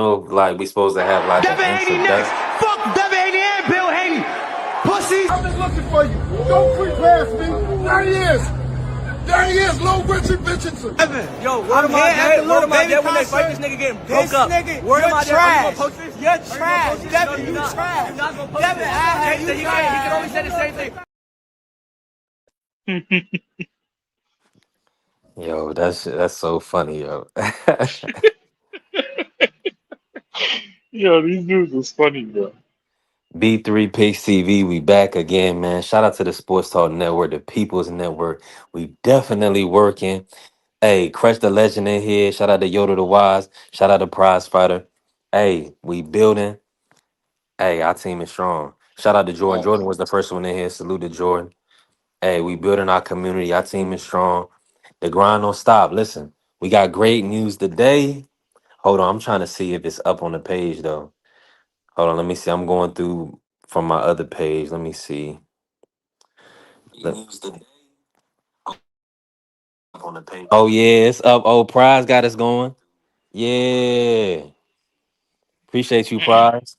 know if like we supposed to have like Devin an Haney next. introduction. Fuck Devin Haney and Bill Haney. Pussies. I've been looking for you. Don't creep past me. 30 years. 30 years, low Richard Richardson. Devin, yo, word of my dad when they fight this nigga getting broke up. Nigga, word of my dad, trash. You're trash. Devin, you trash. You're not gonna post Devin, this. He can only say the same thing. Yo, that's so funny, yo. Yo, these dudes is funny, bro. B3 Picks TV, we back again, man. Shout out to the Sports Talk Network, the People's Network. We definitely working. Hey, Crush the Legend in here. Shout out to Yoda the Wise. Shout out to Prize Fighter. Hey, we building. Hey, our team is strong. Shout out to Jordan. Jordan was the first one in here. Salute to Jordan. Hey, we building our community. Our team is strong. The grind don't stop. Listen, we got great news today. Hold on, I'm trying to see if it's up on the page though. Hold on, let me see. I'm going through from my other page. Let me see. Oh yeah, it's up. Oh, Prize got us going. Yeah. Appreciate you, Prize.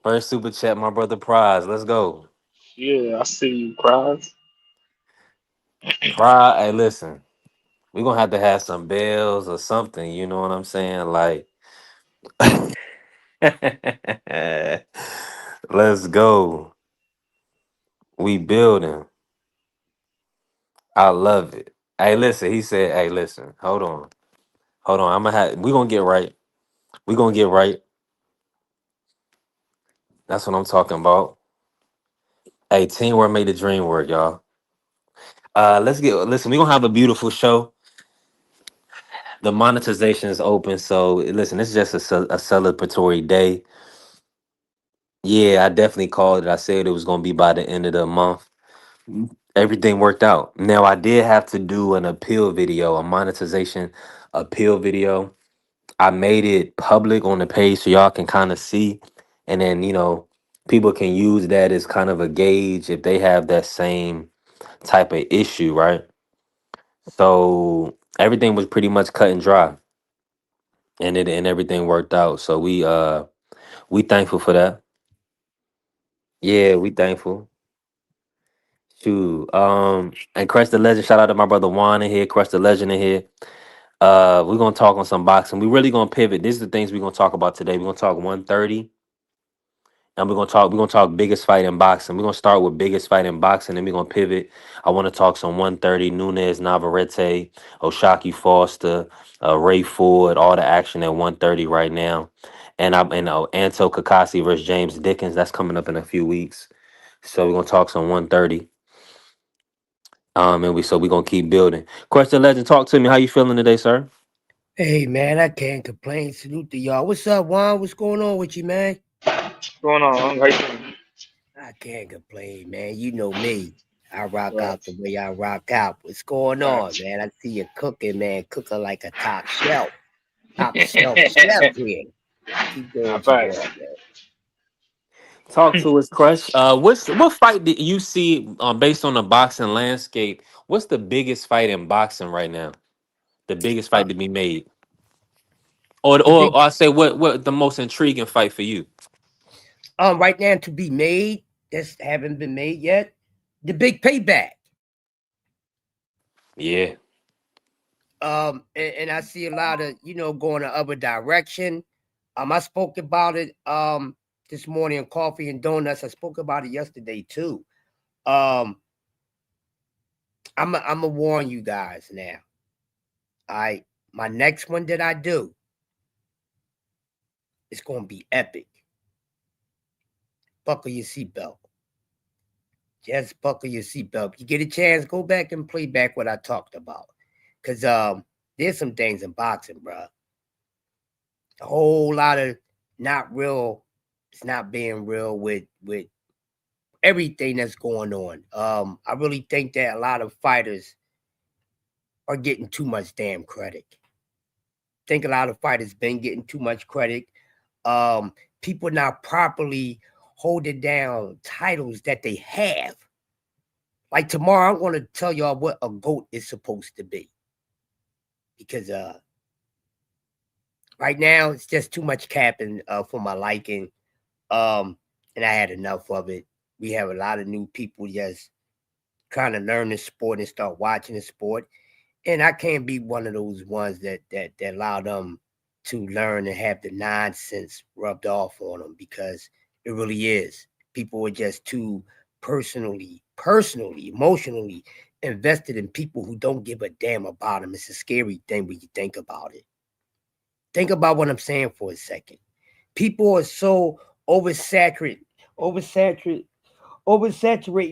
First super chat, my brother Prize. Let's go. Yeah, I see you, Prize. Prize, hey, listen. We're gonna have to have some bells or something, you know what I'm saying? Like let's go. We building. I love it. Hey, listen, he said, hey, listen, hold on. Hold on. We're gonna get right. We're gonna get right. That's what I'm talking about. Hey, teamwork made the dream work, y'all. Listen, we're gonna have a beautiful show. The monetization is open, so listen, this is just a celebratory day. Yeah, I definitely called it. I said it was gonna be by the end of the month. Everything worked out. Now I did have to do an appeal video, a monetization appeal video. I made it public on the page so y'all can kind of see, and then people can use that as kind of a gauge if they have that same type of issue, right? So everything was pretty much cut and dry, and everything worked out. So we thankful for that. Yeah, we thankful. Shoot. And Crush the Legend, shout out to my brother Juan in here, Crush the Legend in here. We're gonna talk on some boxing. We really gonna pivot. These are the things we're gonna talk about today. We're gonna talk 130. And we're gonna talk biggest fight in boxing. We're gonna start with biggest fight in boxing, then we're gonna pivot. I want to talk some 130, Nunes, Navarrete, Oshaki Foster, Ray Ford, all the action at 130 right now. And Anto Kakasi versus James Dickens. That's coming up in a few weeks. So we're gonna talk some 130. We're gonna keep building. Question Legend, talk to me. How you feeling today, sir? Hey man, I can't complain. Salute to y'all. What's up, Juan? What's going on with you, man? What's going on? How you doing? I can't complain, man. You know me. I rock Right. out the way I rock out. What's going on, man? I see you cooking, man. Cooking like a top shelf. Top shelf chef here. Keep doing Not what you're bad. doing, man. Talk to us, Crush. What fight did you see based on the boxing landscape? What's the biggest fight in boxing right now? The biggest Uh, fight to be made, or the big I say what the most intriguing fight for you? right now to be made, that's haven't been made yet. The big payback. Yeah, And I see a lot of, going the other direction. I spoke about it this morning on Coffee and Donuts. I spoke about it yesterday too. I'm gonna warn you guys now. My next one that I do, it's gonna be epic. Buckle your seatbelt. Just buckle your seatbelt. If you get a chance, go back and play back what I talked about. Cause there's some things in boxing, bro. A whole lot of not real. It's not being real with everything that's going on. I really think that a lot of fighters are getting too much damn credit. I think a lot of fighters been getting too much credit. People not properly holding down titles that they have. Like tomorrow, I'm going to tell y'all what a GOAT is supposed to be. Because Right now, it's just too much capping for my liking. And I had enough of it. We have a lot of new people just trying to learn the sport and start watching the sport. And I can't be one of those ones that allow them to learn and have the nonsense rubbed off on them, because it really is. People are just too personally, emotionally invested in people who don't give a damn about them. It's a scary thing when you think about it. Think about what I'm saying for a second. People are so oversaturating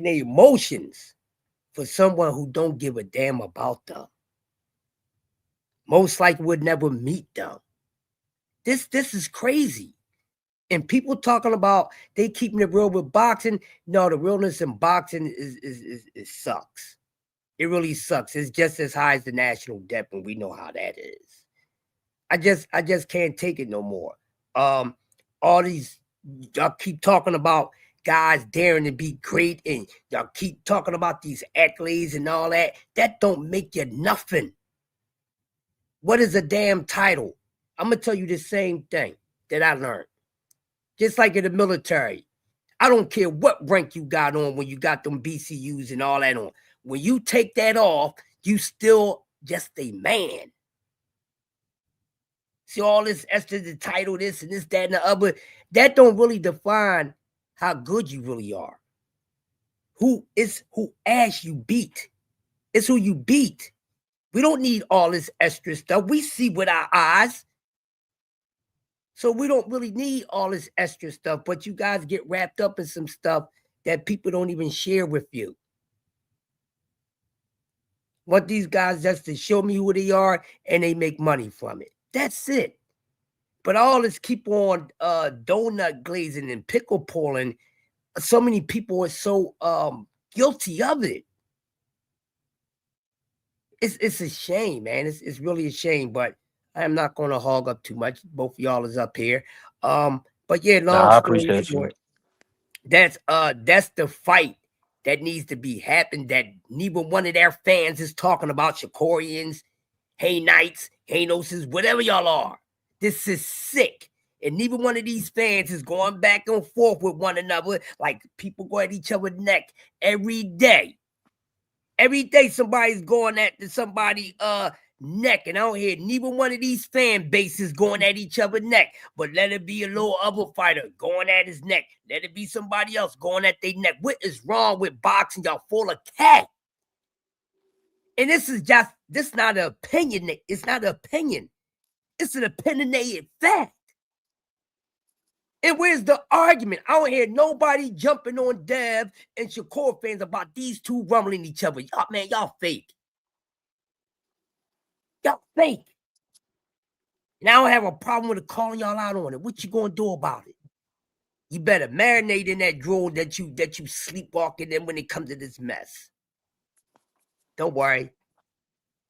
their emotions for someone who don't give a damn about them. Most likely would never meet them. This is crazy. And people talking about they keeping it real with boxing. No, the realness in boxing is sucks. It really sucks. It's just as high as the national debt, and we know how that is. I just can't take it no more. All these, y'all keep talking about guys daring to be great, and y'all keep talking about these accolades and all that. That don't make you nothing. What is a damn title? I'm going to tell you the same thing that I learned. Just like in the military. I don't care what rank you got on when you got them BCUs and all that on. When you take that off, you still just a man. See all this extra, the title, this and this, that, and the other. That don't really define how good you really are. Who ass you beat. It's who you beat. We don't need all this extra stuff. We see with our eyes. So we don't really need all this extra stuff, but you guys get wrapped up in some stuff that people don't even share with you. Want these guys just to show me who they are, and they make money from it. That's it. But all this keep on donut glazing and pickle pulling, so many people are so guilty of it. It's a shame, man. It's really a shame, but I'm not going to hog up too much. Both of y'all is up here. But yeah, long I story appreciate you. short, that's the fight that needs to be happened, that neither one of their fans is talking about. Shakorians, Haynites, Haynoses, whatever y'all are. This is sick. And neither one of these fans is going back and forth with one another like people go at each other's neck every day. Every day somebody's going at somebody's neck, and I don't hear neither one of these fan bases going at each other's neck. But let it be a little other fighter going at his neck. Let it be somebody else going at their neck. What is wrong with boxing? Y'all full of cat. And this not an opinion. It's not an opinion. It's an opinionated fact. And where's the argument? I don't hear nobody jumping on Dev and Shakur fans about these two rumbling each other. Y'all, man, y'all fake. Y'all fake. And I don't have a problem with calling y'all out on it. What you gonna do about it? You better marinate in that drool that you sleepwalking in when it comes to this mess. Don't worry.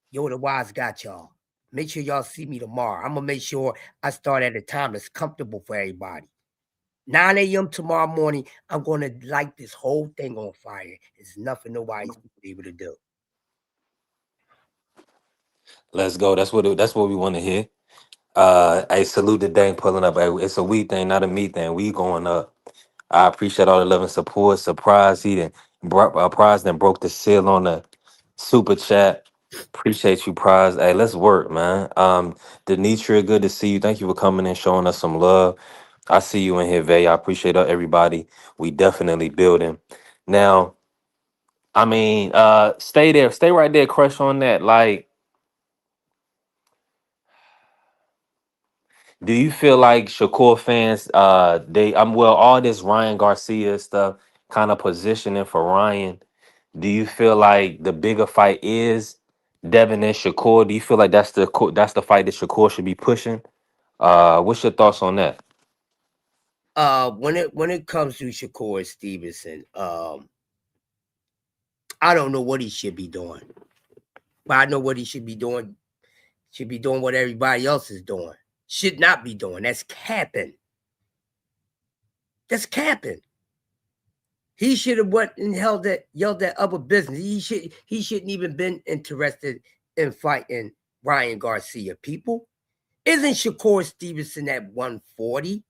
Yo, the wise got y'all. Make sure y'all see me tomorrow. I'm gonna make sure I start at a time that's comfortable for everybody. 9 a.m. tomorrow morning, I'm going to light this whole thing on fire. It's nothing nobody's able to do. Let's go. That's what we want to hear. Hey, salute the Dang pulling up. Hey, it's a we thing, not a me thing. We going up. I appreciate all the love and support. Surprise, he done Prize then broke the seal on the super chat. Appreciate you, Prize. Hey, let's work, man. Denitra, good to see you. Thank you for coming and showing us some love. I see you in here, Vay. I appreciate everybody. We definitely building. Now, I mean, stay there, stay right there, crush on that. Like, do you feel like Shakur fans, all this Ryan Garcia stuff kind of positioning for Ryan? Do you feel like the bigger fight is Devin and Shakur? Do you feel like that's the fight that Shakur should be pushing? What's your thoughts on that? When it comes to Shakur Stevenson, I don't know what he should be doing. But I know what he should be doing. Should be doing what everybody else is doing. Should not be doing. That's capping. That's capping. He should have went and yelled that other business. He shouldn't even been interested in fighting Ryan Garcia. People, Isn't Shakur Stevenson at 140?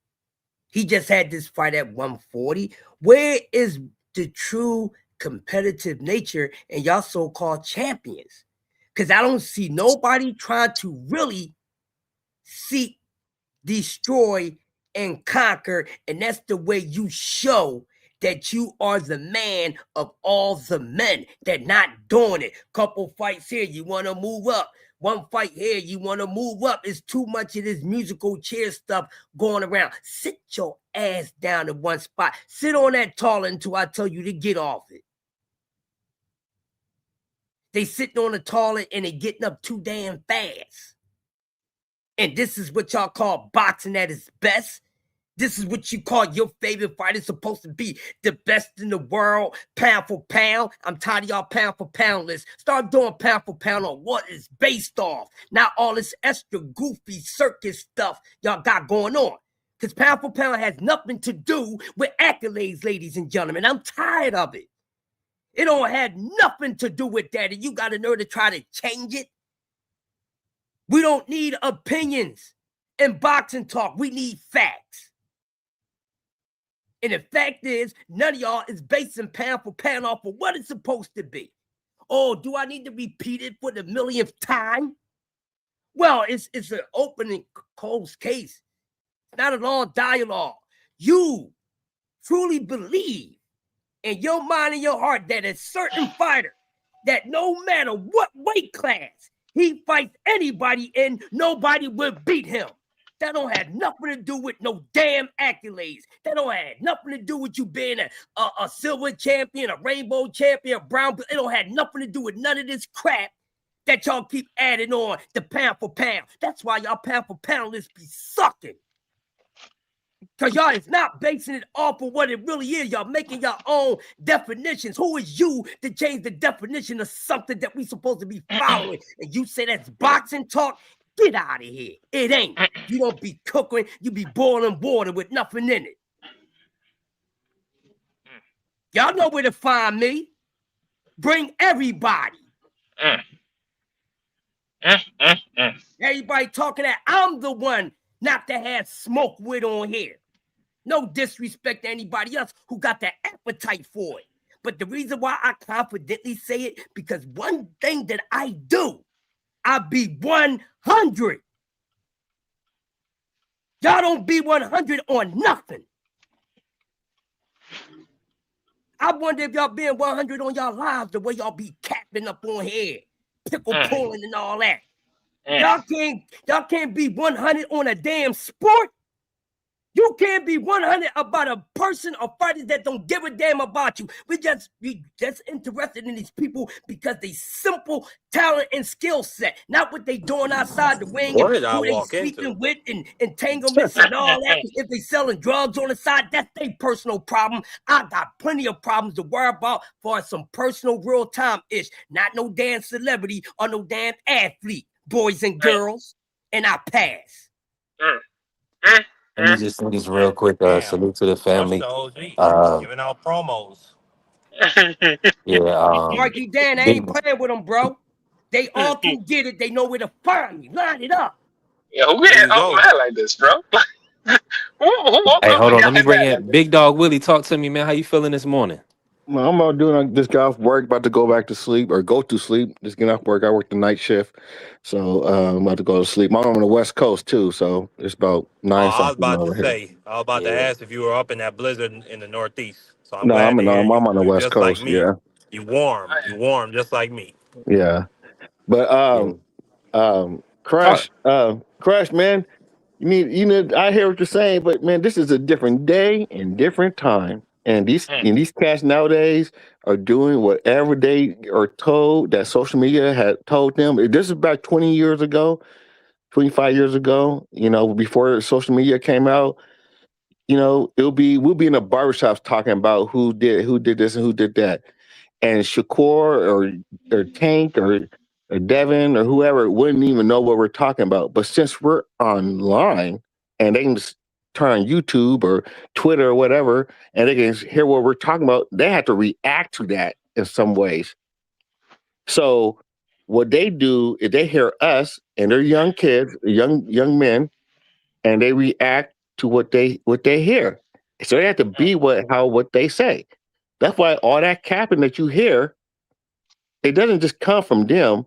He just had this fight at 140. Where is the true competitive nature in y'all so-called champions? Because I don't see nobody trying to really seek, destroy, and conquer. And that's the way you show that you are the man of all the men. They're not doing it. Couple fights here, you want to move up. One fight here, you want to move up. It's too much of this musical chair stuff going around. Sit your ass down in one spot. Sit on that toilet until I tell you to get off it. They sitting on the toilet and they getting up too damn fast. And this is what y'all call boxing at its best. This is what you call your favorite fighter supposed to be the best in the world, pound for pound. I'm tired of y'all pound for pound lists. Start doing pound for pound on what is based off, not all this extra goofy circus stuff y'all got going on. Because pound for pound has nothing to do with accolades, ladies and gentlemen. I'm tired of it. It don't have nothing to do with that, and you got a nerve to try to change it. We don't need opinions in boxing talk. We need facts. And the fact is, none of y'all is basing pound for pound off of what it's supposed to be. Oh, do I need to repeat it for the millionth time? Well, it's an open and closed case. It's not a long dialogue. You truly believe in your mind and your heart that a certain fighter, that no matter what weight class he fights anybody in, nobody will beat him. That don't have nothing to do with no damn accolades. That don't have nothing to do with you being a silver champion, a rainbow champion, a brown. It don't have nothing to do with none of this crap that y'all keep adding on the pound for pound. That's why y'all pound for pound lists be sucking. Because y'all is not basing it off of what it really is. Y'all making your own definitions. Who is you to change the definition of something that we supposed to be following? And you say that's boxing talk? Get out of here. It ain't. You don't be cooking. You be boiling water with nothing in it. Y'all know where to find me. Bring everybody. Everybody talking that I'm the one not to have smoke with on here. No disrespect to anybody else who got the appetite for it. But the reason why I confidently say it, because one thing that I do, I be 100. Y'all don't be 100 on nothing. I wonder if y'all being 100 on y'all lives the way y'all be capping up on here, pickle pulling and all that. Y'all can't be 100 on a damn sport. You can't be 100 about a person or fighters that don't give a damn about you. We just interested in these people because they simple talent and skill set, not what they doing outside the ring, What and did I who they walk sleeping into? with, and entanglements and all that. If they selling drugs on the side, that's their personal problem. I got plenty of problems to worry about for some personal real time ish, not no damn celebrity or no damn athlete, boys and girls. And I pass. Let me just say this real quick. Salute to the family. Giving out promos. Yeah. Marky Dan, I ain't playing with them, bro. They all can get it. They know where to find me. Line it up. Yeah, who There get you go. mad like this, bro? who Hey, hold on. Let me got bring mad like in this? Big Dog Willie. Talk to me, man. How you feeling this morning? Well, I'm about doing this guy off work, about to go back to sleep or go to sleep. Just getting off work. I work the night shift, so I'm about to go to sleep. I'm on the West Coast too, so it's about Oh, nine I was something about to over here. say, I was about to Yeah. ask if you were up in that blizzard in the Northeast. So I'm No, glad to hear I'm you. on the You're West just like Coast. me. Yeah, You warm. You warm just like me. yeah. But Yeah. Crash, Crash, man. I hear what you're saying, but man, this is a different day and different time. And these cats nowadays are doing whatever they are told that social media had told them. This is about 20 years ago, 25 years ago, before social media came out. We'll be in the barbershops talking about who did this and who did that. And Shakur or Tank or Devin or whoever wouldn't even know what we're talking about. But since we're online and they can just turn on YouTube or Twitter or whatever, and they can hear what we're talking about, they have to react to that in some ways. So what they do is they hear us and they're young kids, young men, and they react to what they hear. So they have to be what they say. That's why all that capping that you hear, it doesn't just come from them.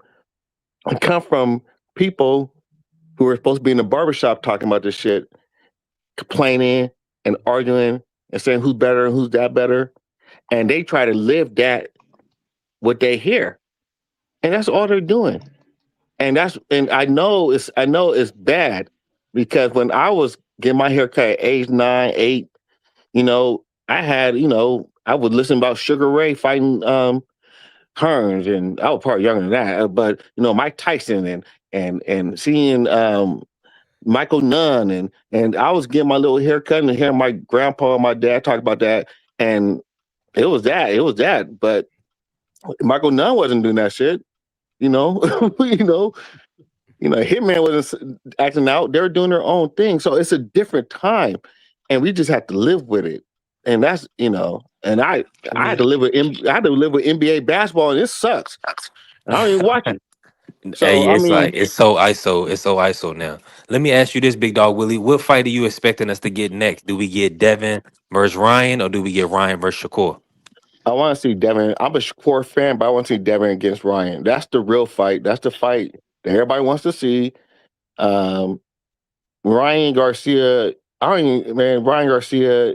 It come from people who are supposed to be in the barbershop talking about this shit, complaining and arguing and saying who's better and who's that better. And they try to live that what they hear. And that's all they're doing. And I know it's bad because when I was getting my hair cut at age 9, 8, I had, I would listen about Sugar Ray fighting Hearns, and I was probably younger than that, but Mike Tyson and seeing Michael Nunn and I was getting my little haircut and hearing my grandpa and my dad talk about that, and it was that. But Michael Nunn wasn't doing that shit, you know, Hitman wasn't acting out. They were doing their own thing. So it's a different time, and we just have to live with it. And that's and I had to live with NBA basketball, and it sucks. I don't even watch it. Hey, So yeah, I it's like mean, it's so ISO now. Let me ask you this, Big Dog Willie. What fight are you expecting us to get next? Do we get Devin versus Ryan, or do we get Ryan versus Shakur? I want to see Devin. I'm a Shakur fan, but I want to see Devin against Ryan. That's the real fight. That's the fight that everybody wants to see. Um, Ryan Garcia. Ryan Garcia.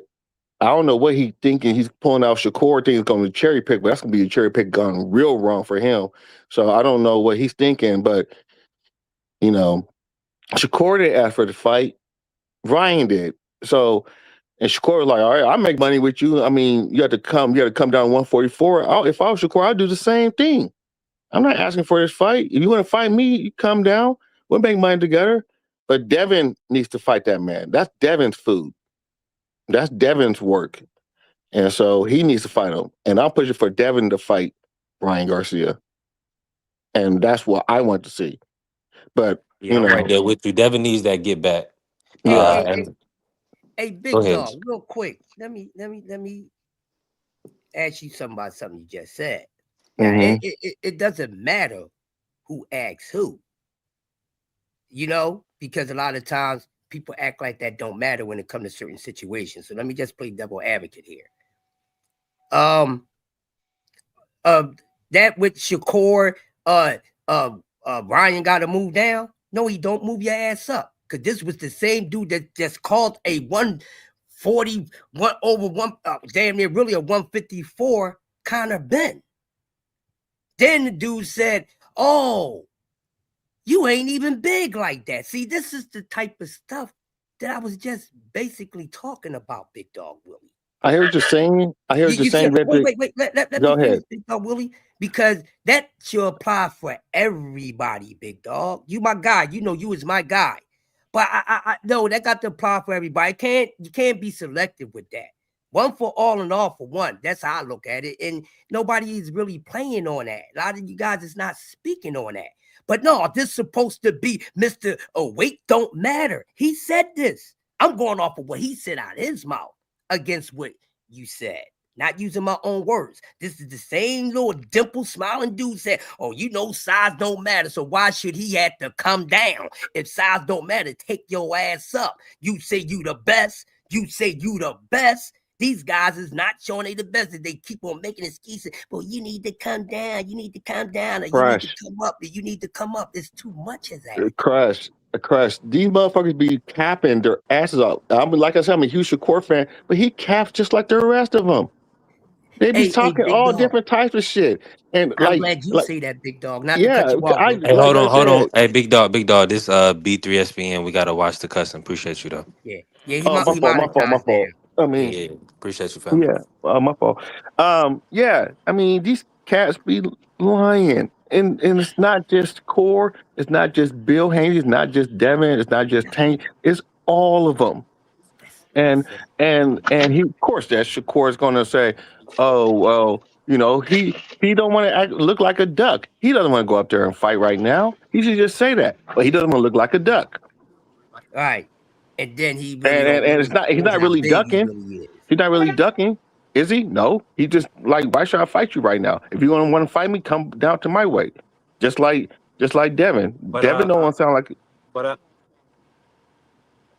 I don't know what he's thinking. He's pulling out Shakur thing is going to cherry pick, but that's going to be a cherry pick gone real wrong for him. So I don't know what he's thinking, but you know, Shakur didn't ask for the fight. Ryan did. So and Shakur was like, all right, I'll make money with you. I mean, you have to come down 144. If I was Shakur, I'd do the same thing. I'm not asking for this fight. If you want to fight me, you come down. We'll make money together. But Devin needs to fight that man. That's Devin's food. That's Devin's work. And so he needs to fight him. And I'm pushing for Devin to fight Ryan Garcia. And that's what I want to see. But, Yeah, I'm right there with you. Devin needs that get back. Hey, yeah. hey, hey, And hey, go big ahead. dog, real quick. Let me ask you something about something you just said. Now, Mm-hmm. it doesn't matter who asks who, because a lot of times people act like that don't matter when it comes to certain situations. So let me just play devil advocate here. That with Shakur, Ryan got to move down. No, he don't. Move your ass up, because this was the same dude that just called a 141 over one, damn near really a 154 Connor Ben. Then the dude said, "Oh, you ain't even big like that." See, this is the type of stuff that I was just basically talking about, Big Dog Willie. I hear what you're saying. You see, wait. Let Go me ahead. finish, Big Dog Willie, because that should apply for everybody, Big Dog. You my guy. You is my guy. But I no, that got to apply for everybody. You can't be selective with that. One for all and all for one. That's how I look at it. And nobody is really playing on that. A lot of you guys is not speaking on that. But no, this is supposed to be Mr. Weight don't matter. He said this. I'm going off of what he said out of his mouth against what you said. Not using my own words. This is the same little dimple smiling dude said, "Oh, size don't matter. So why should he have to come down? If size don't matter, take your ass up. You say you the best. You say you the best." These guys is not showing they the best. They keep on making excuses. Well, you need to come down. You need to come down. Or you need to come up. You need to come up. It's too much of that. Crush. These motherfuckers be capping their asses off. Like I said, I'm a huge Shakur fan, but he caps just like the rest of them. They be talking Big all dog. different types of shit. And I'm glad you say that, Big Dog. Not to yeah, cut you off. Hey, like I hold on. said, Hey, Big Dog. This B3SPN. We gotta watch the cussing. Appreciate you though. Yeah. He my fault, my fault, my monetized now. fault. I mean, Yeah, appreciate you, family. yeah, my fault. Yeah, I mean, these cats be lying. And it's not just Core, it's not just Bill Haney, it's not just Devin, it's not just Tank, it's all of them. And he, of course, that Shakur is going to say, "Oh well, he don't want to look like a duck. He doesn't want to go up there and fight right now. He should just say that, but he doesn't want to look like a duck." Right. And then he really And it's not. He's not really ducking. Really He's not really ducking, is he? No. He just like, why should I fight you right now? If you want to fight me, come down to my weight. Just like Devin. But Devin don't want to sound like. but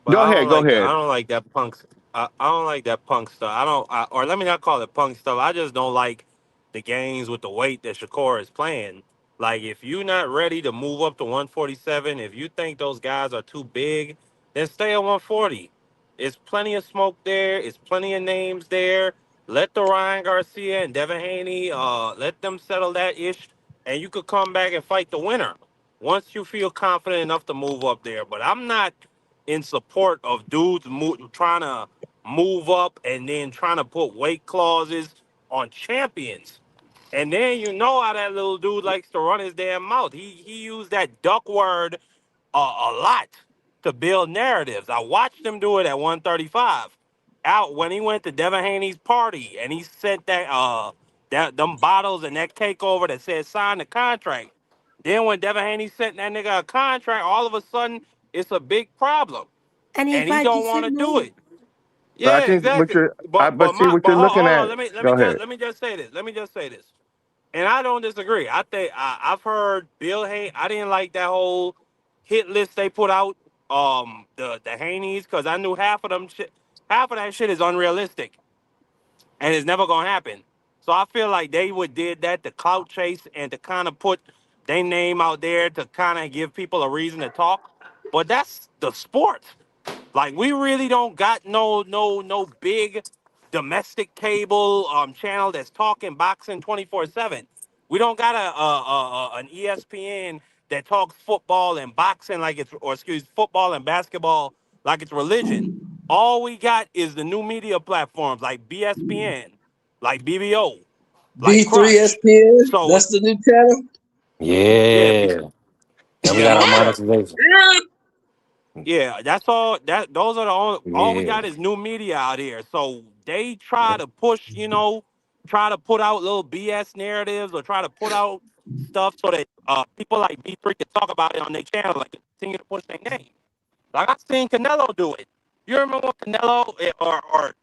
But Go ahead. Go I ahead. don't like that punk. I don't like that punk stuff. Or let me not call it punk stuff. I just don't like the games with the weight that Shakur is playing. Like, if you're not ready to move up to 147, if you think those guys are too big, then stay at 140. It's plenty of smoke there. It's plenty of names there. Let the Ryan Garcia and Devin Haney, let them settle that ish, and you could come back and fight the winner once you feel confident enough to move up there. But I'm not in support of dudes trying to move up and then trying to put weight clauses on champions. And then you know how that little dude likes to run his damn mouth. He used that duck word a lot to build narratives. I watched him do it at 135. Out when he went to Devin Haney's party and he sent them bottles and that cake over that said sign the contract. Then when Devin Haney sent that nigga a contract, all of a sudden it's a big problem, And he and he fight the don't want to same do name. it. But I Yeah, think what exactly. you're. But see what But you're looking hold on. at. Go ahead. Let me just say this. Let me just say this. And I don't disagree. I think I've heard Bill Haney. I didn't like that whole hit list they put out. The Haneys, because I knew half of that shit is unrealistic, and it's never gonna happen. So I feel like they would did that to clout chase and to kind of put their name out there to kind of give people a reason to talk. But that's the sport. Like, we really don't got no big domestic cable channel that's talking boxing 24/7. We don't got an ESPN that talks football and boxing like it's, or excuse, football and basketball like it's religion. All we got is the new media platforms like BSPN, like BBO, like Crush. B3SPN. So what? That's the new channel. Yeah, Yeah. yeah, We we got got monetization. monetization. Yeah, that's all. Those are the all we Yeah. got is new media out here. So they try to push, try to put out little BS narratives or try to put out stuff so that people like B3 can talk about it on their channel, like continue to push their name. Like, I seen Canelo do it. You remember when Canelo or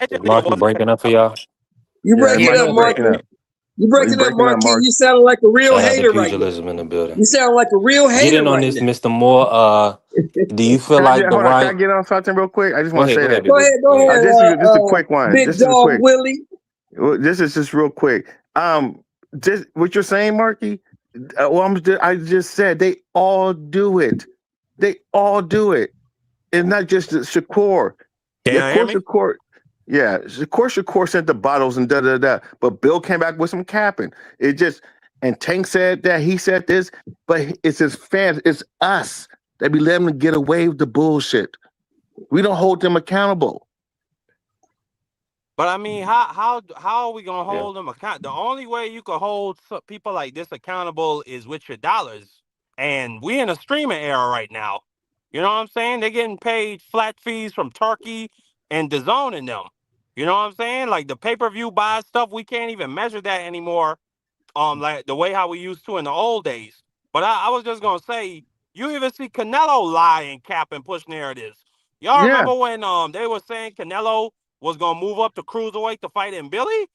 Yeah, allegedly it you wasn't breaking up for Canelo. y'all. You Yeah, it breaking might up, be Yeah, breaking Marky. up. You You breaking up, breaking up, Marquis. Mark. You sound like a real yeah. Shout out to hater right now. pugilism in the building. You sound like a real Get hater in on right this, now. Mr. Moore. Do you feel Can I like get the hold on? Can I right? get on something real quick? I just Go want to ahead, say go ahead, that. big Go bro. ahead, Go go ahead. ahead, This is a quick one. Big This is Dog quick. Willie. This is just real quick. Just what you're saying, Marky. I just said they all do it. They all do it. It's not just Shakur. Can Yeah, of you hear course, me? Shakur. Yeah, Shakur sent the bottles and da da da. But Bill came back with some capping. It just and Tank said that he said this, but it's his fans. It's us that be letting them get away with the bullshit. We don't hold them accountable. But I mean, how are we gonna Yeah. hold them account? The only way you can hold people like this accountable is with your dollars. And we in a streaming era right now. You know what I'm saying? They're getting paid flat fees from Turkey and DAZN and them. You know what I'm saying? Like, the pay-per-view buy stuff, we can't even measure that anymore, like the way how we used to in the old days. But I was just gonna say, you even see Canelo lie and cap and push narratives. Y'all Yeah. remember when they were saying Canelo was gonna move up to cruiserweight to fight in Billy?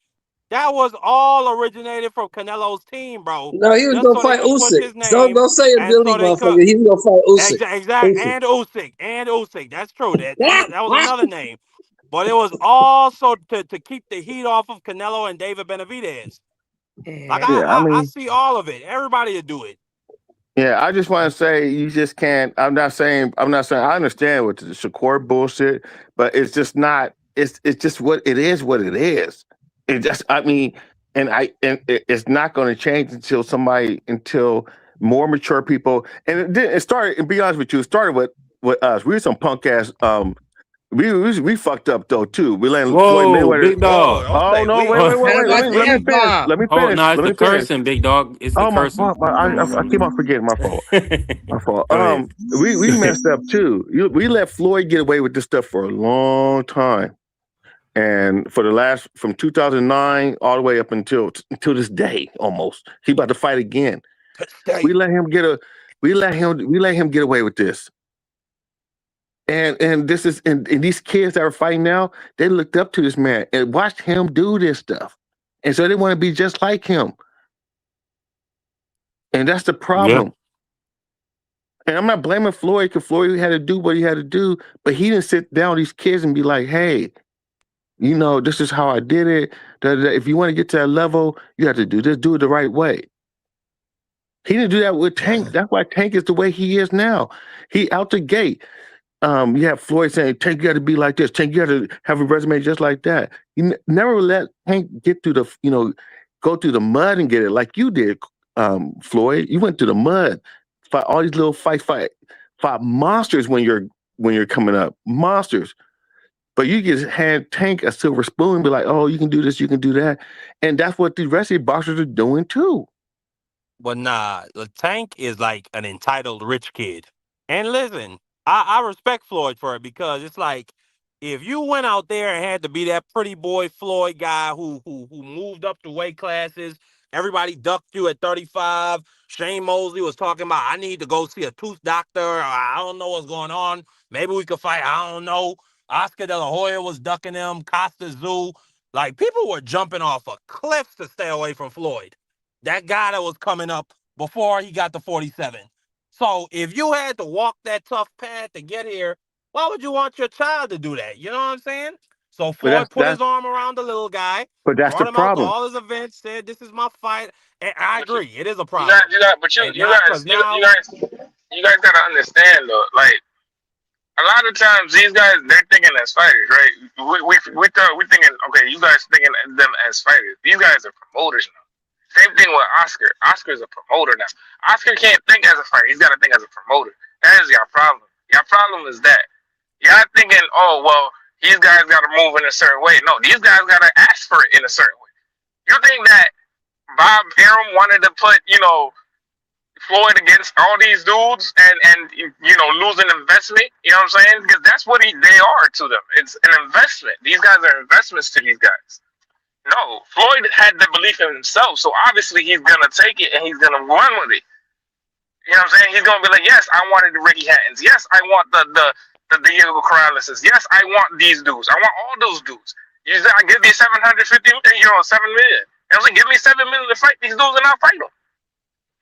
That was all originated from Canelo's team, bro. No, he was Just gonna so they fight could push Usyk. his name, Don't say it, and Billy, so they could motherfucker. He was gonna fight Usyk. exact Usyk. and Usyk. That's true. That was another name. But it was also to keep the heat off of Canelo and David Benavidez. Like, Yeah. Yeah. I I mean, see all of it. Everybody will do it. yeah. I just want to say you just can't. I'm not saying. I'm not saying. I understand what the Shakur bullshit, but it's just not. It's just what it is. What it is. It just. I mean, it's not going to change until more mature people. And it started. And be honest with you, it started with us. We were some punk ass. We fucked up though too. We let Floyd Whoa, Mayweather. big Whoa, dog. don't Oh say no! we. Wait, wait, wait, Sound wait. like Let the me F finish. bomb. Let me Oh, finish. no, it's Let the me finish. cursing, big dog. It's the Oh my cursing. fault. I keep on forgetting. My fault. Go My fault. ahead. We messed up too. We let Floyd get away with this stuff for a long time, and for the last from 2009 all the way up until this day, almost he about to fight again. We let him get a. We let him get away with this. And this is and these kids that are fighting now, they looked up to this man and watched him do this stuff. And so they want to be just like him. And that's the Yeah. problem. And I'm not blaming Floyd because Floyd had to do what he had to do, but he didn't sit down with these kids and be like, hey, this is how I did it. If you want to get to that level, you have to do this, do it the right way. He didn't do that with Tank. That's why Tank is the way he is now. He out the gate. You have Floyd saying, Tank, you got to be like this. Tank, you got to have a resume just like that. You never let Tank get through go through the mud and get it like you did, Floyd. You went through the mud, fight all these little fight monsters when you're coming up, monsters. But you just hand Tank a silver spoon and be like, oh, you can do this, you can do that. And that's what the rest of the boxers are doing too. But nah, the Tank is like an entitled rich kid. And listen, I respect Floyd for it because it's like if you went out there and had to be that pretty boy Floyd guy who moved up the weight classes, everybody ducked you at 35. Shane Mosley was talking about I need to go see a tooth doctor. Or I don't know what's going on. Maybe we could fight. I don't know. Oscar De La Hoya was ducking them. Costa Zoo. Like people were jumping off a cliff to stay away from Floyd. That guy that was coming up before he got to 47. So if you had to walk that tough path to get here, why would you want your child to do that? You know what I'm saying? So Floyd put his arm around the little guy, but that's brought the him out to problem. all his events, said, this is my fight. And I agree, it is a problem. You guys gotta understand though, like a lot of times these guys they're thinking as fighters, right? We thinking, okay, you guys thinking them as fighters. These guys are promoters now. Same thing with Oscar. Oscar's a promoter now. Oscar can't think as a fighter. He's got to think as a promoter. That is your problem. Your problem is that y'all thinking, oh, well, these guys got to move in a certain way. No, these guys got to ask for it in a certain way. You think that Bob Arum wanted to put, Floyd against all these dudes and lose an investment? You know what I'm saying? Because that's what they are to them. It's an investment. These guys are investments to these guys. No, Floyd had the belief in himself, so obviously he's gonna take it and he's gonna run with it. You know what I'm saying? He's gonna be like, yes, I wanted the Ricky Hattons. Yes, I want the Diego Corrales. Yes, I want these dudes. I want all those dudes. You said I give you 750, 7 million. I was like, give me 7 million to fight these dudes and I'll fight them.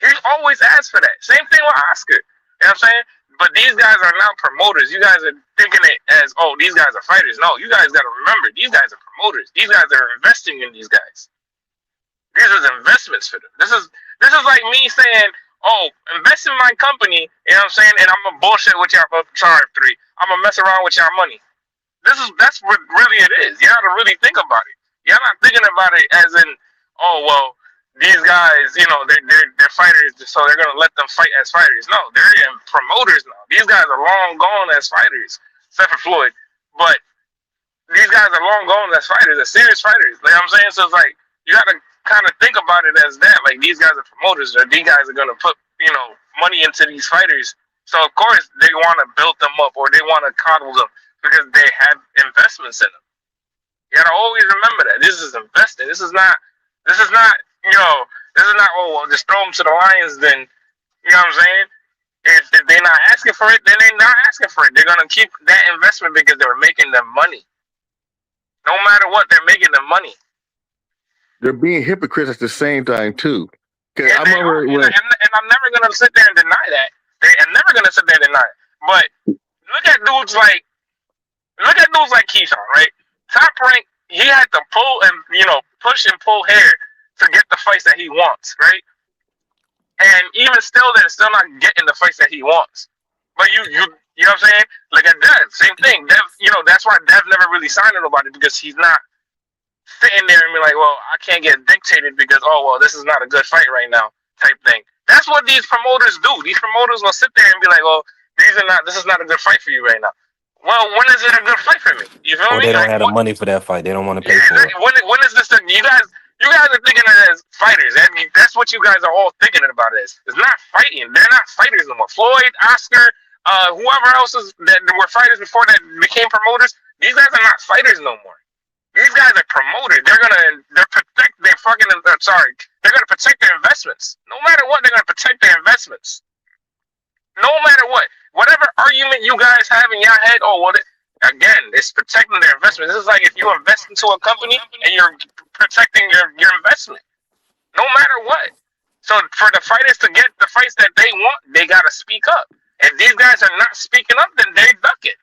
He always asks for that. Same thing with Oscar. You know what I'm saying? But these guys are not promoters. You guys are thinking it as, oh, these guys are fighters. No, you guys got to remember, these guys are promoters. These guys are investing in these guys. These are investments for them. This is like me saying, oh, invest in my company, you know what I'm saying? And I'm going to bullshit with y'all for Charm 3. I'm going to mess around with y'all money. That's what really it is. You got to really think about it. Y'all not thinking about it as in, oh, well, these guys, they're fighters, so they're gonna let them fight as fighters. No, they're promoters now. These guys are long gone as fighters, except for Floyd. But these guys are long gone as fighters, as serious fighters. You know what I'm saying? So it's like you gotta kind of think about it as that. Like these guys are promoters, or these guys are gonna put money into these fighters. So of course they want to build them up, or they want to coddle them because they have investments in them. You gotta always remember that this is investing. This is not. This is not, oh, well, just throw them to the Lions, then, you know what I'm saying? If they're not asking for it, then they're not asking for it. They're going to keep that investment because they're making them money. No matter what, they're making them money. They're being hypocrites at the same time, too. Yeah, and I'm never going to sit there and deny that. I'm never going to sit there and deny it. But look at dudes like Keyshawn, right? Top rank, he had to pull and, push and pull hair to get the fights that he wants, right? And even still, they're still not getting the fights that he wants. But you know what I'm saying? Like at Dev, same thing. Dev, that's why Dev never really signed to nobody because he's not sitting there and be like, well, I can't get dictated because, oh, well, this is not a good fight right now, type thing. That's what these promoters do. These promoters will sit there and be like, well, this is not a good fight for you right now. Well, when is it a good fight for me? You feel me? They don't have the money for that fight. They don't want to pay for it. When is this? You guys are thinking it as fighters. That's what you guys are all thinking about it as. It's not fighting. They're not fighters no more. Floyd, Oscar, whoever else that were fighters before that became promoters, these guys are not fighters no more. These guys are promoters. They're gonna protect their investments. No matter what, they're gonna protect their investments. No matter what. Whatever argument you guys have in your head, again, it's protecting their investment. This is like if you invest into a company and you're protecting your investment. No matter what. So for the fighters to get the fights that they want, they gotta speak up. If these guys are not speaking up, then they duck it.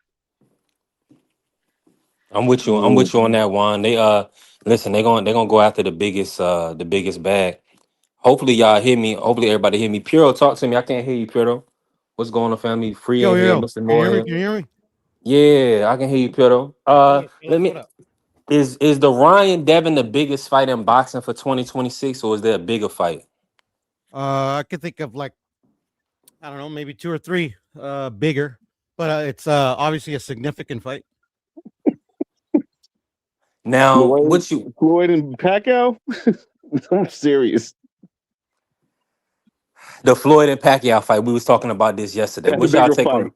I'm with you. I'm with you on that one. They listen, they're gonna go after the biggest bag. Hopefully y'all hear me. Hopefully everybody hear me. Puro, talk to me. I can't hear you, Puro. What's going on, family? Free in here, Mr. Can you Moore hear me? here. Can you hear me? Yeah, I can hear you, Puro. Yeah, Let what me up? is the Ryan Devin the biggest fight in boxing for 2026, or is there a bigger fight? I could think of like, I don't know, maybe 2 or 3 bigger, but it's obviously a significant fight. Now, what you Floyd and Pacquiao? I'm serious. the Floyd and Pacquiao fight? We was talking about this yesterday. That's a What's y'all bigger take fight. on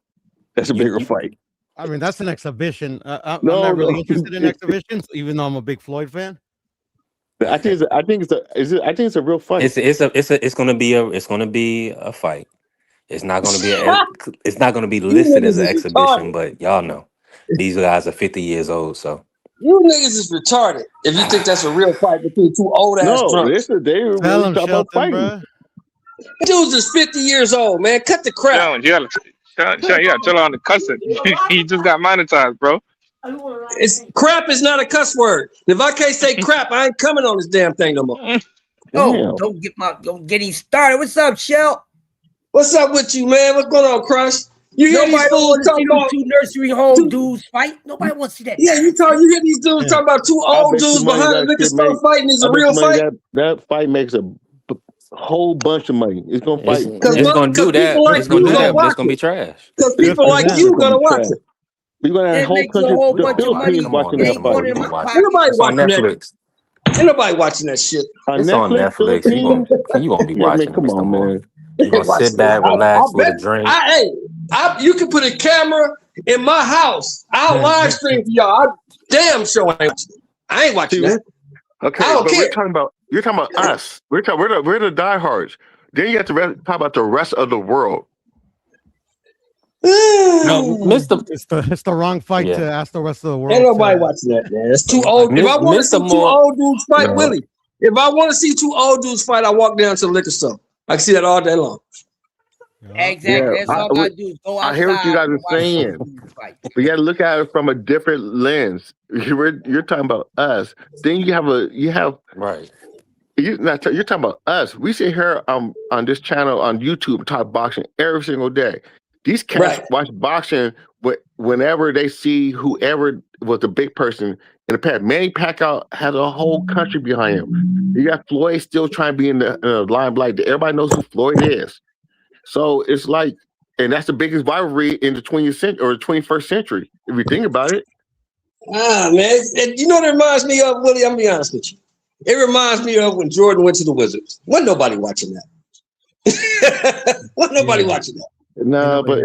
That's a you? bigger fight. I mean, that's an exhibition. I'm No, not really no. interested in exhibitions, even though I'm a big Floyd fan. I think it's a real fight. It's gonna be a fight. It's not gonna be it's not gonna be You listed as niggas an is exhibition, retarded. but y'all know these guys are 50 years old, so You niggas is retarded. If you think that's a real fight between 2 old ass No, drunks. they were Tell really him, talking about Shelton, fighting. bro. Dudes is 50 years old, man. Cut the crap. Jones, you gotta chill on the cussing. He just got monetized, bro. Crap is not a cuss word. If I can't say crap, I ain't coming on this damn thing no more. Oh, don't get him started. What's up, Shell? What's up with you, man? What's going on, Crush? You hear Nobody these don't fools want to see talking them about 2 nursery home dudes fight. Nobody wants to see that. Yeah, you hear these dudes talking about 2 I old bet you dudes money behind a that liquor shit store make. fighting is I a bet real you money fight. that fight makes a whole bunch of money. It's gonna fight. it's gonna do people that. like It's gonna you do gonna that, but watch it's gonna be it. trash. Because Good people for like them. you It's gonna gonna be watch trash. it. You're gonna have a It whole makes a country, whole the bunch of money. Philippines Come on, watching man. that Ain't Come on, going fight. in you my gonna watch it. Ain't pocket. nobody It's on watching that. Netflix. Ain't nobody watching that shit. On It's on Netflix, Netflix. Philippines. You gonna be Yeah, man, watching it, come Mr. on, Moore. man. You gonna Watch sit this. back, I relax with bet. a drink. You can put a camera in my house. I'll live stream for y'all. I damn sure ain't watching it. I ain't watching See, that. I okay, don't but care. you're talking about us. We're the diehards. Then you have to talk about the rest of the world. No, Mr. It's the wrong fight Yeah, to ask the rest of the Ain't world nobody to. watching that, man. It's too old. If I want to see Mr. 2 Moore. old dudes fight, No. Willie. If I want to see 2 old dudes fight, I walk down to the liquor store. I can see that all day long. Exactly. That's all I do is go I hear what you outside guys and are watch saying. dudes fight. We got to look at it from a different lens. You're talking about us. Then you have Right. you're talking about us. We sit here on this channel on YouTube talk boxing every single day. These cats watch boxing whenever they see whoever was the big person in the past. Manny Pacquiao has a whole country behind him. You got Floyd still trying to be in the limelight. Everybody knows who Floyd is. So it's like, and that's the biggest rivalry in the 20th century or 21st century, if you think about it. Man. You know what it reminds me of, Willie? I'm going to be honest with you. It reminds me of when Jordan went to the Wizards. Wasn't nobody watching that. Wasn't nobody watching that. No, but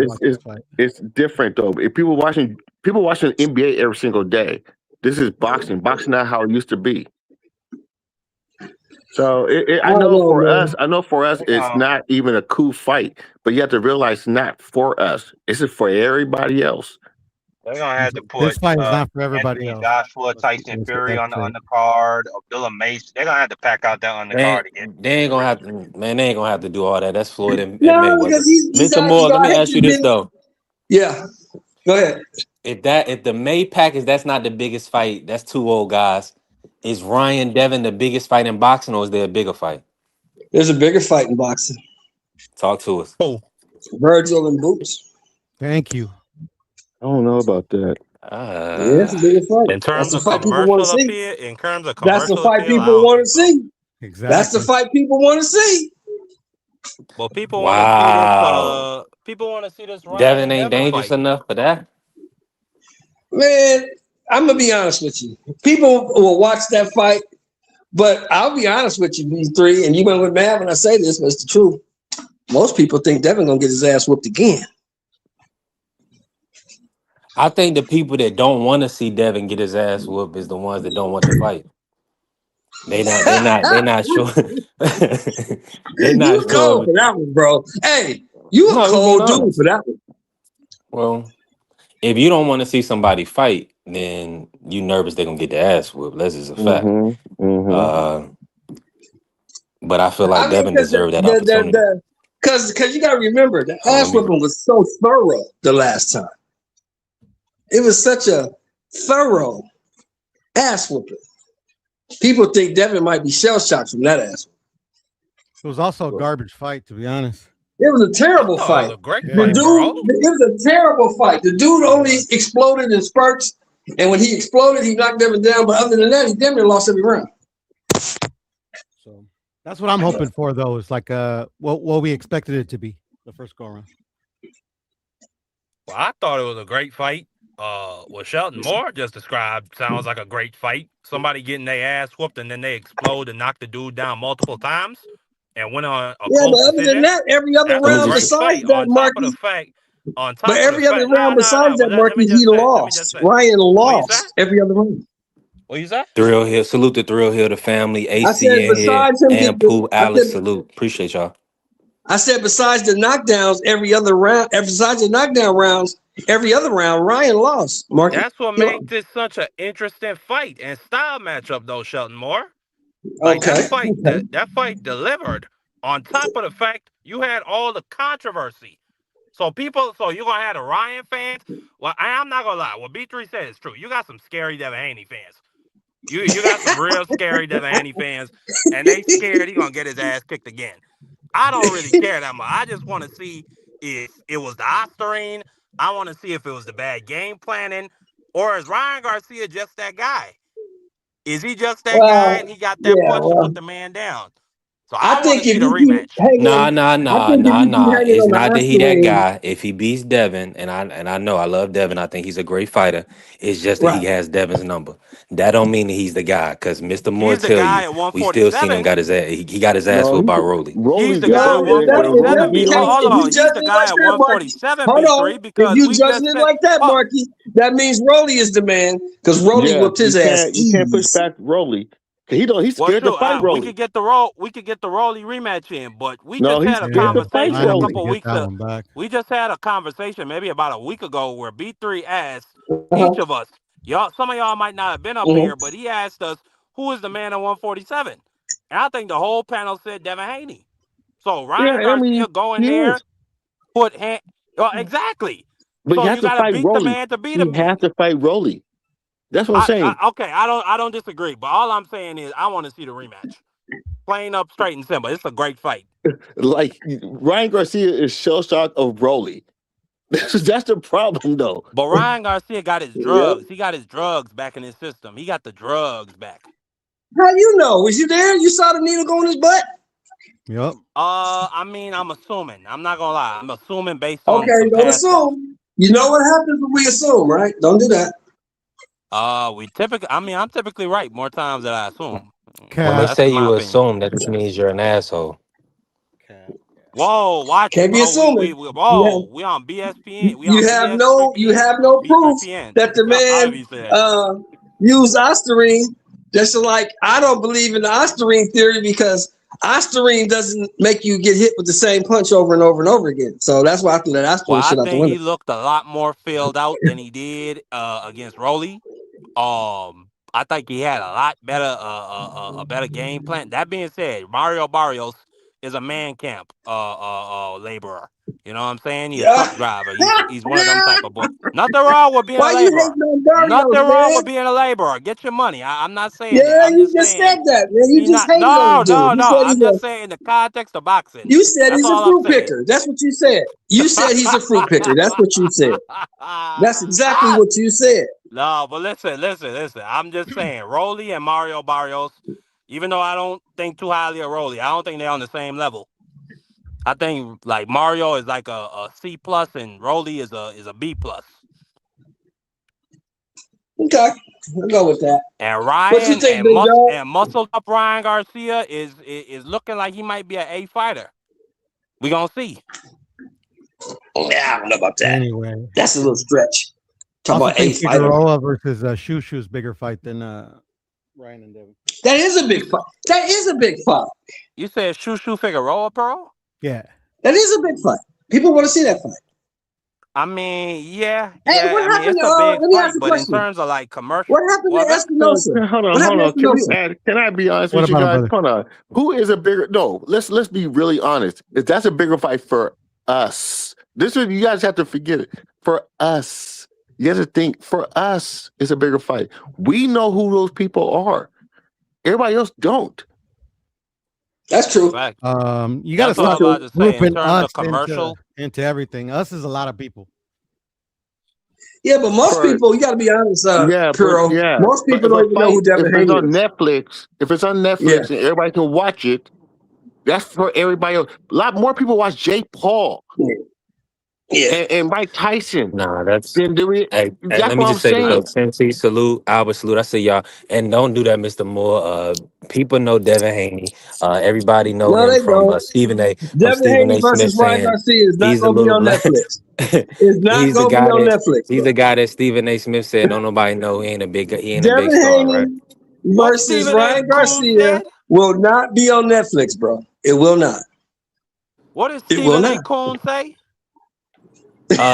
it's different though. If people watching NBA every single day, this is boxing. Boxing not how it used to be. So I know for us, it's not even a cool fight. But you have to realize it's not for us. It's for everybody else. They're gonna have to put This fight is not for everybody Anthony else. Joshua, Tyson Fury on the undercard, or Bill Mace. They're gonna have to pack out that undercard again. They ain't gonna have to, man. They ain't gonna have to do all that. That's Floyd and No, Mayweather. because he's Mr. actually Moore, let got me ask you this though. Yeah, go ahead. If the May package, that's not the biggest fight. That's 2 old guys. Is Ryan Devin the biggest fight in boxing, or is there a bigger fight? There's a bigger fight in boxing. Talk to us. Vergil and Boots. Thank you. I don't know about that. Yeah, it's a bigger fight. In terms That's the of fight people want to commercial see. appeal, That's the fight I people don't want think to so. see. Exactly. That's the fight people want to see. Well, people want to see this. People want to see this Ryan Devin and ain't Devin dangerous fight. enough for that. Man, I'm gonna be honest with you. People will watch that fight, but I'll be honest with you, these 3, and you might get mad when I say this, but it's the truth. Most people think Devin gonna get his ass whooped again. I think the people that don't want to see Devin get his ass whooped is the ones that don't want to fight. They not sure. They You not cold sure. for that one, bro. Hey, you a No, we being cold dude honest. for that one. Well, if you don't want to see somebody fight, then you nervous they're gonna get their ass whooped. That's just a fact. Mm-hmm. Mm-hmm. but I feel I like mean, Devin deserved that opportunity. Because you got to remember, the Oh, let ass me. whooping was so thorough the last time. It was such a thorough ass whooping. People think Devin might be shell shocked from that ass. It was also a garbage fight, to be honest. It was a I terrible thought it fight. was a great The fight, bro. dude, it was a terrible fight. The dude only exploded in spurts, and when he exploded, he knocked Devin down. But other than that, he damn near lost every round. So that's what I'm hoping for, though. Is like what we expected it to be the first go around. Well, I thought it was a great fight. What Shelton Moore just described sounds like a great fight. Somebody getting their ass whooped and then they explode and knock the dude down multiple times and win on a Yeah, but close other than decision. that, every other That's a round great besides fight. that, Marky. On But top of the every other fact, round besides But that, let me Marky, he just say. Let me just lost. say. Ryan What you say? lost every other round. What you say? Thrill Hill, salute to Thrill Hill, the family, I AC said in here, besides him and getting, Pooh, Alex, salute. Appreciate y'all. I said besides the knockdowns, every other round, besides the knockdown rounds, every other round, Ryan lost. Marky. That's what makes this such an interesting fight and style matchup, though, Shelton Moore. Like Okay. that fight delivered. On top of the fact you had all the controversy. So you're gonna have the Ryan fans. Well, I'm not gonna lie. What B3 said is true. You got some scary Devin Haney fans. You got some real scary Devin Haney fans, and they scared he gonna get his ass kicked again. I don't really care that much. I just want to see if it was the Ostarine. I want to see if it was the bad game planning, or is Ryan Garcia just that guy? Is he just that guy and he got that punch to put the man down? So I want think to see if the you keep rematch. Nah. hanging It's on the not that he that Ostarine, guy. If he beats Devin, and I know I love Devin, I think he's a great fighter. It's just that right? he has Devin's number. That don't mean that he's the guy. Because Mr. Moore He's the tell guy you, at we still seen him 147. got his ass. He got his ass No, whooped by Rolly. He's Rolly the got guy No, at when if that 147. beat him. Hold if you on. He's the judging it guy like at that, Marky, 147, hold on. B3, If because you we judging just it said, like that, Marky, that means Rolly is the man because Rolly Yeah, whipped his ass you can't push easy. back Rolly. He's well, scared to shoot, fight we Rolly. could get the Rolly rematch in, but we No, just he's had a scared to fight conversation I a need Rolly. to couple get weeks that ago. one back. We just had a conversation maybe about a week ago where B3 asked Uh-huh. each of us, some of y'all might not have been up Mhm. here, but he asked us, who is the man at 147? And I think the whole panel said Devin Haney. So Yeah, Ryan I mean, Garcia go in he there, is. exactly. But he So has you to got to fight beat the Rolly. man to beat He him has then. to fight Rolly. That's what I'm saying. Okay, I don't disagree, but all I'm saying is I want to see the rematch. Plain up, straight and simple. It's a great fight. Like Ryan Garcia is shell shocked of Rolly. That's the problem, though. But Ryan Garcia got his Yep. drugs. He got his drugs back in his system. He got the drugs back. How you know? Was you there? You saw the needle go in his butt? Yep. I mean, I'm assuming. I'm not gonna lie. I'm assuming based on Okay, some don't past stuff. assume. You know what happens when we assume, right? Don't do that. I'm typically right more times than I assume. When they Cat. That's say just my you opinion. assume, that just means you're an asshole. Whoa, watch it. Can't be assuming. We on BSPN. We on You have no proof B3PN. that the However man you say that shit. used Ostarine. That's like I don't believe in the Ostarine theory because Ostarine doesn't make you get hit with the same punch over and over and over again. So that's why I threw that Well, Ostarine I shit out the think window. he looked a lot more filled out than he did against Rolly. I think he had a lot better a better game plan. That being said, Mario Barrios is a man camp laborer. You know what I'm saying? He's a Yeah. truck driver. He's one of them type of boys. Nothing wrong with being a Why you laborer. hating on Barrios, Nothing wrong with man? being a laborer. Get your money. I'm not saying that. Yeah, I'm you just just said saying that, man. You he's just not. hated on the dude. You said I'm just saying in the context of boxing. That's he's a all I'm fruit saying. picker. That's what you said. You said he's a fruit picker. That's what you said. That's exactly what you said. No, but listen. I'm just saying, Rolly and Mario Barrios, even though I don't think too highly of Rolly, I don't think they're on the same level. I think like Mario is like a C plus and Rolly is a B plus. Okay, I'll go with that. And What you Ryan think, big dog? muscled up Ryan Garcia is looking like he might be an A fighter. We gonna see. Yeah, I don't know about that. Anyway, That's a little stretch. I Talking also about A think fighter. Figueroa versus Shushu's bigger fight than Ryan and Devin. That is a big fight. That is a big fight. You said Shushu Figueroa, Pearl? Yeah. That is a big fight. People want to see that fight. I mean, yeah. Hey, what I mean, happened it's to, a big let me ask fight, a but in question. terms of like commercial, What happened what to that? Espinosa? Hold What on, hold happened to on. Espinosa? Can I be honest What with you about him, guys? brother? Hold on. Who is a bigger? No, let's be really honest. If that's a bigger fight for us, this is you guys have to forget it. For us, you have to think. For us, it's a bigger fight. We know who those people are. Everybody else don't. That's true. Fact. You got to That's all I'm stop about to say. In grouping terms us of commercial, into everything. Us is a lot of people. Yeah, but most For people, you got to be honest, yeah, Puro. Most but people if a don't even know who fight, if Devin it's Haney on is. Netflix, Yeah. and everybody can watch it, that's for everybody else. A lot more people watch Jake Paul Yeah. and Mike Tyson. Nah, that's. Then do we? Hey, That's let me what I'm just say this though. saying. Sensei salute, Albert salute. I say y'all, and don't do that, Mr. Moore. People know Devin Haney. Everybody know No, him they from don't. Stephen Devin Haney A. Smith versus Ryan saying Garcia is not he's a going to be little on black. Netflix. It's not he's the going to be guy on that Netflix, he's bro. the guy that Stephen A. Smith said don't nobody know he ain't a big Devin star, right? Haney what versus Stephen A. Ryan Coon Garcia said? will not be on Netflix, bro. It will not. What did It will Stephen A. not. Coon say?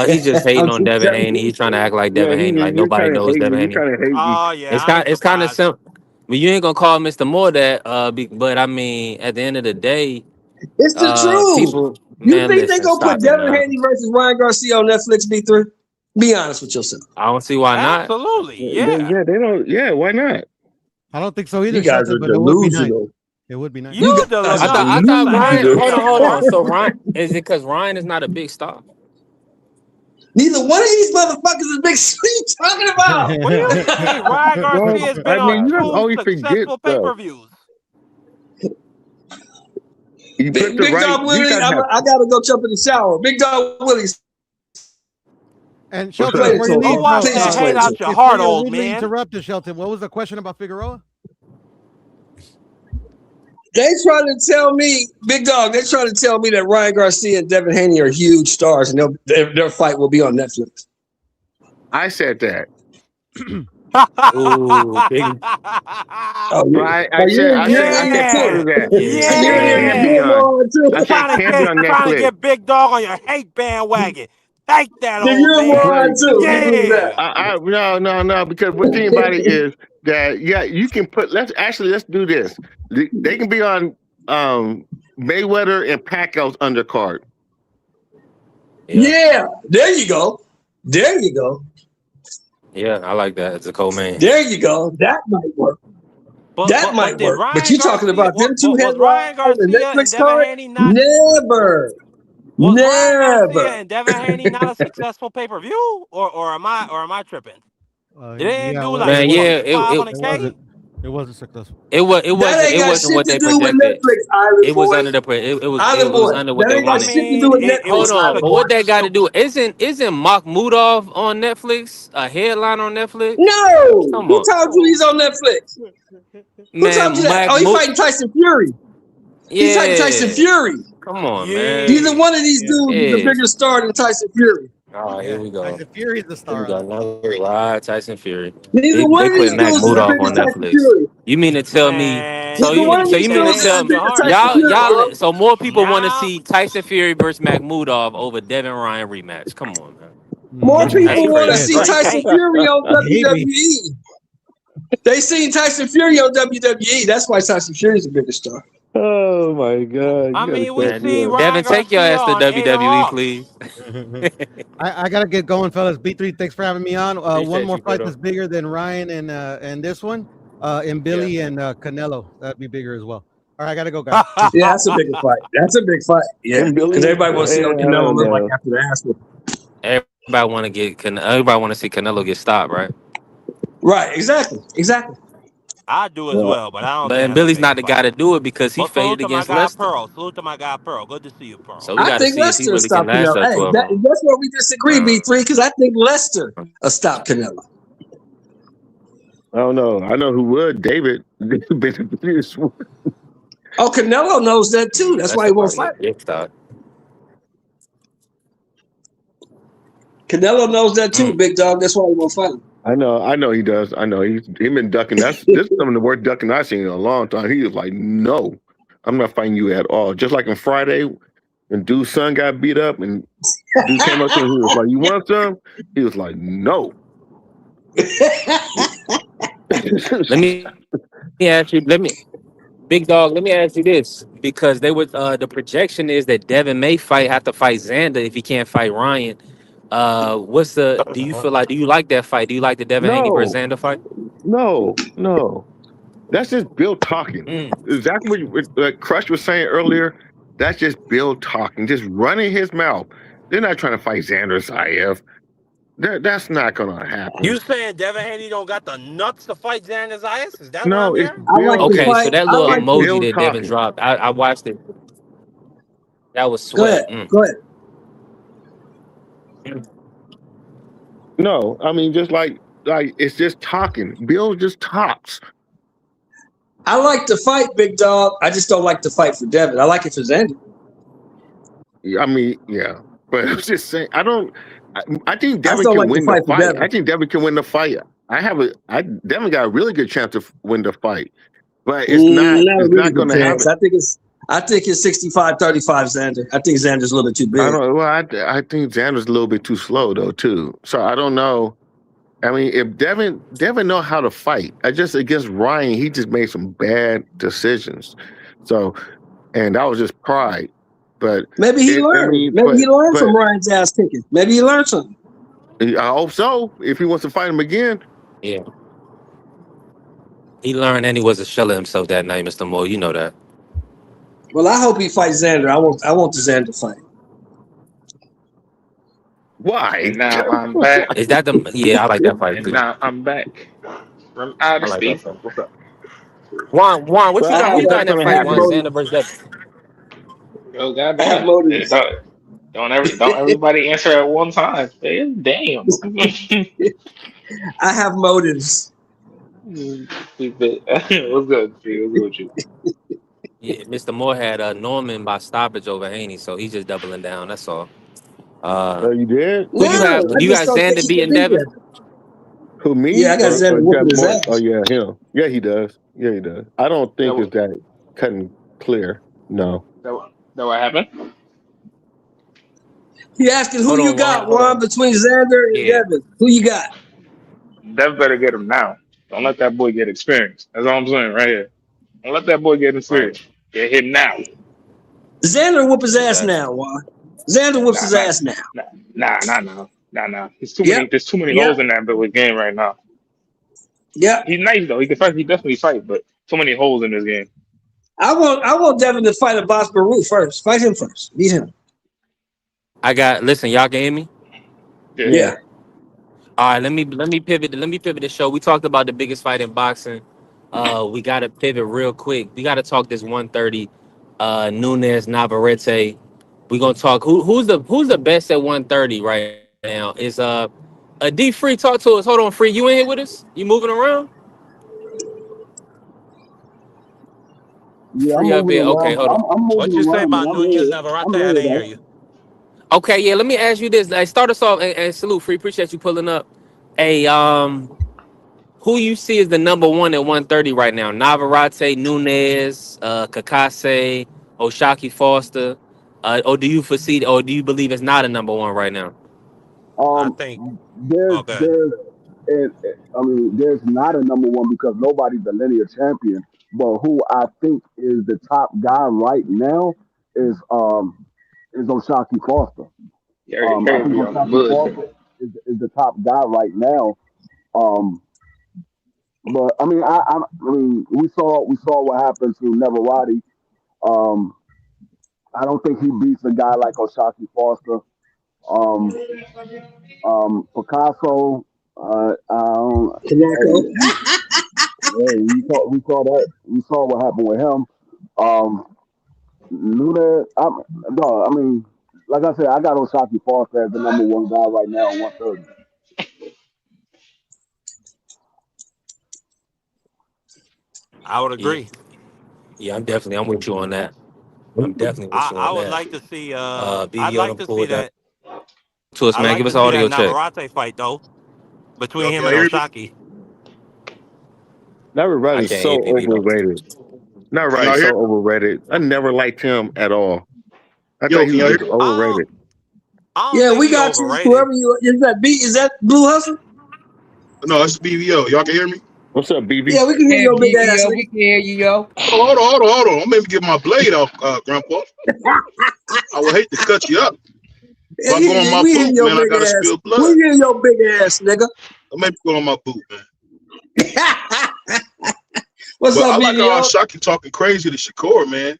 He's just hating I'm on just Devin telling Haney. you. He's trying to act like Yeah, Devin Haney, like you're nobody trying to knows hate me. Devin You're Haney. trying to hate me. Oh yeah, I ain't It's kind of surprised. simple. But you ain't gonna call Mr. Moore that. But I mean, at the end of the day, It's the truth. people, You man, think they listen, going to put stop it, Devin man. Haney versus Ryan Garcia on Netflix, B3? Be honest with yourself. I don't see why not. Absolutely, yeah. Yeah, they don't. Yeah, why not? I don't think so either, You guys Shelton, are but it would be nice. delusional. It would be nice. You You guys are no, I that's thought a Ryan. fact. delusional. Hold on. Absolutely. So Ryan, is it because Ryan is not a big star? Neither one of these motherfuckers is big. What are you talking about? What do you mean? Ryan Well, Garcia's been I on mean, you just 2 always forget successful stuff. pay-per-views. You put the Big right. Dog You Willie, gotta have. I gotta go jump in the shower. Big Dog Willie, And What's Shelton, explain up? it before to you him. Go leave, wash bro, Please that explain hate it to out him. your before heart, you're old rudely man. interrupted, Shelton, what was the question about Figueroa? They trying to tell me, Big Dog, they trying to tell me that Ryan Garcia and Devin Haney are huge stars and their fight will be on Netflix. I said that. Ooh, big. Oh, you, Right. oh, you're an I said idiot part too. of that. I said it can be Yeah. on. moron too. I said it can be on Trying to Netflix. get Big Dog on your hate bandwagon. Take that, Then old you're a man. moron But too. You believe that? Yeah. no. Because the thing about it is that you can put. Let's do this. They can be on Mayweather and Pacquiao's undercard. Yeah, Yeah, there you go. There you go. yeah, I like that. It's a co-main. There you go. That might work. That But might did work. But Ryan you talking Garcia about them two was headlines Ryan on the Garcia and Netflix Devin card? Haney not Never. was Ryan Garcia Never. and Devin Haney not a successful pay-per-view? Or am I tripping? They didn't Yeah, do like Man, it yeah, wasn't. it it, 500K? It wasn't successful. That ain't it got wasn't shit what to they do with projected. Netflix, Island It was Boy. under the Island it was Boy. under what That they ain't got I wanted. shit to mean, do with it Netflix, was Hold on, Island but Boy. what they got to do? Isn't Mahmoudov on Netflix? A headline on Netflix? No. Come Who on, told you he's on Netflix? Who told you man. that? Oh, he Mahmoud, fighting Tyson Fury. He's fighting Tyson yeah. Fury. Come on, man. Neither yeah. one of these Yeah, dudes is a Yeah. bigger star than Tyson Fury. All right, here yeah. we go. Tyson Fury is the Here we star of go. it. Now right, Tyson Fury. Neither one They of put these dudes is as Mahmoudov big as on Tyson Netflix. Fury. You mean to tell me? Man, So Neither one of so these you they mean to dudes hate is as tell out me your big as heart, Tyson man. Fury, bro. so more people want to Yeah. see Tyson Fury versus Mahmoudov over Devin Ryan rematch? Come on, man. More It's That's people hate, want to man. crazy. see Straight Tyson hate. Fury on Maybe. WWE. They seen Tyson Fury on WWE. That's why Tyson Fury's the biggest star. Oh my God! I You gotta mean, we cut see me Man, up. Ryan Devin, take your Garcia ass to on Ada WWE, Hawks. please. I gotta get going, fellas. B3, thanks for having me on. One Appreciate more you, fight Fido. that's bigger than Ryan and this one, and Yeah. Billy and Canelo. That'd be bigger as well. All right, I gotta go, guys. Peace. Yeah, that's a bigger fight. That's a big fight. Yeah, And because Billy, everybody wants to see what I Canelo don't look like know. after the ass whooping. Everybody want to see Canelo get stopped, right? Right, exactly. I do as Well, well, but I don't But think and that's a Billy's bigger not the guy fight. to do it because he But salute faded to my against guy Lester. Pearl. Salute to my guy Pearl. Good to see you, Pearl. So we I got to think see if he Lester will really can stop last Canelo. that Hey, 12 rounds. that's where we disagree, Uh, B3, because I think Lester will stop Canelo. I don't know. I know who would. David. Oh, Canelo knows that too. That's why Lester he won't probably fight. get dick stopped. Canelo knows that too, big dog. That's why he won't fight him. I know he does. I know he's been ducking. This is some of the worst ducking I've seen in a long time. He was like, no, I'm not fighting you at all. Just like on Friday And dude's son got beat up, and dude came up to him. He was like, "You want some?" He was like, "No." Let me ask you. Big dog. Let me ask you this, because they would the projection is that Devin may have to fight Xander if he can't fight Ryan. Do you feel like, do you like that fight? Do you like the Devin Haney versus No, Xander fight? no. That's just Bill talking. Mm. Exactly what Crush was saying earlier. That's just Bill talking, just running his mouth. They're not trying to fight Xander Zayas. That's not gonna happen. You saying Devin Haney don't got the nuts to fight Xander Zayas? Is that what No, I'm it's hearing? I like Bill. to Okay, It's, so fight. that I little like it's to emoji Bill that Devin talking. dropped, I watched it. That was go ahead. sweat. Go ahead. No, I mean just like it's just talking. Bill just talks. I like to fight, big dog. I just don't like to fight for Devin. I like it for Xander. I mean, yeah, but I'm just saying. I think I just Devin don't can like to win the fight for fight. Devin. I think Devin can win the fight. Devin got a really good chance to win the fight, but it's not. Not a It's really not good going to chance. happen. I think it's 65-35 Xander. I think Xander's a little bit too I big. don't. Well, I think Xander's a little bit too slow though too. So I don't know. I mean, if Devin know how to fight, I just against Ryan, he just made some bad decisions. So, and that was just pride. But Maybe he I learned. mean, Maybe he learned but from Ryan's ass kicking. Maybe he learned something. I hope so. If he wants to fight him again, Yeah, he learned, and he was a shell of himself that night, Mr. Moore. You know that. Well, I hope he fights Xander. I want the Xander fight. why? And now I'm back. Is that the? Yeah, I like that fight And too. now I'm back from outer I like that space. fight. What's up? Juan, what But you I got? Who think you got that's in that going to I fight? have Juan, happen. Xander motives. versus Devin. Oh I have goddamn! motives. Don't everybody answer at one time. Damn. I have motives. What's good? Steve? What's good with you? Yeah, Mr. Moore had Norman by stoppage over Haney, so he's just doubling down. That's all. You did? Who you have? No, I You just got don't think Xander he can beating beat Devin? Devin. Who, Yeah, me I got or Xander got whooping his more? Oh ass. yeah, him. Yeah, he does. Yeah, he does. I don't That think what it's that cut and clear. No. that what happened? He asking who Hold you on, Juan. got, Hold Juan, on. between Xander and Yeah, Devin. Who you got? Dev better get him now. Don't let that boy get experience. That's all I'm saying right here. Don't let that boy get right. experience. Get him now. Xander whoop his ass Exactly. now, Juan. Xander whoops Nah, his nah, ass now. nah. There's too Yep. many. There's too many Yep. holes in that Billy game right now. Yep. He's nice though. He can fight. He definitely fight, but too many holes in this game. I want Devin to fight a Boss Baru first. Fight him first. Beat him. Listen, y'all can hear me? Yeah. Yeah. Yeah. All right, let me pivot. Let me pivot the show. We talked about the biggest fight in boxing. We got to pivot real quick. We got to talk this 130 Nunes Navarrete. We're gonna talk who's the best at 130 right now. Is D Free, talk to us. Hold on, Free. You in here with us? You moving around? Yeah, I'm Free up moving here. Okay, around. hold on. I'm What moving you say around, man. about I'm Nunez here. Navarrete? I'm I here didn't hear though. you. Okay, yeah. Let me ask you this. Like, start us off and salute. Free. Appreciate you pulling up. Hey, who you see as the number one at 130 right now? Navarrete, Nunes, Kakase, Oshaki Foster. Or do you foresee, or do you believe it's not a number one right now? I Um, think. there's Oh, good. there's I mean, there's not a number one because nobody's a linear champion. But who I think is the top guy right now is Oshaki Foster. Gary, I Gary think be on the Oshaki bullshit. Foster is the top guy right now. Um, but I mean, I mean, we saw what happened to Navarrete. Um, I don't think he beats a guy like Oshaki Foster. Um, Picasso. Hey, Kanako. we saw that. We saw what happened with him. Um, Luna. No, I mean, like I said, I got Oshaki Foster as the number one guy right now, 130. I would Yeah, agree. yeah. I'm with you on that. I'm definitely with you I on would that. like to see. I'd BBO like done to see pulled that that. to us, I man. like Give to us see audio that check. Navarrete fight though between him Y'all and hear me? Oshaki. I Navarrete is can't so hear BBO. overrated. Can Navarrete y'all is hear? so overrated. I never liked him at all. I Yo, thought he can was y'all hear just me? overrated. I don't Yeah, think we he got you. overrated. Whoever you is that B? Is that Blue Hustle? No, it's BVO. Y'all can hear me? What's up, BB? Yeah, we can hear Yeah, your big ass, BBO, nigga. we can hear you, yo. Hold on. I'm maybe get my blade off, Grandpa. I would hate to cut you up. If I go on my We hear boot, your man, I big gotta ass. spill We blood. hear your big ass, nigga. I maybe go on my boot, man. What's But up, I like how BBO? Shaki talking crazy to Shakur, man.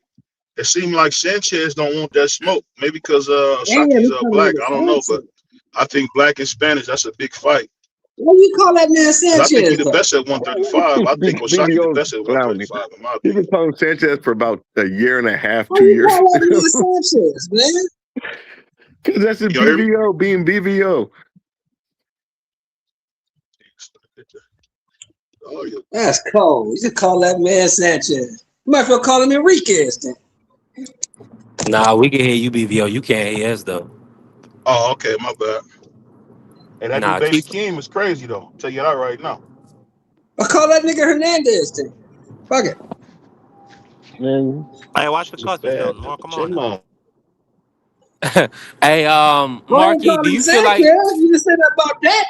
It seemed like Sanchez don't want that smoke. Maybe because Damn, Shaki's he calling black. nigga I don't know, but Sanchez. I think black and Spanish, that's a big fight. Why you call that man Because I think he's Sanchez the though? best at 135. I think Oshaki the BBO's best at clowning. 135, in my He's been opinion. calling Sanchez for about a year and a half, Why 2 you years. call that nigga Sanchez, man? Because that's his Y'all hear me? BVO being BVO. Oh, yeah. That's cold. You just call that man Sanchez. You might as well call him Enriquez then. Nah, we can hear you, BVO. You can't hear us though. Oh, okay, my bad. And that new Nah, baby keep. Keem is crazy, though. I'll tell you that right now. I call that nigga Hernandez then. Fuck it. Man, Hey, watch the It's cussing, bad. Sheldon. More, come on Chill now. out. Hey, I ain't Marky, do calling him you feel like Sanchez. You just said about that.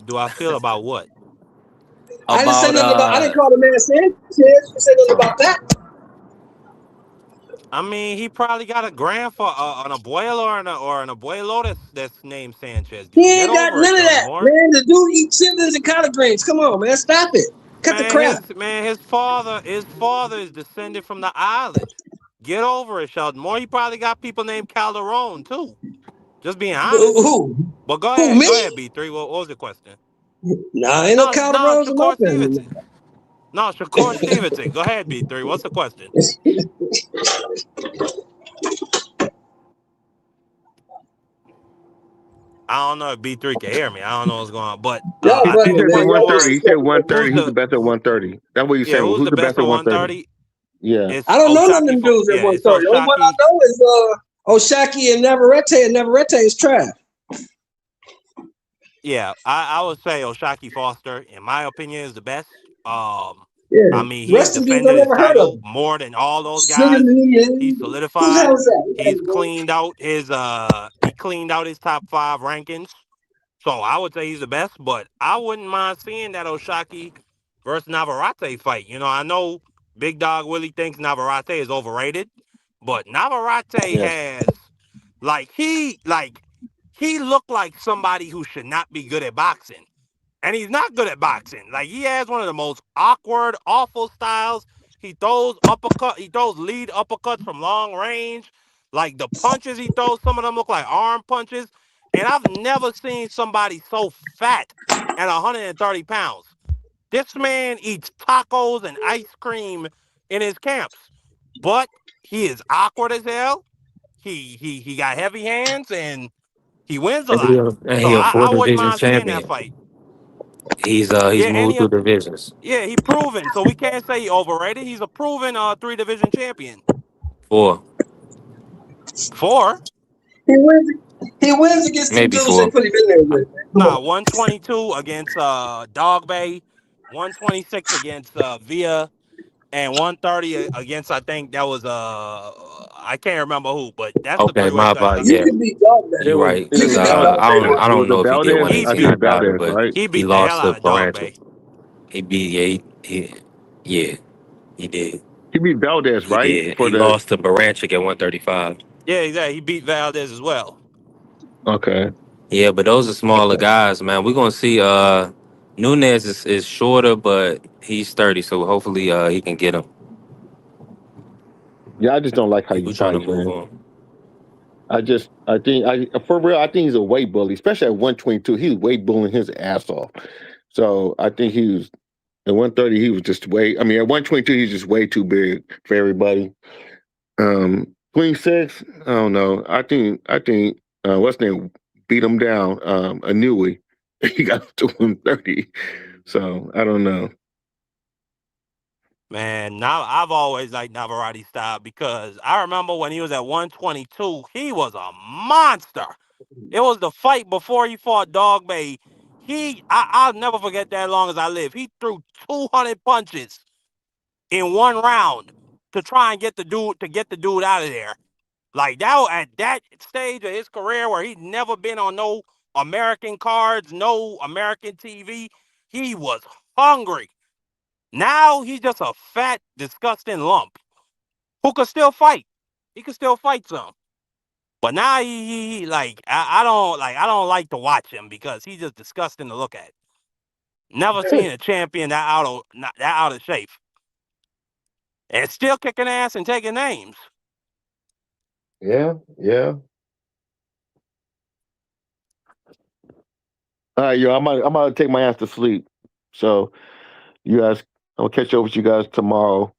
Do I feel about what? I didn't say about nothing about. I didn't call the man Sanchez. You said nothing about that. I mean, he probably got a grand for an abuelo or an abuelo that's named Sanchez. He Get ain't got over it, none of Sheldon that, Moore. man. The dude eats chitlins and collard greens. Come on, man. Stop it. Cut the crap. His father is descended from the island. Get over it, Sheldon Moore. He probably got people named Calderon too. Just being honest. Who? But Who? go ahead, Me? B3. What was the question? Nah, ain't no No, Calderones in my Shakur family. Stevenson. No, Shakur Stevenson. Go ahead, B3. What's the question? I don't know if B3 can hear me. I don't know what's going on. But Y'all I he think funny, the said the man. question Y'all 130. was He said disrespectful, man. 130. who's Who's the the best at 130? That's what he's saying. who's Who's the the best best at at 130? 130? Yeah. It's I don't know none of Oshaki them for dudes at it's 130. Only one I Oshaki. know is Oshaki and Navarrete, and Navarrete is trash. Yeah, I would say Oshaki Foster, in my opinion, is the best. Um, I Yeah. mean, The he's rest of them dudes I defended his never heard of. title more than all those Sugar guys. me, He's and who the hell solidified. is that? He cleaned out his top five rankings. So I would say he's the best, but I wouldn't mind seeing that Oshaki versus Navarrete fight. I know Big Dog Willie thinks Navarrete is overrated, but Navarrete Yes. has he looked like somebody who should not be good at boxing. And he's not good at boxing. Like, he has one of the most awkward, awful styles. He throws lead uppercuts from long range. Like, the punches he throws, some of them look like arm punches. And I've never seen somebody so fat at 130 pounds. This man eats tacos and ice cream in his camps. But he is awkward as hell. He got heavy hands and he wins a and he lot. a, and So he a four I wouldn't division mind seeing that champion. fight. He's Yeah, moved through divisions. he proven. So we can't say he overrated. He's a proven three division champion. Four, Four? He wins against them maybe dudes they four. put him in there with. Man. Come Nah, on. 122 against Dog Bay, 126 against Via, and 130 against, I think that was I can't remember who, but that's the Okay, three-way my fight. bad. I You Yeah, mean, can beat dog that. It you're was right. it You Cause was can beat Val dog that. I it was don't the know if he did Valdez. win. I he think Scott it's beat Dogger, Valdez, but right? he he beat the lost hell to out of Dog Baranchik. Bay. He beat yeah, he did. He beat Valdez, He right? did. For He the lost to Baranchik at 135. Yeah, exactly. He beat Valdez as well. okay. Yeah, but those are smaller guys, man. We're gonna see. Nunez is shorter, but he's 30, so hopefully he can get him. Yeah, I just don't like how he People trying to fights, move man. on. I think for real, I think he's a weight bully, especially at 122. He's weight bullying his ass off. So I think he was at 130, he was just way I mean at 122, he's just way too big for everybody. 26, I don't know. I think what's his name beat him down, Anui. He got up to 130. So I don't know. Man, now I've always liked Navarrete style because I remember when he was at 122, he was a monster. It was the fight before he fought Dog Bay. I'll never forget that long as I live. He threw 200 punches in one round. to try and get the dude out of there. Like that at that stage of his career where he'd never been on no American cards, no American TV, he was hungry. Now he's just a fat, disgusting lump who could still fight. He could still fight some. But now like I don't like to watch him because he's just disgusting to look at. Never seen a champion that out of shape. And still kicking ass and taking names. Yeah, yeah. All right, yo, I'm gonna take my ass to sleep. So you guys, I'm gonna catch up with you guys tomorrow.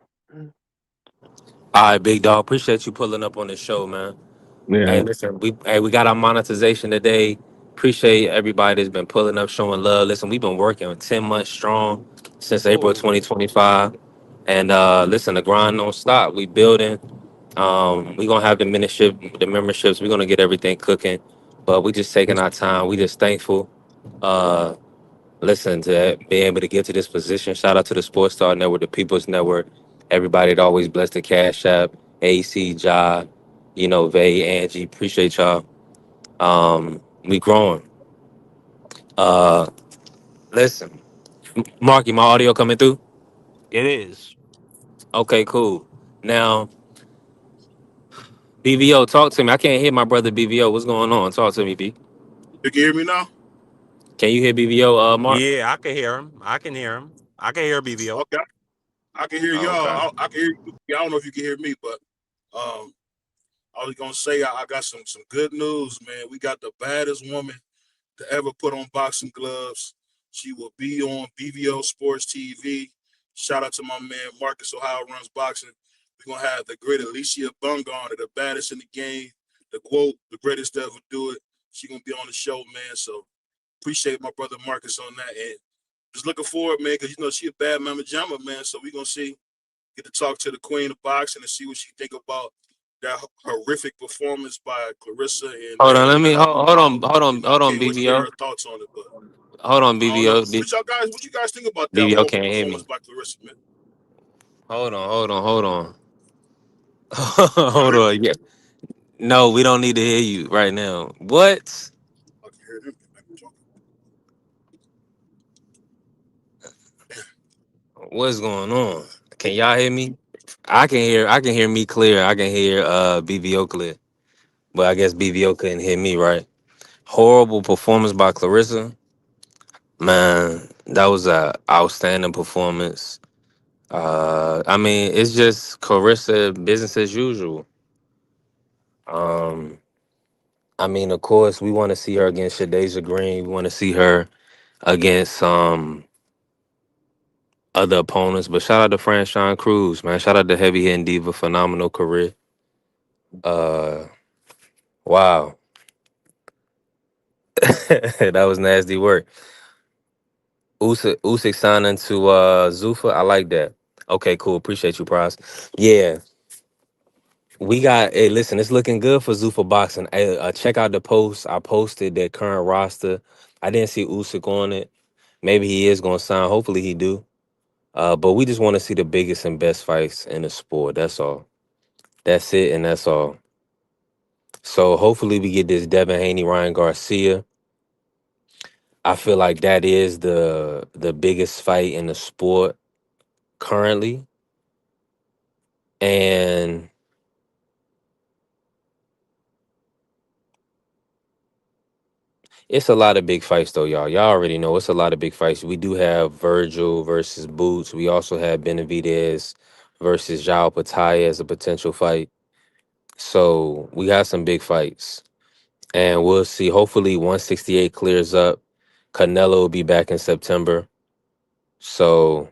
All right, big dog. Appreciate you pulling up on the show, man. Hey, Yeah. listen, we got our monetization today. Appreciate everybody that's been pulling up, showing love. Listen, we've been working 10 months strong since April Whoa. 2025. And listen, the grind don't stop. We building. We gonna have the memberships. We're gonna get everything cooking. But we just taking our time. We just thankful. Uh, listen to being able to get to this position. Shout out to the Sports Star Network, the People's Network, everybody that always blessed the Cash App, AC, Ja, Vay, Angie. Appreciate y'all. We growing. Uh, listen, Marky, my audio coming through? It is. Okay, cool. Now, BVO, talk to me. I can't hear my brother BVO. What's going on? Talk to me, B. You can hear me now? Can you hear BVO, Mark? Yeah, I can hear him. I can hear him. I can hear BVO. Okay. I can hear Oh, okay. y'all. I can hear you. I don't know if you can hear me, but I was gonna say I got some good news, man. We got the baddest woman to ever put on boxing gloves. She will be on BVO Sports TV. Shout out to my man Marcus Ohio runs boxing. We're gonna have the great Alicia Bungard, the baddest in the game. The quote, the greatest to ever do it. She gonna be on the show, man. So appreciate my brother Marcus on that. And just looking forward, man, because she a bad mama jamma, man. So we gonna get to talk to the queen of boxing and see what she think about that horrific performance by Clarissa and Hold on, let me hold on, can't wait to hear BVO. her thoughts on it. But Hold on, I don't know. BVO. What you guys think about that BVO horrible can't hear performance me. by Clarissa, man? Hold on. Can y'all Hold hear me? on. Yeah. No, we don't need to hear you right now. What? I can hear them. They might be talking. What's going on? Can y'all hear me? I can hear me clear. I can hear BVO clear. But I guess BVO couldn't hear me, right? Horrible performance by Clarissa. Man, that was a outstanding performance. I mean, it's just Clarissa business as usual. Um, I mean, of course, we want to see her against Shadeja Green. We want to see her against other opponents. But shout out to Franchon Cruz, man. Shout out to Heavy Hitting Diva, phenomenal career. Uh, wow, that was nasty work. Usyk signing to Zuffa. I like that. Okay, cool. Appreciate you, Prize. Yeah, we got. Hey, listen, it's looking good for Zuffa boxing. Hey, check out the post. I posted that current roster. I didn't see Usyk on it. Maybe he is gonna sign. Hopefully he do. But we just want to see the biggest and best fights in the sport. That's all. That's it, and that's all. So hopefully we get this Devin Haney Ryan Garcia. I feel like that is the biggest fight in the sport currently, and it's a lot of big fights though, y'all. Y'all already know it's a lot of big fights. We do have Vergil versus Boots. We also have Benavidez versus Jao Pataya as a potential fight. So we got some big fights. And we'll see. Hopefully 168 clears up. Canelo will be back in September. So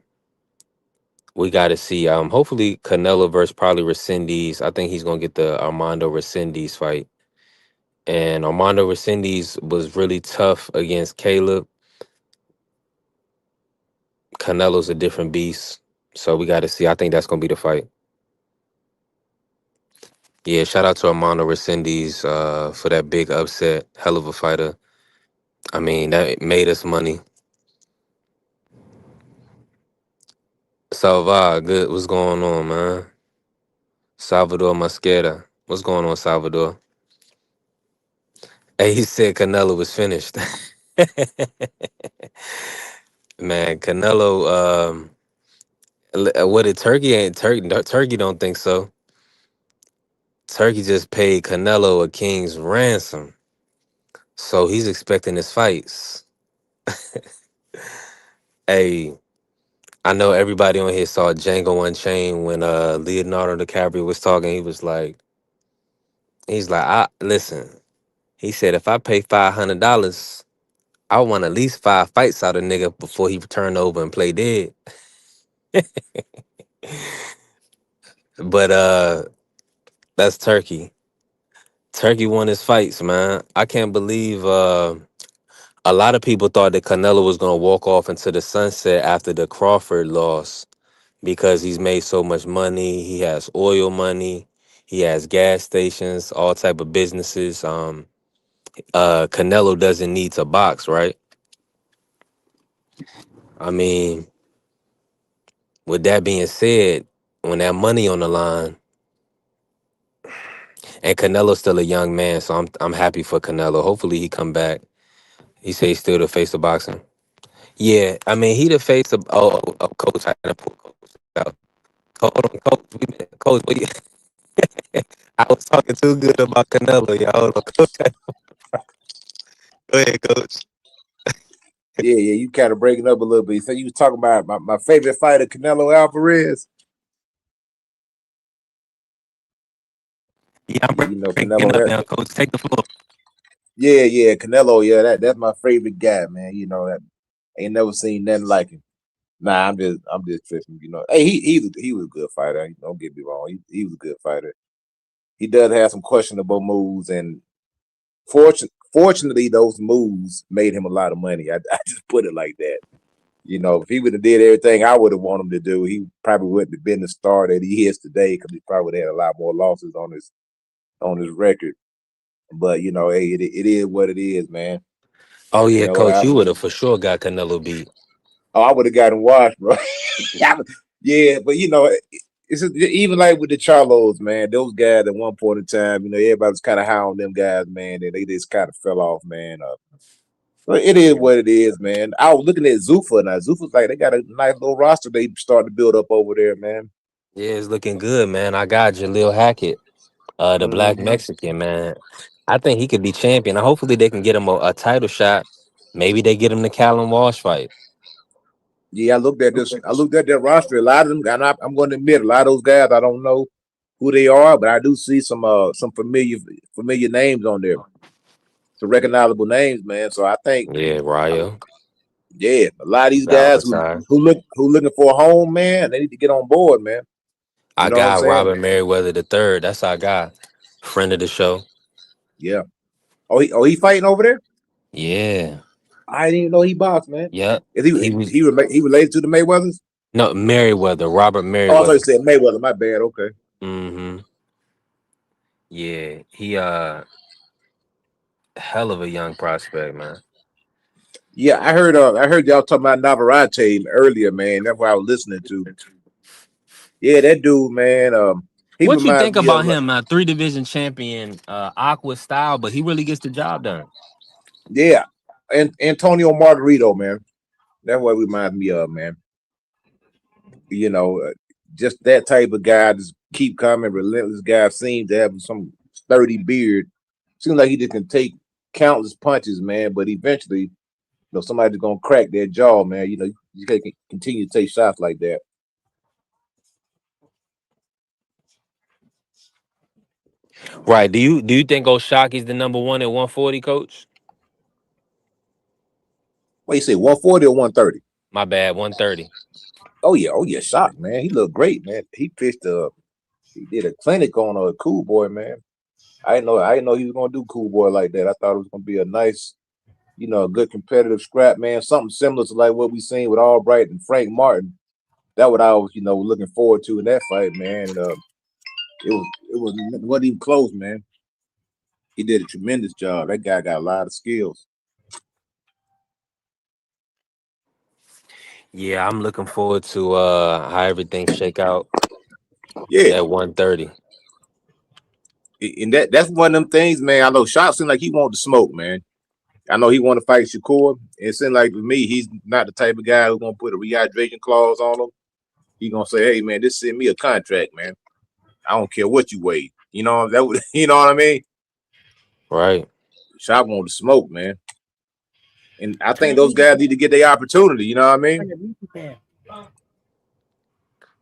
we gotta see. Hopefully Canelo versus probably Resendez. I think he's gonna get the Armando Resendez fight. And Armando Resendez was really tough against Caleb. Canelo's a different beast. So we gotta see. I think that's gonna be the fight. Yeah, shout out to Armando Resendez for that big upset. Hell of a fighter. I mean, that made us money. Salva, good. What's going on, man? Salvador Mosqueda. What's going on, Salvador? Hey, he said Canelo was finished. Man, Canelo, what it Turkey ain't Turkey. Turkey don't think so. Turkey just paid Canelo a king's ransom, so he's expecting his fights. Hey, I know everybody on here saw Django Unchained when Leonardo DiCaprio was talking. He's like, I listen. He said if I pay $500, I want at least 5 fights out of nigga before he turn over and play dead. But that's Turkey. Turkey won his fights, man. I can't believe a lot of people thought that Canelo was gonna walk off into the sunset after the Crawford loss because he's made so much money. He has oil money, he has gas stations, all type of businesses. Canelo doesn't need to box, right? I mean, with that being said, when that money on the line, and Canelo's still a young man, so I'm happy for Canelo. Hopefully he come back. He say he's still the face of boxing. Yeah, I mean he the face of coach. I gotta pull coach out. Hold on, coach. Coach, I was talking too good about Canelo, y'all. Hold on, coach. Go ahead, coach. Yeah, yeah, you kind of breaking up a little bit. So you was talking about my favorite fighter, Canelo Alvarez. Yeah, I'm Yeah, you know breaking Canelo. up now, coach. Take the floor. Yeah, yeah, Canelo. Yeah, that's my favorite guy, man. You know that ain't never seen nothing like him. Nah, I'm just tripping. You know, hey, he was a good fighter. Don't get me wrong. He was a good fighter. He does have some questionable moves, and fortunately, those moves made him a lot of money. I just put it like that. You know, if he would have did everything I would have wanted him to do, he probably wouldn't have been the star that he is today because he probably would have had a lot more losses on his record. But you know, hey, it is what it is, man. Oh yeah, Canelo coach, you Alvarez. would have for sure got Canelo beat. Oh, I would have gotten washed, bro. Yeah, but you know, even like with the Charlos, man. Those guys at one point in time, you know, everybody was kind of high on them guys, man, and they just kind of fell off, man. But it is what it is, man. I was looking at Zuffa now. Zuffa's like they got a nice little roster they starting to build up over there, man. Yeah, it's looking good, man. I got Jalil Hackett, the black Hmm. Mexican, man. I think he could be champion. Hopefully they can get him a title shot. Maybe they get him the Callum Walsh fight. Yeah, I looked at this. I looked at that roster. A lot of them, and I'm going to admit, a lot of those guys, I don't know who they are, but I do see some familiar names on there, some recognizable names, man. So I think, Yeah, Ryo. yeah, a lot of these guys Valentine. who looking for a home, man, they need to get on board, man. You I know what I'm got saying? Robert Merriweather the third. That's our guy. Friend of the show. Yeah. Oh, he fighting over there? Yeah. I didn't even know he boxed, man. Yep. Is he He was he related to the Mayweathers? no Merriweather, Robert Oh, I thought you Merriweather. said Mayweather. My bad. Okay. Mm-hmm. Yeah. He hell of a young prospect, man. Yeah, I heard y'all talking about Navarrete earlier, man. That's what I was listening to. Yeah, that dude, man. He What you reminds think me of about him? 3 division champion, awkward style, but he really gets the job done. yeah, and Antonio Margarito, man. That's what it reminds me of, man. You know, just that type of guy, just keep coming, relentless guy. Seems to have some sturdy beard. Seems like he just can take countless punches, man. But eventually, somebody's gonna crack their jaw, man. You know, you can't continue to take shots like that. Right. Do you think Oshaki's the number one at 140, coach? What you say, 140 or 130? My bad, 130. Oh yeah, shock, man. He looked great, man. He did a clinic on a cool boy, man. I didn't know he was gonna do cool boy like that. I thought it was gonna be a nice, a good competitive scrap, man. Something similar to like what we seen with Albright and Frank Martin. That what I was, looking forward to in that fight, man. And it wasn't even close, man. He did a tremendous job. That guy got a lot of skills. Yeah, I'm looking forward to how everything shake out Yeah, at 130. and that's one of them things, man. I know Shot seemed like he wanted to smoke, man. I know he want to fight Shakur. It seemed like with me, he's not the type of guy who's gonna put a rehydration clause on him. He gonna say, "Hey, man, just send me a contract, man. I don't care what you weigh." You know that would, you know what I mean? Right. Shot wanted to smoke, man. And I think those guys need to get their opportunity. You know what I mean?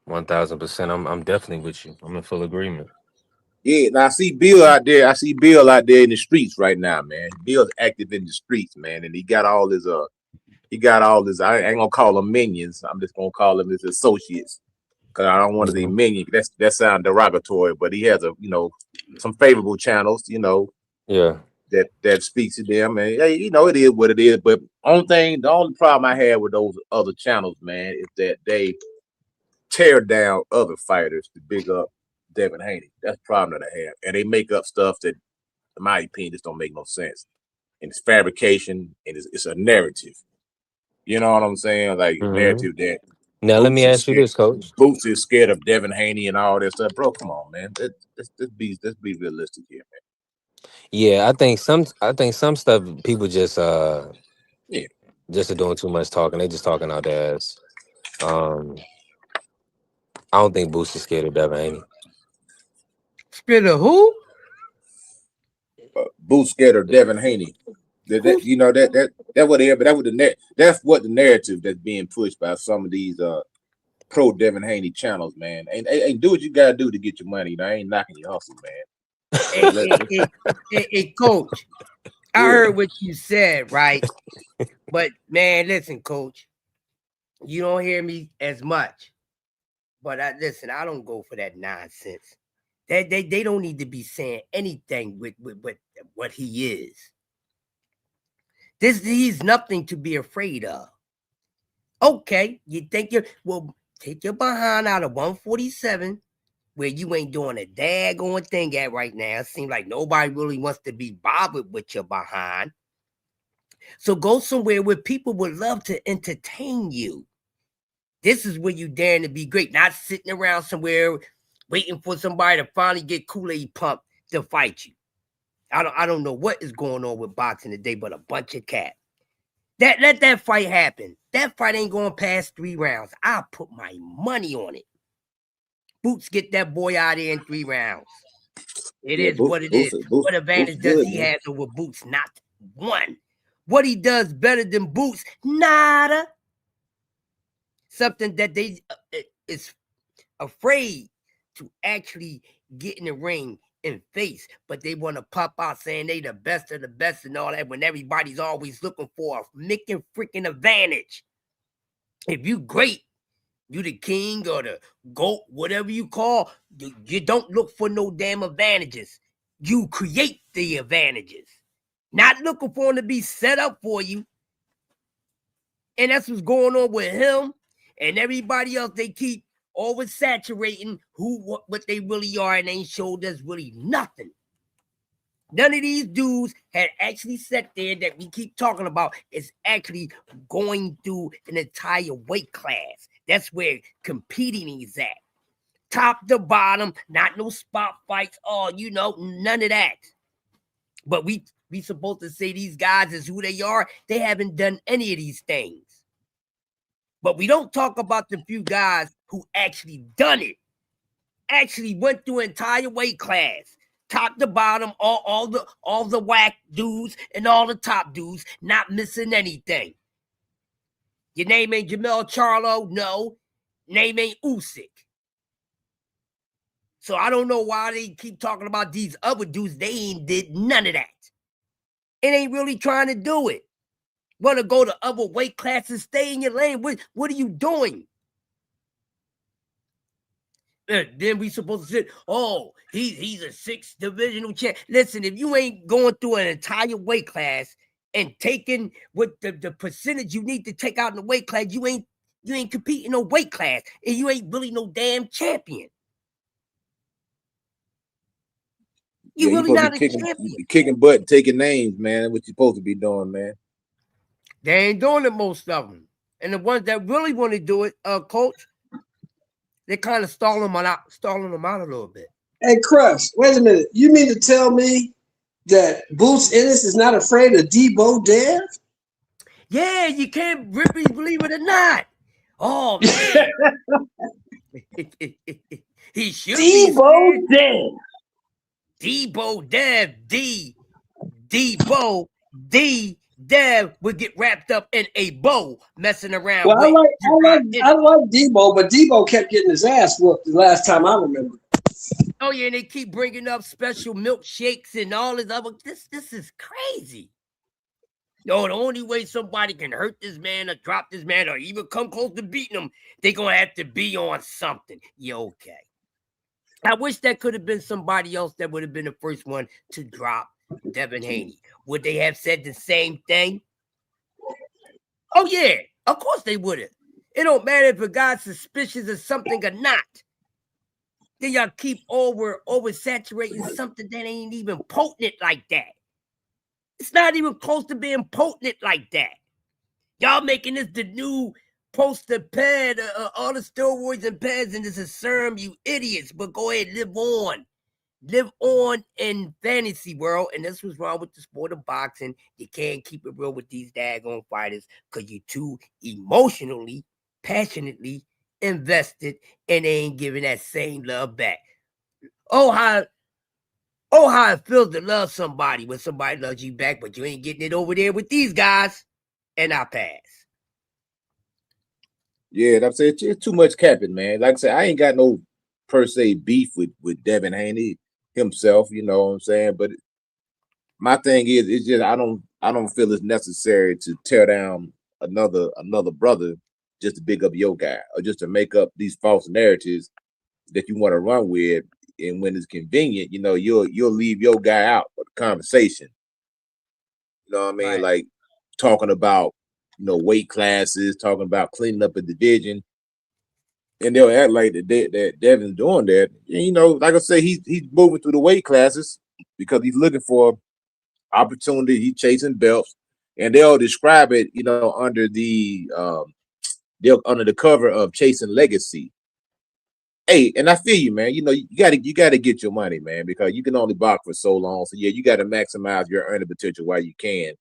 1000%. I'm definitely with you. I'm in full agreement. Yeah, now I see Bill out there. I see Bill out there in the streets right now, man. Bill's active in the streets, man, and he got all his I ain't gonna call them minions. I'm just gonna call them his associates. Cause I don't want to say minion. That sound derogatory, but he has some favorable channels, Yeah. that speaks to them, and hey, it is what it is. But the only problem I had with those other channels, man, is that they tear down other fighters to big up Devin Haney. That's the problem that I have. And they make up stuff that, in my opinion, just don't make no sense. And it's fabrication, and it's a narrative. You know what I'm saying? Like narrative that now let me ask you this, Coach. Boots is scared of Devin Haney and all that stuff. Bro, come on, man. Let's be realistic here, man. Yeah, I think some stuff people just are doing too much talking. They just talking out their ass. I don't think Boots is scared of Devin Haney. Scared of who? Boots scared of Devin Haney. That's what the narrative that's being pushed by some of these pro Devin Haney channels, man. And do what you gotta do to get your money. I ain't knocking your hustle, man. Hey, Coach, I heard what you said, right? But man, listen, Coach, you don't hear me as much. But listen, I don't go for that nonsense. They don't need to be saying anything with what he is. He's nothing to be afraid of. Okay, you think take your behind out of 147, where you ain't doing a daggone thing at right now. It seems like nobody really wants to be bothered with your behind. So go somewhere where people would love to entertain you. This is where you daring to be great, not sitting around somewhere waiting for somebody to finally get Kool-Aid pumped to fight you. I don't know what is going on with boxing today, but a bunch of cat. Let that fight happen. That fight ain't going past 3 rounds. I'll put my money on it. Boots get that boy out of there in 3 rounds. It is what it is. What advantage does he have over Boots? Not one. What he does better than Boots? Nada. Something that they is afraid to actually get in the ring and face, but they want to pop out saying they the best of the best and all that when everybody's always looking for a making freaking advantage. If you great, you the king or the GOAT, whatever you call, you don't look for no damn advantages. You create the advantages. Not looking for them to be set up for you. And that's what's going on with him and everybody else. They keep oversaturating what they really are, and ain't showed us really nothing. None of these dudes had actually sat there that we keep talking about is actually going through an entire weight class. That's where competing is at. Top to bottom, not no spot fights. Oh, none of that. But we supposed to say these guys is who they are. They haven't done any of these things. But we don't talk about the few guys who actually done it. Actually went through an entire weight class. Top to bottom, all the whack dudes and all the top dudes, not missing anything. Your name ain't Jamel Charlo? No. Name ain't Usyk. So I don't know why they keep talking about these other dudes. They ain't did none of that. It ain't really trying to do it. Want to go to other weight classes, stay in your lane. What are you doing? Then we supposed to say, oh, he's a 6th divisional champ. Listen, if you ain't going through an entire weight class and taking what the percentage you need to take out in the weight class, you ain't competing no weight class, and you ain't really no damn champion. You really not a champion. Kicking butt and taking names, man. What you supposed to be doing, man. They ain't doing it, most of them. And the ones that really want to do it, Coach, they kind of stalling them out a little bit. Hey, Crush, wait a minute. You mean to tell me that Boots Ennis is not afraid of Debo Dev? Yeah, you can't really believe it or not. Oh man, he should be Debo scared. Dev. Debo Dev, Debo, Dev would get wrapped up in a bow messing around Well, with. I like Debo, but Debo kept getting his ass whooped the last time I remember. Oh yeah, and they keep bringing up special milkshakes and all this other. This is crazy. No, the only way somebody can hurt this man or drop this man or even come close to beating him, they're gonna have to be on something. You okay? I wish that could have been somebody else that would have been the first one to drop Devin Haney. Would they have said the same thing? Oh yeah, of course they would have. It don't matter if a guy's suspicious of something or not. Then y'all keep oversaturating something that ain't even potent like that. It's not even close to being potent like that. Y'all making this the new poster pad, all the steroids and pads, and this is serum, you idiots. But go ahead, live on. Live on in fantasy world. And that's what's wrong with the sport of boxing. You can't keep it real with these daggone fighters because you're too emotionally, passionately invested and they ain't giving that same love back. Oh, how it feels to love somebody when somebody loves you back, but you ain't getting it over there with these guys. And I pass. Yeah, I'm saying it's too much capping, man. Like I said, I ain't got no per se beef with Devin Haney himself, you know what I'm saying? But my thing is, it's just I don't feel it's necessary to tear down another brother just to big up your guy or just to make up these false narratives that you want to run with. And when it's convenient, you know, you'll leave your guy out of the conversation. You know what I mean? Right. Like talking about, you know, weight classes, talking about cleaning up a division. And they'll act like that Devin's doing that. And, you know, like I say, he's moving through the weight classes because he's looking for opportunity. He's chasing belts, and they'll describe it, you know, under the cover of chasing legacy. Hey, and I feel you, man. You know, you gotta get your money, man, because you can only box for so long. So yeah, you got to maximize your earning potential while you can,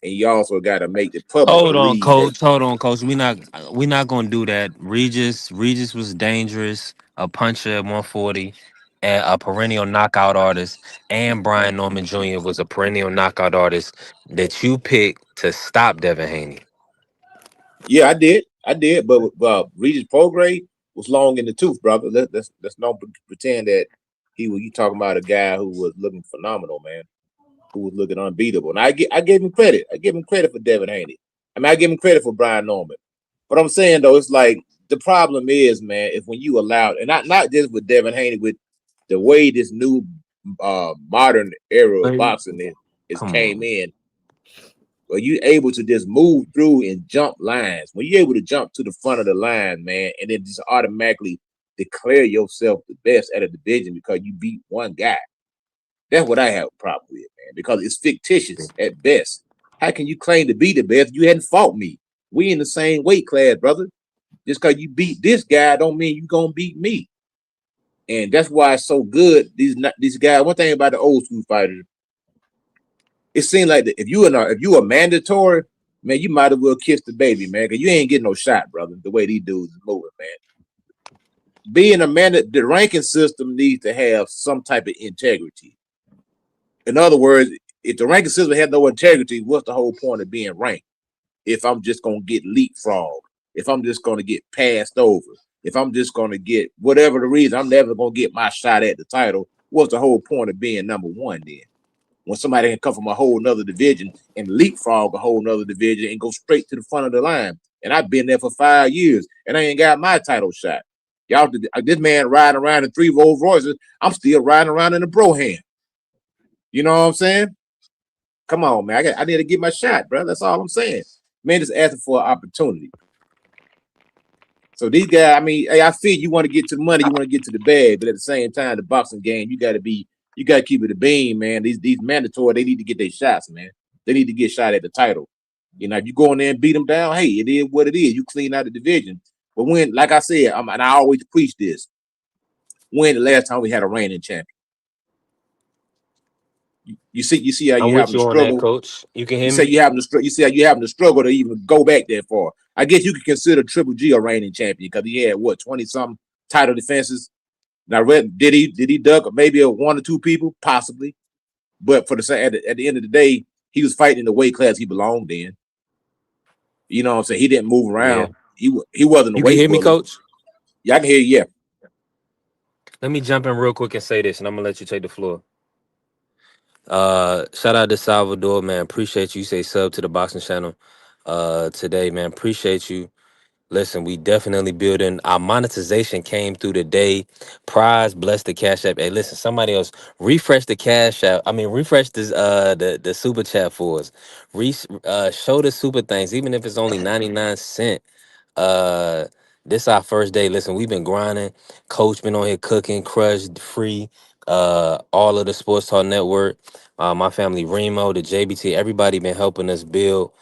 and you also got to make the public Hold on, believe that. coach. Hold on, coach. We not gonna do that. Regis was dangerous, a puncher at 140, and a perennial knockout artist. And Brian Norman Jr. was a perennial knockout artist that you picked to stop Devin Haney. Yeah, I did, but Regis Prograde was long in the tooth, brother. Let's not pretend that you talking about a guy who was looking phenomenal, man, who was looking unbeatable. And I gave him credit. I give him credit for Devin Haney. I mean, I give him credit for Brian Norman. But I'm saying though, it's like the problem is, man, if when you allow, and not just with Devin Haney, with the way this new modern era of Hey, boxing is come came on. in, where you able to just move through and jump lines. When you're able to jump to the front of the line, man, and then just automatically declare yourself the best at a division because you beat one guy. That's what I have a problem with, man, because it's fictitious at best. How can you claim to be the best? You hadn't fought me. We in the same weight class, brother. Just because you beat this guy don't mean you gonna beat me. And that's why it's so good. These guys. One thing about the old school fighters, it seems like if you are mandatory, man, you might as well kiss the baby, man, because you ain't getting no shot, brother. The way these dudes is moving, man. Being a man, the ranking system needs to have some type of integrity. In other words, if the ranking system had no integrity, what's the whole point of being ranked? If I'm just gonna get leapfrogged, if I'm just gonna get passed over, if I'm just gonna get whatever the reason, I'm never gonna get my shot at the title. What's the whole point of being number one then? When somebody can come from a whole nother division and leapfrog a whole nother division and go straight to the front of the line. And I've been there for 5 years and I ain't got my title shot. Y'all, this man riding around in 3 Rolls Royces, I'm still riding around in a Broham. You know what I'm saying? Come on, man. I need to get my shot, bro. That's all I'm saying. Man, just asking for an opportunity. So these guys, I mean, hey, I feel you want to get to the money, you want to get to the bag, but at the same time, the boxing game, you got to keep it a beam, man. These mandatory, they need to get their shots, man. They need to get shot at the title. You know, if you go in there and beat them down, hey, it is what it is. You clean out the division. But when, like I said, and I always preach this, when the last time we had a reigning champion? You see how I'm you with having to you on that, struggle. coach. You can You hear say me? you having to you see how you having to struggle to even go back that far. I guess you could consider Triple G a reigning champion because he had what 20 something title defenses. Now, did he duck maybe a one or two people possibly, but for the at the end of the day, he was fighting in the weight class he belonged in. You know what I'm saying? He didn't move Yeah. around. He wasn't a You can weight hear me, bully. coach? Yeah, I can hear you. Yeah. Let me jump in real quick and say this, and I'm gonna let you take the floor. Shout out to Salvador, man. Appreciate you. Say sub to the boxing channel today, man. Appreciate you. Listen, we definitely building. Our monetization came through today. Prize, bless the cash app. Hey, listen, somebody else refresh the cash app. I mean, refresh this the super chat for us. Show the super things, even if it's only 99 cents. Uh, this our first day. Listen, we've been grinding. Coach been on here cooking, crushed, free. All of the Sports Talk Network. My family, Remo, the JBT, everybody been helping us build.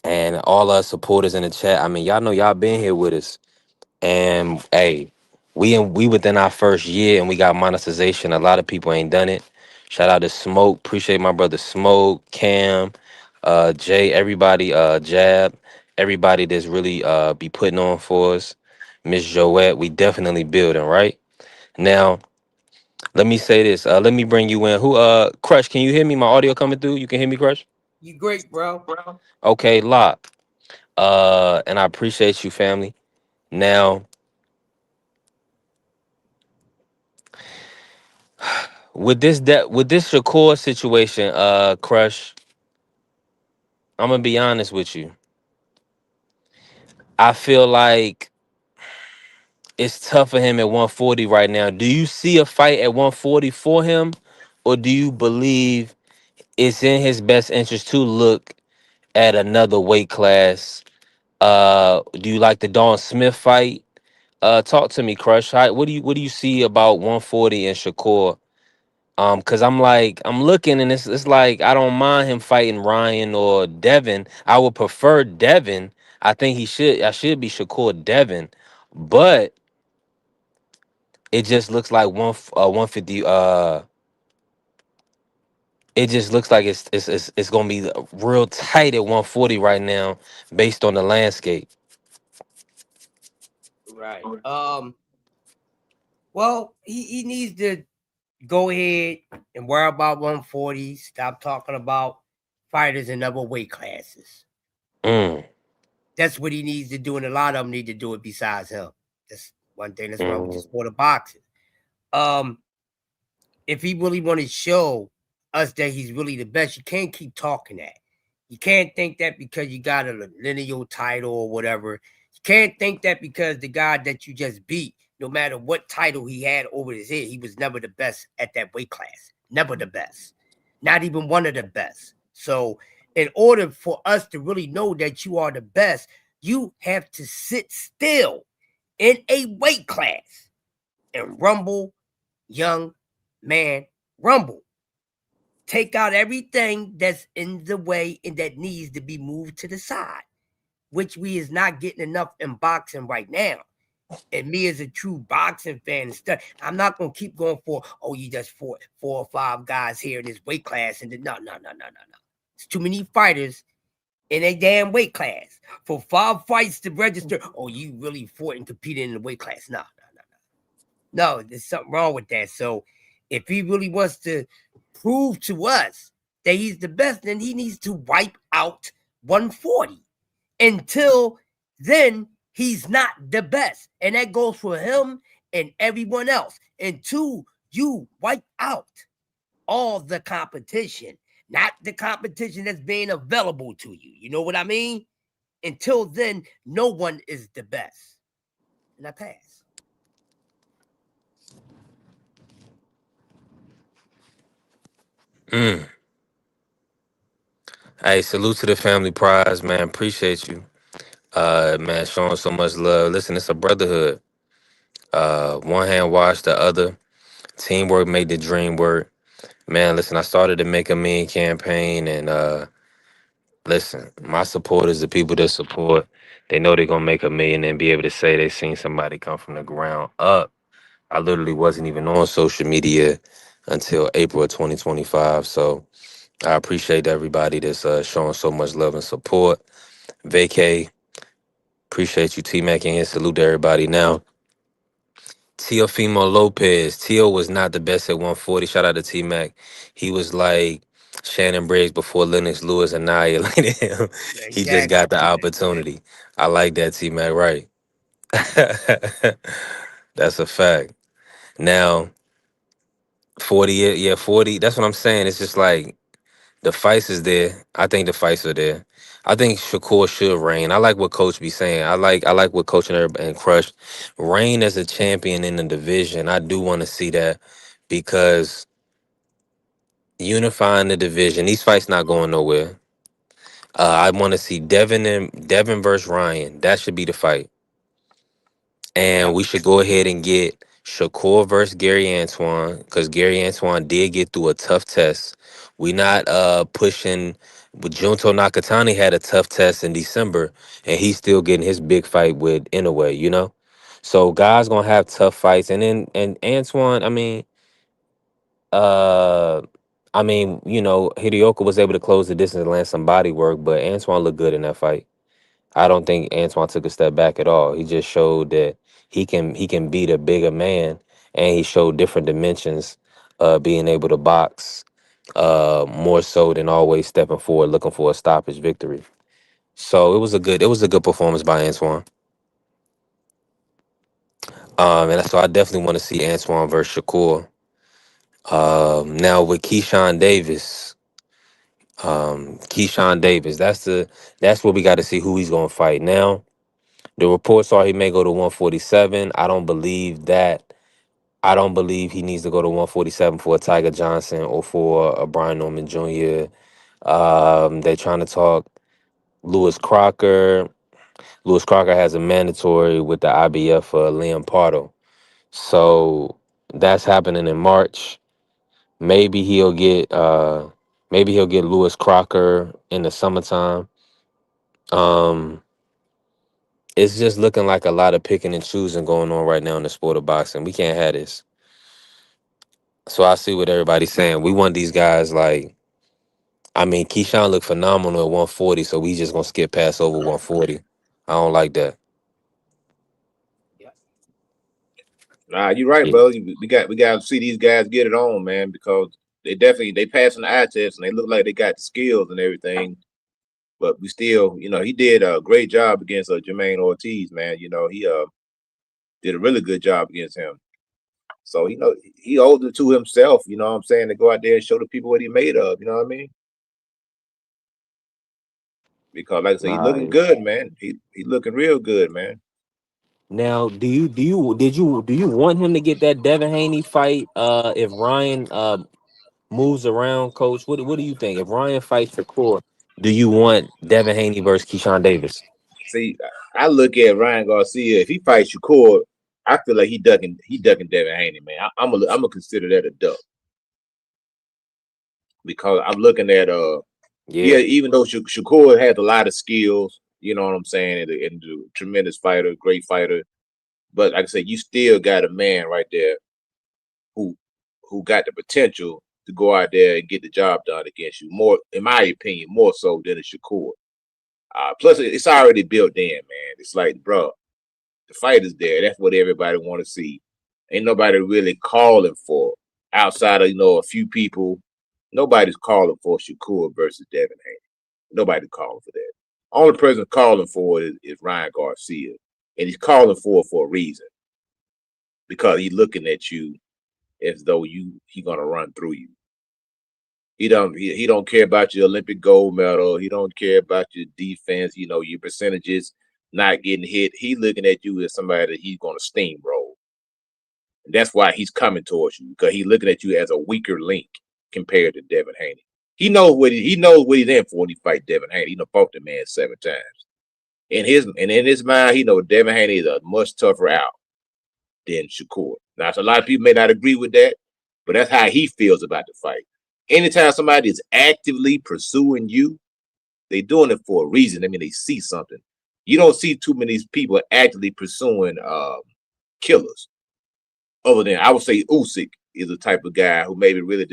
And all our supporters in the chat. I mean, y'all know y'all been here with us. And hey, we within our first year and we got monetization. A lot of people ain't done it. Shout out to Smoke. Appreciate my brother Smoke, Cam, Jay, everybody, Jab, everybody that's really be putting on for us. Miss Joette, we definitely building, right? Now, let me say this. Let me bring you in. Who Crush, can you hear me? My audio coming through? You can hear me, Crush? You great, bro. Okay, lock. And I appreciate you, family. Now, with this Shakur situation, Crush, I'm gonna be honest with you. I feel like it's tough for him at 140 right now. Do you see a fight at 140 for him, or do you believe it's in his best interest to look at another weight class? Do you like the Dawn Smith fight? Talk to me, Crush. What do you see about 140 and Shakur? Cause I'm looking and it's like I don't mind him fighting Ryan or Devin. I would prefer Devin. I should be Shakur Devin, but it just looks like 150. It just looks like it's gonna be real tight at 140 right now, based on the landscape. Right. Well, he needs to go ahead and worry about 140. Stop talking about fighters in other weight classes. Mm, That's what he needs to do, and a lot of them need to do it besides him. That's one thing that's wrong with the mm, sport of boxing. Um, if he really want to show us that he's really the best, you can't keep talking that. You can't think that because you got a lineal title or whatever. You can't think that because the guy that you just beat, no matter what title he had over his head, he was never the best at that weight class. Never the best. Not even one of the best. So in order for us to really know that you are the best, you have to sit still in a weight class and rumble, young man, rumble. Take out everything that's in the way and that needs to be moved to the side, which we is not getting enough in boxing right now. And me as a true boxing fan and stuff, I'm not gonna keep going for, oh, you just fought 4 or 5 guys here in this weight class. And no. It's too many fighters in a damn weight class. For 5 fights to register, oh, you really fought and competed in the weight class. No. No, there's something wrong with that. So if he really wants to prove to us that he's the best, then he needs to wipe out 140. Until then, he's not the best. And that goes for him and everyone else. Until you wipe out all the competition, not the competition that's being available to you. You know what I mean? Until then, no one is the best. And I pass. mm. Hey, salute to the family prize, man. Appreciate you. Man, showing so much love. Listen, it's a brotherhood. One hand wash the other. Teamwork made the dream work. Man, listen, I started to make a mean campaign, and listen, my supporters, the people that support, they know they're gonna make a million and be able to say they seen somebody come from the ground up. I literally wasn't even on social media until April of 2025. So I appreciate everybody that's showing so much love and support. Vacay, appreciate you, T Mac, and salute to everybody. Now, Teofimo Lopez. Teo was not the best at 140. Shout out to T Mac. He was like Shannon Briggs before Lennox Lewis annihilated him. He just got the opportunity. I like that, T Mac. Right. That's a fact. Now, 40, yeah, 40. That's what I'm saying. It's just like the fights is there. I think the fights are there. I think Shakur should reign. I like what Coach be saying. I like what Coach and Crush reign as a champion in the division. I do want to see that because unifying the division. These fights not going nowhere. I want to see Devin versus Ryan. That should be the fight. And we should go ahead and get Shakur versus Gary Antoine because Gary Antoine did get through a tough test. We not pushing. But Junto Nakatani had a tough test in December, and he's still getting his big fight with Inoue. So guys gonna have tough fights, and then and Antoine. Uh, Hideyoko was able to close the distance and land some body work, but Antoine looked good in that fight. I don't think Antoine took a step back at all. He just showed that he can beat a bigger man, and he showed different dimensions, being able to box, more so than always stepping forward looking for a stoppage victory. So it was a good performance by Antoine. And so I definitely want to see Antoine versus Shakur. Now with Keyshawn Davis, that's what we got to see who he's gonna fight now. The reports are he may go to 147. I don't believe that. I don't believe he needs to go to 147 for a Tiger Johnson or for a Brian Norman Jr. They're trying to talk Lewis Crocker. Lewis Crocker has a mandatory with the IBF for Liam Pardo. So that's happening in March. Maybe he'll get Lewis Crocker in the summertime. Um, it's just looking like a lot of picking and choosing going on right now in the sport of boxing. We can't have this. So I see what everybody's saying. We want these guys Keyshawn looked phenomenal at 140, so we just gonna skip past over 140. I don't like that. Nah, you're right, Yeah. bro. We got to see these guys get it on, man, because they passing the eye test and they look like they got the skills and everything. But we still, he did a great job against Jermaine Ortiz, man. He did a really good job against him. So he owed it to himself. You know what I'm saying, to go out there and show the people what he made of. You know what I mean? Because like I said, he Nah. looking good, man. He looking real good, man. Now, do you want him to get that Devin Haney fight? If Ryan moves around, Coach, what do you think? If Ryan fights the core, do you want Devin Haney versus Keyshawn Davis? See, I look at Ryan Garcia. If he fights Shakur, I feel like he ducking Devin Haney, man. I'm gonna consider that a duck because I'm looking at yeah, Yeah. even though Shakur has a lot of skills, you know what I'm saying, and a tremendous fighter, great fighter, but like I said, you still got a man right there who got the potential to go out there and get the job done against you. More, in my opinion, more so than a Shakur. Plus, it's already built in, man. It's like, bro, the fight is there. That's what everybody want to see. Ain't nobody really calling for outside of a few people. Nobody's calling for Shakur versus Devin Haney. Nobody's calling for that. Only person calling for it is Ryan Garcia, and he's calling for it for a reason because he's looking at you as though he gonna run through you. He don't care about your Olympic gold medal. He don't care about your defense. Your percentages not getting hit. He looking at you as somebody that he's gonna steamroll. And that's why he's coming towards you because he's looking at you as a weaker link compared to Devin Haney. He knows what he's in for when he fight Devin Haney. He done fought the man 7 times. In his mind, he knows Devin Haney is a much tougher out than Shakur. Now, so a lot of people may not agree with that, but that's how he feels about the fight. Anytime somebody is actively pursuing you, they're doing it for a reason. I mean, they see something. You don't see too many people actively pursuing killers. Other than I would say Usyk is the type of guy who maybe really,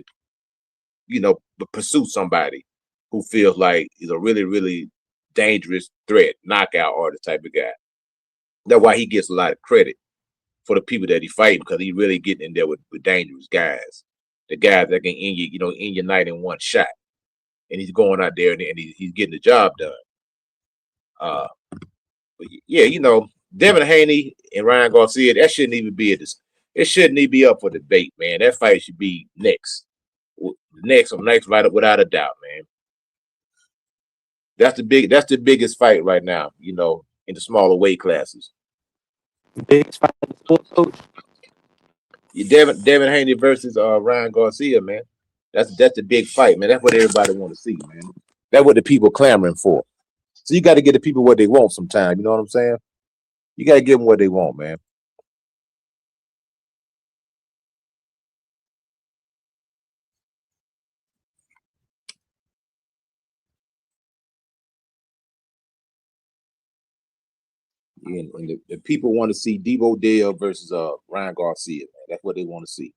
pursue somebody who feels like is a really, really dangerous threat, knockout artist type of guy. That's why he gets a lot of credit for the people that he fight because he really getting in there with dangerous guys, the guys that can end end your night in one shot, and he's going out there and he's getting the job done. Uh, but yeah, Devin Haney and Ryan Garcia, that shouldn't even be it shouldn't even be up for debate, man. That fight should be next, right up without a doubt, man. That's the biggest fight right now, in the smaller weight classes. Biggest fight in the sport, coach. Devin Haney versus Ryan Garcia, man. That's the big fight, man. That's what everybody want to see, man. That's what the people clamoring for. So you got to get the people what they want sometimes. You know what I'm saying? You got to give them what they want, man. And the people want to see Debo Dale versus Ryan Garcia, man. That's what they want to see.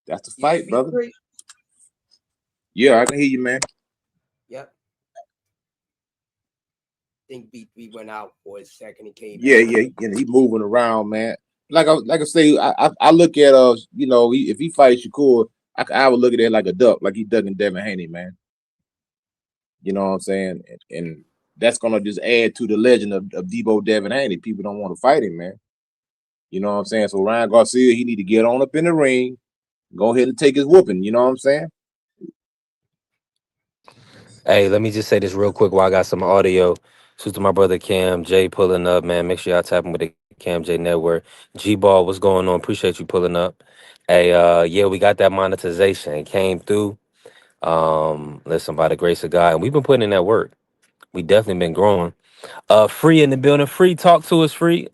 That's the fight, brother. Yeah, I can hear you, man. Yep. I think B3 went out for a second. He came Yeah, back. yeah, he moving around, man. Like I say, I look at if he fights Shakur, I would look at it like a duck, like he ducking Devin Haney, man. You know what I'm saying? And that's gonna just add to the legend of Debo Devin Haney. People don't want to fight him, man. You know what I'm saying? So Ryan Garcia, he need to get on up in the ring, go ahead and take his whooping. You know what I'm saying? Hey, let me just say this real quick while I got some audio. Shoot to my brother Cam J pulling up, man. Make sure y'all tapping with the Cam J Network. G Ball, what's going on? Appreciate you pulling up. Hey, yeah, we got that monetization. It came through. Listen, by the grace of God, and we've been putting in that work. We definitely been growing. Free in the building. Free, talk to us. Free.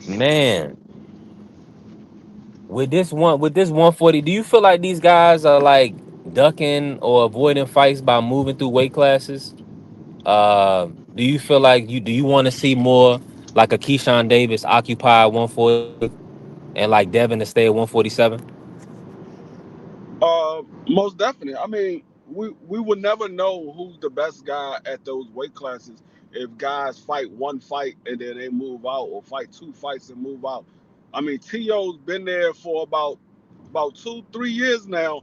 Man, with this 140, do you feel like these guys are like ducking or avoiding fights by moving through weight classes? Do you feel like do you want to see more like a Keyshawn Davis occupy 140 and like Devin to stay at 147? Most definitely. I mean, we would never know who's the best guy at those weight classes if guys fight one fight and then they move out, or fight two fights and move out. I mean, T.O.'s been there for about 2-3 years now,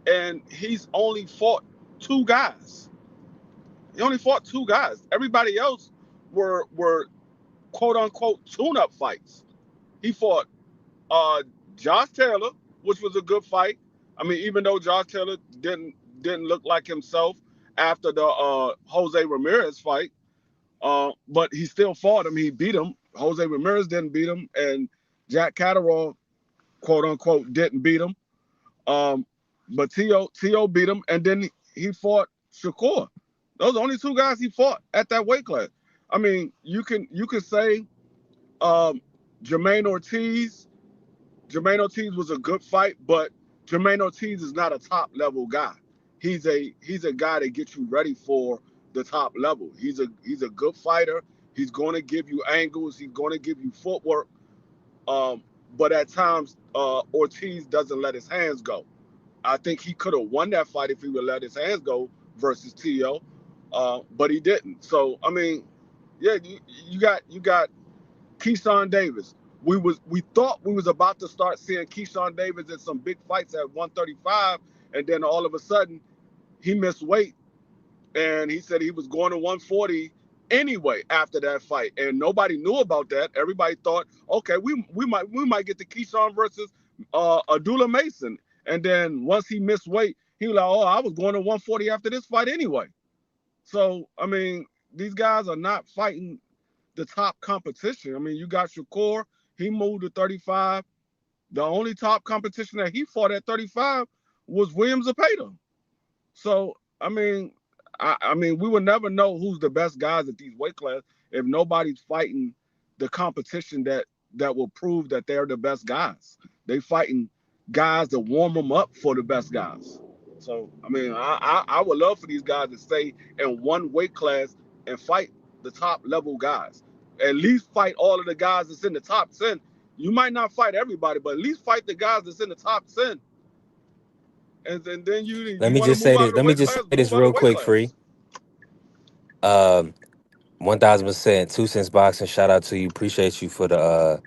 and he's only fought two guys. He only fought two guys. Everybody else were quote unquote tune up fights. He fought uh, Josh Taylor, which was a good fight. I mean, even though Josh Taylor didn't look like himself after the Jose Ramirez fight, but he still fought him. He beat him. Jose Ramirez didn't beat him, and Jack Catterall, quote unquote, didn't beat him. Um, but T.O. beat him, and then he fought Shakur. Those are the only two guys he fought at that weight class. I mean, you can say um, Jermaine Ortiz Jermaine Ortiz was a good fight, but Jermaine Ortiz is not a top level guy. He's a guy that gets you ready for the top level. He's a good fighter. He's going to give you angles. He's going to give you footwork. Um, but at times, Ortiz doesn't let his hands go. I think he could have won that fight if he would let his hands go versus T.O., but he didn't. So I mean, yeah, you got Keyshawn Davis. We thought we was about to start seeing Keyshawn Davis in some big fights at 135, and then all of a sudden he missed weight, and he said he was going to 140 anyway after that fight, and nobody knew about that. Everybody thought, okay, we might get the Keyshawn versus Abdullah Mason, and then once he missed weight, he was like, oh, I was going to 140 after this fight anyway. So I mean, these guys are not fighting the top competition. I mean, you got Shakur, he moved to 35. The only top competition that he fought at 35 was Williams Zepeda. So, I mean, we will never know who's the best guys at these weight classes if nobody's fighting the competition that that will prove that they're the best guys. They fighting guys to warm them up for the best guys. So I mean, I would love for these guys to stay in one weight class and fight the top level guys. At least fight all of the guys that's in the top 10. You might not fight everybody, but at least fight the guys that's in the top 10. And then Let you me want to just move say out this. of the Let me weight just class, say move this out of real the weight quick, free. class. 1000%. 2 cents boxing. Shout out to you. Appreciate you for the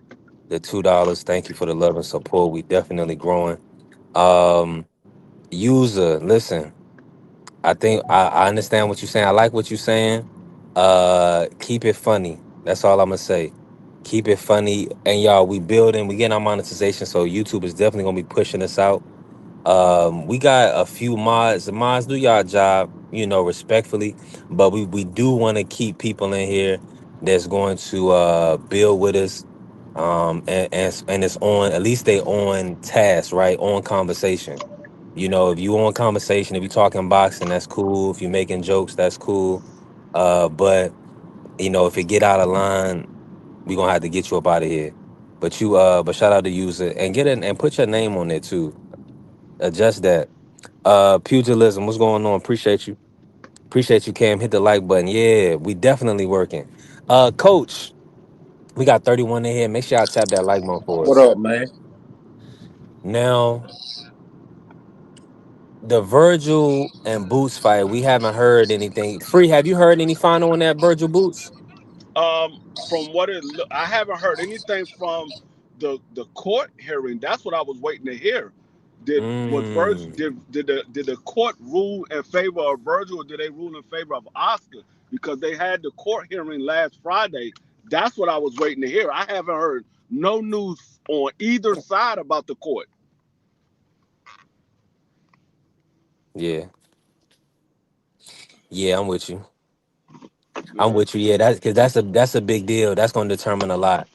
$2. Thank you for the love and support. We definitely growing. Um, user, listen. I think I understand what you're saying. I like what you're saying. Keep it funny. That's all I'm gonna say. Keep it funny. And y'all, we building, we getting our monetization. So YouTube is definitely gonna be pushing us out. We got a few mods. The mods, do y'all job, respectfully. But we do want to keep people in here that's going to build with us. And it's on, at least they on task, right? On conversation. If you on conversation, if you talking boxing, that's cool. If you making jokes, that's cool. But if it get out of line, we gonna have to get you up out of here. But shout out to user and get it and put your name on there too. Adjust that. Pugilism, what's going on? Appreciate you. Appreciate you, Cam. Hit the like button. Yeah, we definitely working. Coach, we got 31 in here. Make sure y'all tap that like button for What us. up, man? Now, the Virgil and Boots fight, we haven't heard anything. Free, have you heard any final on that Virgil Boots? From what I haven't heard anything from the court hearing. That's what I was waiting to hear. Mm, Did the court rule in favor of Virgil, or did they rule in favor of Oscar? Because they had the court hearing last Friday. That's what I was waiting to hear. I haven't heard no news on either side about the court. yeah, yeah, I'm with you. I'm Yeah. with you. Yeah, that's because that's a big deal. That's gonna determine a lot.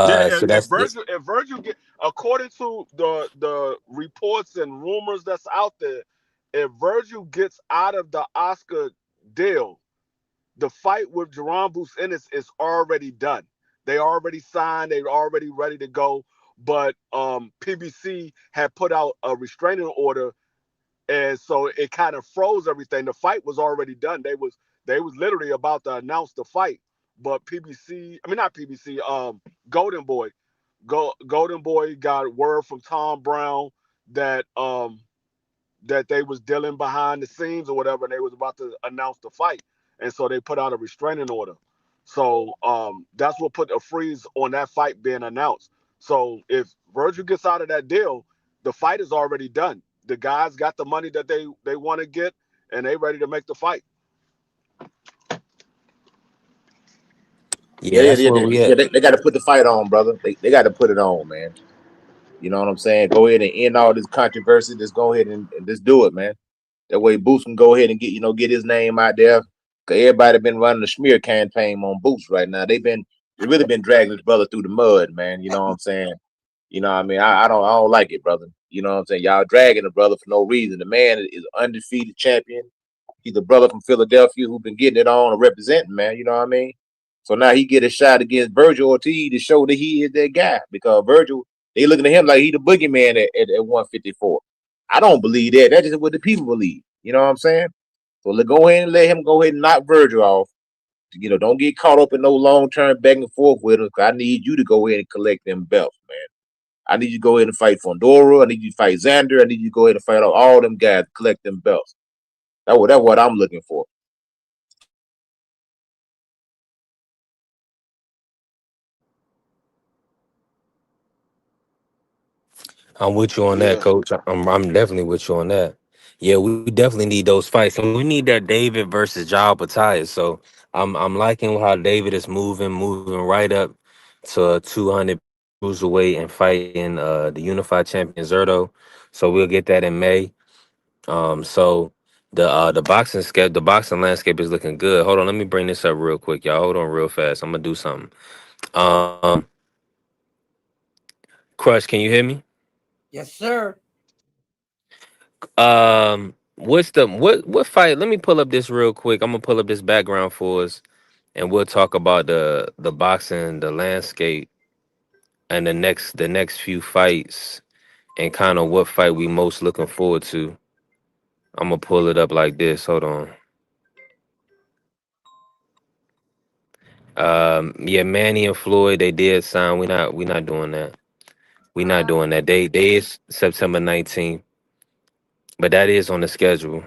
Yeah, So if that's this. Virgil get, according to the reports and rumors that's out there, if Virgil gets out of the Oscar deal, the fight with Jaron Ennis is already done. They already signed. They're already ready to go. But PBC had put out a restraining order, and so it kind of froze everything. The fight was already done. They was literally about to announce the fight, but PBC, I mean not PBC, Golden Boy, Golden Boy got word from Tom Brown that that they was dealing behind the scenes or whatever, and they was about to announce the fight, and so they put out a restraining order. So that's what put a freeze on that fight being announced. So if Virgil gets out of that deal, the fight is already done. The guys got the money that they want to get, and they ready to make the fight. Yeah, Yeah, yeah, that's yeah. where we at. They got to put the fight on, brother. They got to put it on, man. You know what I'm saying? Go ahead and end all this controversy. Just go ahead and just do it, man. That way, Boots can go ahead and get his name out there. Cause everybody been running a smear campaign on Boots right now. They really been dragging his brother through the mud, man. You know what I'm saying? You know what I mean? I don't like it, brother. You know what I'm saying? Y'all dragging the brother for no reason. The man is an undefeated champion. He's a brother from Philadelphia who been getting it on and representing, man. You know what I mean? So now he get a shot against Vergil Ortiz to show that he is that guy. Because Vergil, they looking at him like he the boogeyman at 154. I don't believe that. That's just what the people believe. You know what I'm saying? So go ahead and let him go ahead and knock Vergil off. Don't get caught up in no long term back and forth with him. 'Cause I need you to go ahead and collect them belts, man. I need you to go ahead and fight Fondora. I need you to fight Xander. I need you to go ahead and fight all them guys, collect them belts. That's what I'm looking for. I'm with you on that, Yeah. coach. I'm definitely with you on that. Yeah, we definitely need those fights, and we need that David versus Jao Battalion. So I'm liking how David is moving right up to 200 cruiserweight and fighting the unified champion Zerto. So we'll get that in May. So the boxing landscape is looking good. Hold on, let me bring this up real quick, y'all. Hold on, real fast. I'm gonna do something. Um, Crush, can you hear me? Yes, sir. What's what fight? Let me pull up this real quick. I'm gonna pull up this background for us, and we'll talk about the boxing, the landscape. and the next few fights and kind of what fight we most looking forward to. I'm gonna pull it up like this. Hold on. Yeah, Manny and Floyd, they did sign. We not doing that. We not doing that. They is September 19th, but that is on the schedule.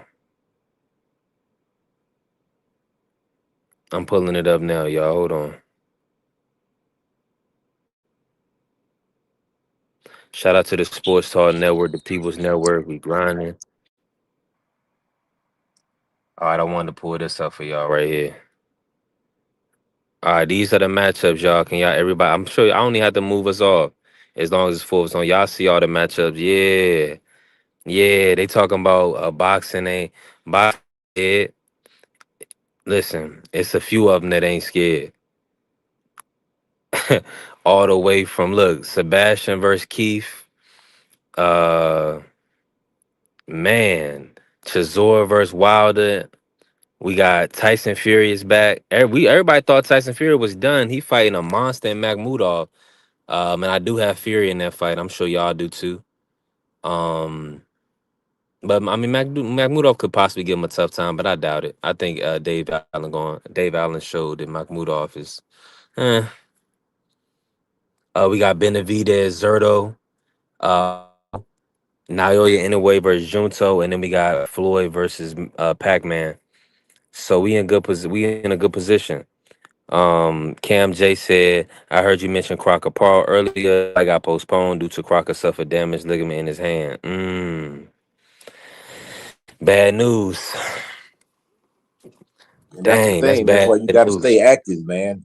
I'm pulling it up now, y'all. Hold on. Shout out to the Sports Talk Network, the People's Network. We grinding. All right, I wanted to pull this up for y'all right here. All right, these are the matchups, y'all. Can y'all everybody? I'm sure I only have to move us off as long as it's full on. Y'all see all the matchups? Yeah, yeah. They talking about boxing ain't boxing. Listen, it's a few of them that ain't scared. All the way from look, Sebastian versus Keith. Uh, man, Chisora versus Wilder. We got Tyson Fury is back. Everybody thought Tyson Fury was done. He fighting a monster in Makhmudov. And I do have Fury in that fight. I'm sure y'all do too. Um, but I mean, Makhmudov could possibly give him a tough time, but I doubt it. I think Dave Allen showed that Makhmudov is. Eh. We got Benavidez, Zerto, uh, Naoya Inoue versus Junto, and then we got Floyd versus Pac-Man. So we in a good position. Cam J said, I heard you mention Crocker Paul earlier. I got postponed due to Crocker suffered damaged ligament in his hand. Bad news. And that's the Dang, that's thing. That's why bad you got to news. stay active, man.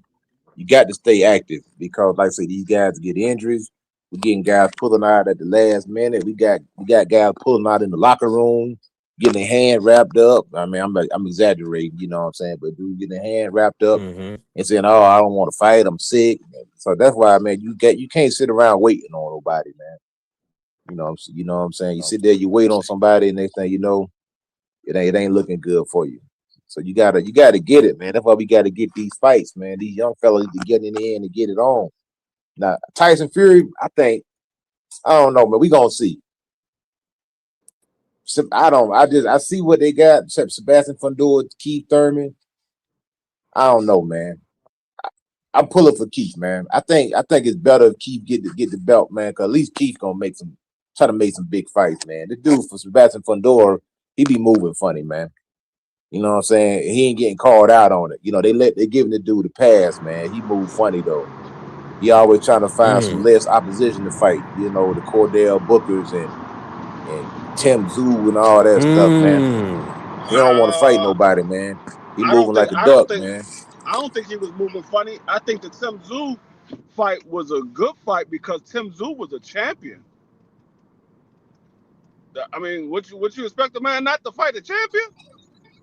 You got to stay active because, like I say, these guys get injuries. We're getting guys pulling out at the last minute. We got guys pulling out in the locker room, getting their hand wrapped up. I mean, I'm exaggerating, you know what I'm saying? But dude, getting their hand wrapped up Mm-hmm. and saying, "Oh, I don't want to fight. I'm sick." So that's why, man, you can't sit around waiting on nobody, man. You know what I'm saying? You sit there, you wait on somebody, and next thing you know, it ain't looking good for you. So you gotta get it, man. That's why we gotta get these fights, man. These young fellas need to get in there and get it on. Now Tyson Fury, I don't know, man. We gonna see. I see what they got. Except Sebastian Fundora, Keith Thurman. I don't know, man. I'm pulling for Keith, man. I think it's better if Keith get the belt, man. Cause at least Keith gonna try to make some big fights, man. The dude for Sebastian Fundora, he be moving funny, man. You know what I'm saying? He ain't getting called out on it. You know, they giving the dude the pass, man. He moved funny though. He always trying to find some less opposition to fight. You know, the Cordell Bookers and Tim Zoo and all that stuff, man. He don't want to fight nobody, man. He I don't moving think like a I don't duck, think man. I don't think he was moving funny. I think the Tim Zoo fight was a good fight because Tim Zoo was a champion. I mean, would you expect a man not to fight a champion?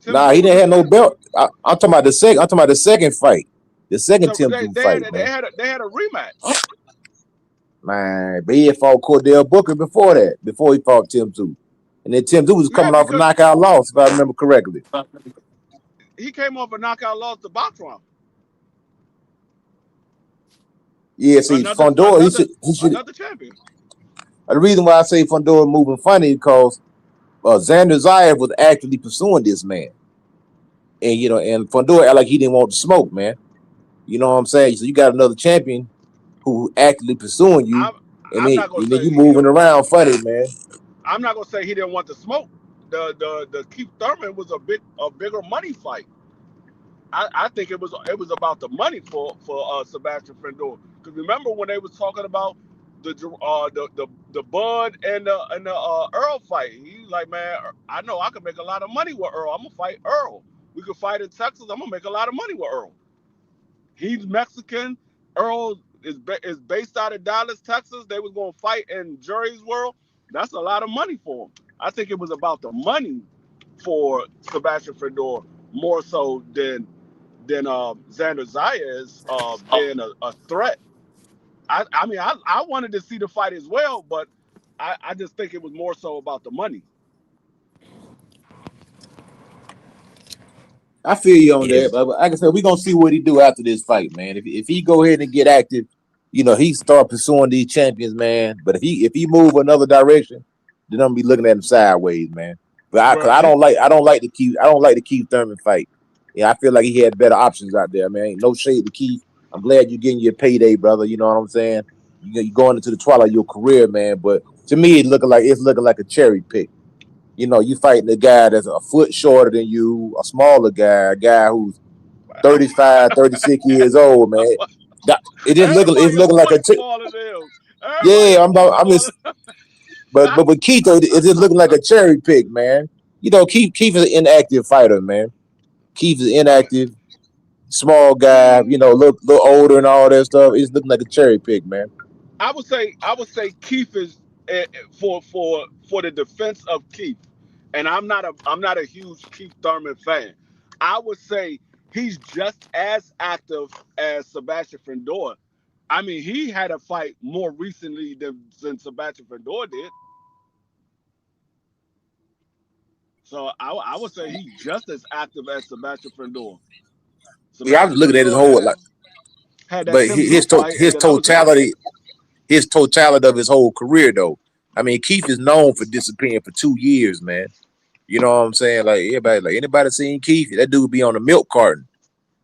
Tim Nah, Zoo he was didn't a have no champion. belt. I'm talking about the second. I'm talking about the second fight. The second So Tim they Zoo they fight, had they man. had a, they had a rematch. Man, but he had fought Cordell Booker before that, before he fought Tim Zoo. And then Tim Zoo was Yeah, coming off a because knockout loss, if I remember correctly. he came off a knockout loss to Botrom. Yeah, see, Another Fundora, another he should. another champion. The reason why I say Fundora moving funny because Xander Zayas was actually pursuing this man, and and Fundora act like he didn't want to smoke, man. You know what I'm saying? So you got another champion who actively pursuing you, I'm and I'm then, not gonna and then say you he moving didn't. around funny, man. I'm not gonna say he didn't want to smoke. The Keith Thurman was a bigger money fight. I think it was about the money for Sebastian Fendor. Because remember when they was talking about the Bud and the Earl fight, he like, man, I know I can make a lot of money with Earl. I'm gonna fight Earl. We could fight in Texas. I'm gonna make a lot of money with Earl. He's Mexican. Earl is based out of Dallas, Texas. They was gonna fight in Jerry's World. That's a lot of money for him. I think it was about the money for Sebastian Fedor more so than Xander Zayas being a threat. I wanted to see the fight as well, but I just think it was more so about the money. I feel you on that, Yes. but like I said, we're gonna see what he do after this fight, man. If he go ahead and get active, he start pursuing these champions, man. But if he move another direction, then I'm gonna be looking at him sideways, man. But Well, cause I don't like the Keith Thurman fight. Yeah, I feel like he had better options out there, man. Ain't no shade to Keith. I'm glad you're getting your payday, brother. You know what I'm saying? You're going into the twilight of your career, man. But to me, it's looking like a cherry pick. You fighting a guy that's a foot shorter than you, a smaller guy, a guy who's 35, 36 years old, man. It's everybody a looking like foot a smaller than him. Everybody a yeah. foot I'm smaller. just but with Keith, it's just looking like a cherry pick, man. Keith is an inactive fighter, man. Keith is inactive, small guy. Little older and all that stuff. It's looking like a cherry pick, man. I would say Keith is for the defense of Keith, and I'm not a huge Keith Thurman fan. I would say he's just as active as Sebastian Findor. I mean, he had a fight more recently than Sebastian Findor did. So I would say he's just as active as Sebastian Findor. Yeah, I was Sebastian looking at his Findor whole like, had that but Tim Blue fight, and his then that was it. totality of his whole career, though. I mean, Keith is known for disappearing for 2 years, man. You know what I'm saying? Anybody seen Keith? That dude be on the milk carton.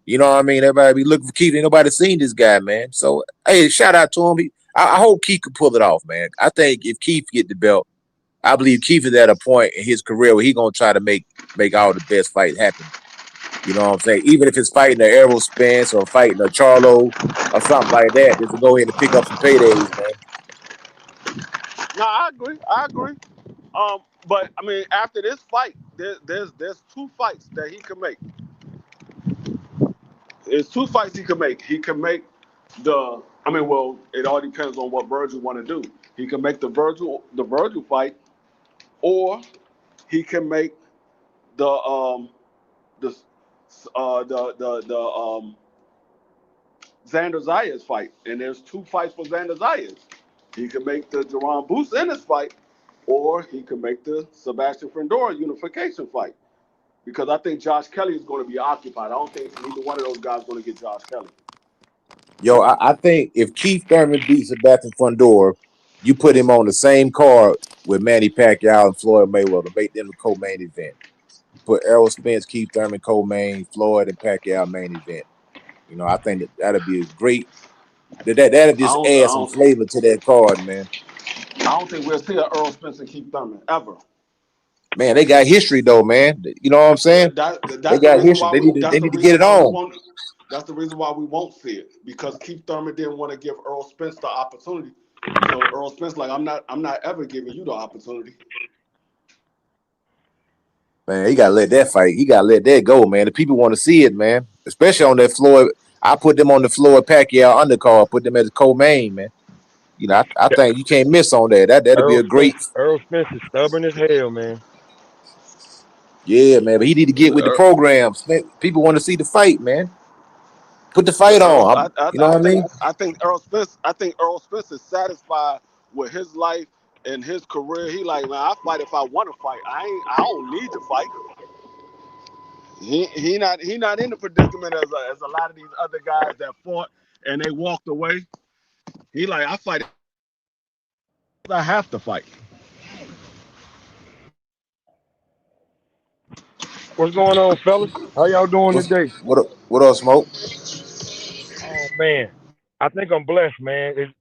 You know what I mean? Everybody be looking for Keith. Ain't nobody seen this guy, man. So hey, shout out to him. I hope Keith can pull it off, man. I think if Keith get the belt, I believe Keith is at a point in his career where he gonna try to make all the best fights happen. You know what I'm saying? Even if it's fighting a Errol Spence or fighting a Charlo or something like that, just to go ahead and pick up some paydays, man. No, I agree. I agree. But I mean, after this fight, there's two fights that he can make. There's two fights he can make. He can make the. I mean, well, it all depends on what Vergil want to do. He can make the Vergil fight, or he can make the Xander Zayas fight. And there's two fights for Xander Zayas. He can make the Jaron Ennis fight, or he can make the Sebastian Findor unification fight. Because I think Josh Kelly is going to be occupied. I don't think neither one of those guys is going to get Josh Kelly. Yo, I think if Keith Thurman beats Sebastian Fundora, you put him on the same card with Manny Pacquiao and Floyd Mayweather, make them the co-main event. Put Errol Spence, Keith Thurman co-main, Floyd and Pacquiao main event. I think that'll be a great. That'll I just don't, I add some don't, flavor to that card, man. I don't think we'll see an Earl Spence and Keith Thurman ever. Man, they got history though, man. You know what I'm saying? They That's the got reason history. why They we. need to That's they the need to get reason it why we on. won't. That's the reason why we won't see it, because Keith Thurman didn't want to give Earl Spence the opportunity. So Earl Spence, like, I'm not ever giving you the opportunity. Man, he gotta let that fight. He gotta let that go, man. The people want to see it, man. Especially on that Floyd. I put them on the Floyd Pacquiao undercard. Put them as a co-main, man. I think you can't miss on that. That'll be a great. Earl Spence is stubborn as hell, man. Yeah, man. But he need to get with the programs. People want to see the fight, man. Put the The fight Earl, on. You know what I mean? I think Earl Spence. I think Earl Spence is satisfied with his life and his career. He like, man, I fight if I want to fight. I don't need to fight. He not in the predicament as a lot of these other guys that fought and they walked away. He like, I fight. I have to fight. What's going on, fellas? How y'all doing What's today? what else, Smoke? Oh man, I think I'm blessed, man. It's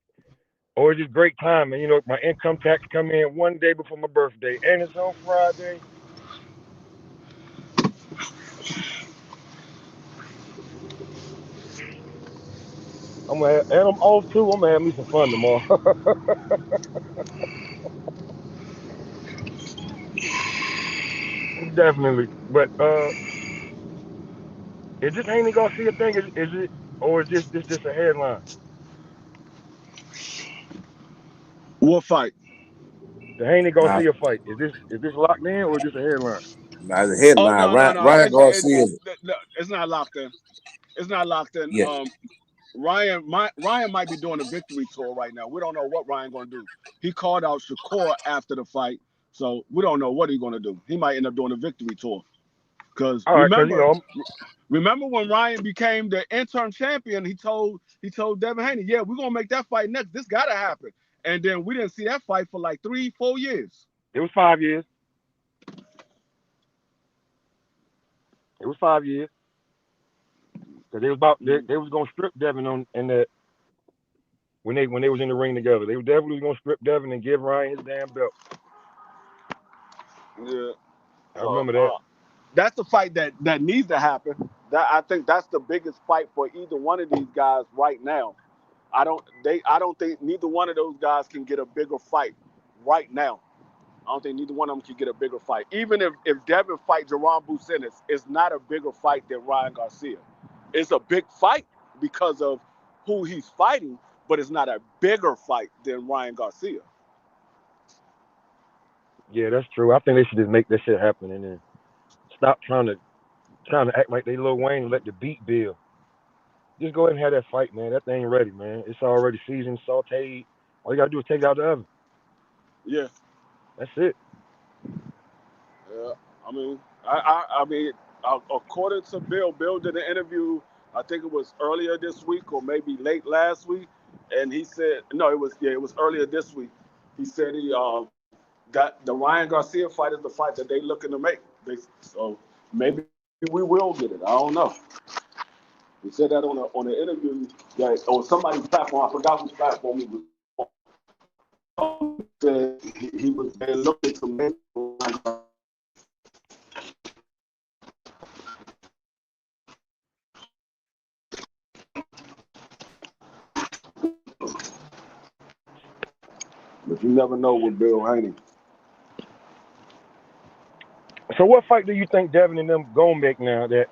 just great timing. My income tax come in one day before my birthday, and it's on Friday. And I'm off too. I'm gonna have me some fun tomorrow. Definitely. But is this Haney Garcia thing? Is it, or is this just a headline? What fight? The Haney Nah, Garcia fight. Is this locked in, or is this a headline? nah, the Oh, headline. no, no, no. Ryan Garcia. It's not locked in. It's not locked in. Yeah, Ryan might be doing a victory tour right now. We don't know what Ryan gonna do. He called out Shakur after the fight, so we don't know what he's gonna do. He might end up doing a victory tour. Because All right, because remember when Ryan became the interim champion, he told Devin Haney, yeah, we're gonna make that fight next. This gotta happen. And then we didn't see that fight for like 3, 4 years. it was 5 years. It was 5 years because they was gonna strip Devin on in that when they was in the ring together. They were definitely gonna strip Devin and give Ryan his damn belt. Yeah. I So remember that. that's the fight that needs to happen. That I think that's the biggest fight for either one of these guys right now. I don't think neither one of those guys can get a bigger fight right now. I don't think neither one of them can get a bigger fight. Even if Devin fight Jaron Bucenis, it's not a bigger fight than Ryan Garcia. It's a big fight because of who he's fighting, but it's not a bigger fight than Ryan Garcia. Yeah, that's true. I think they should just make this shit happen and then stop trying to act like they Lil Wayne and let the beat build. Just go ahead and have that fight, man. That thing ready, man. It's already seasoned, sauteed. All you gotta do is take it out the oven. Yeah. That's it. Yeah, I mean, according to Bill did an interview. I think it was earlier this week or maybe late last week, and he said no, it was earlier this week. He said that the Ryan Garcia fight is the fight that they looking to make. So maybe we will get it. I don't know. He said that on an interview that on somebody's platform. I forgot whose platform he was on. He said he was there looking to make Ryan but you never know with Bill Haney. So what fight do you think Devin and them gonna make now? That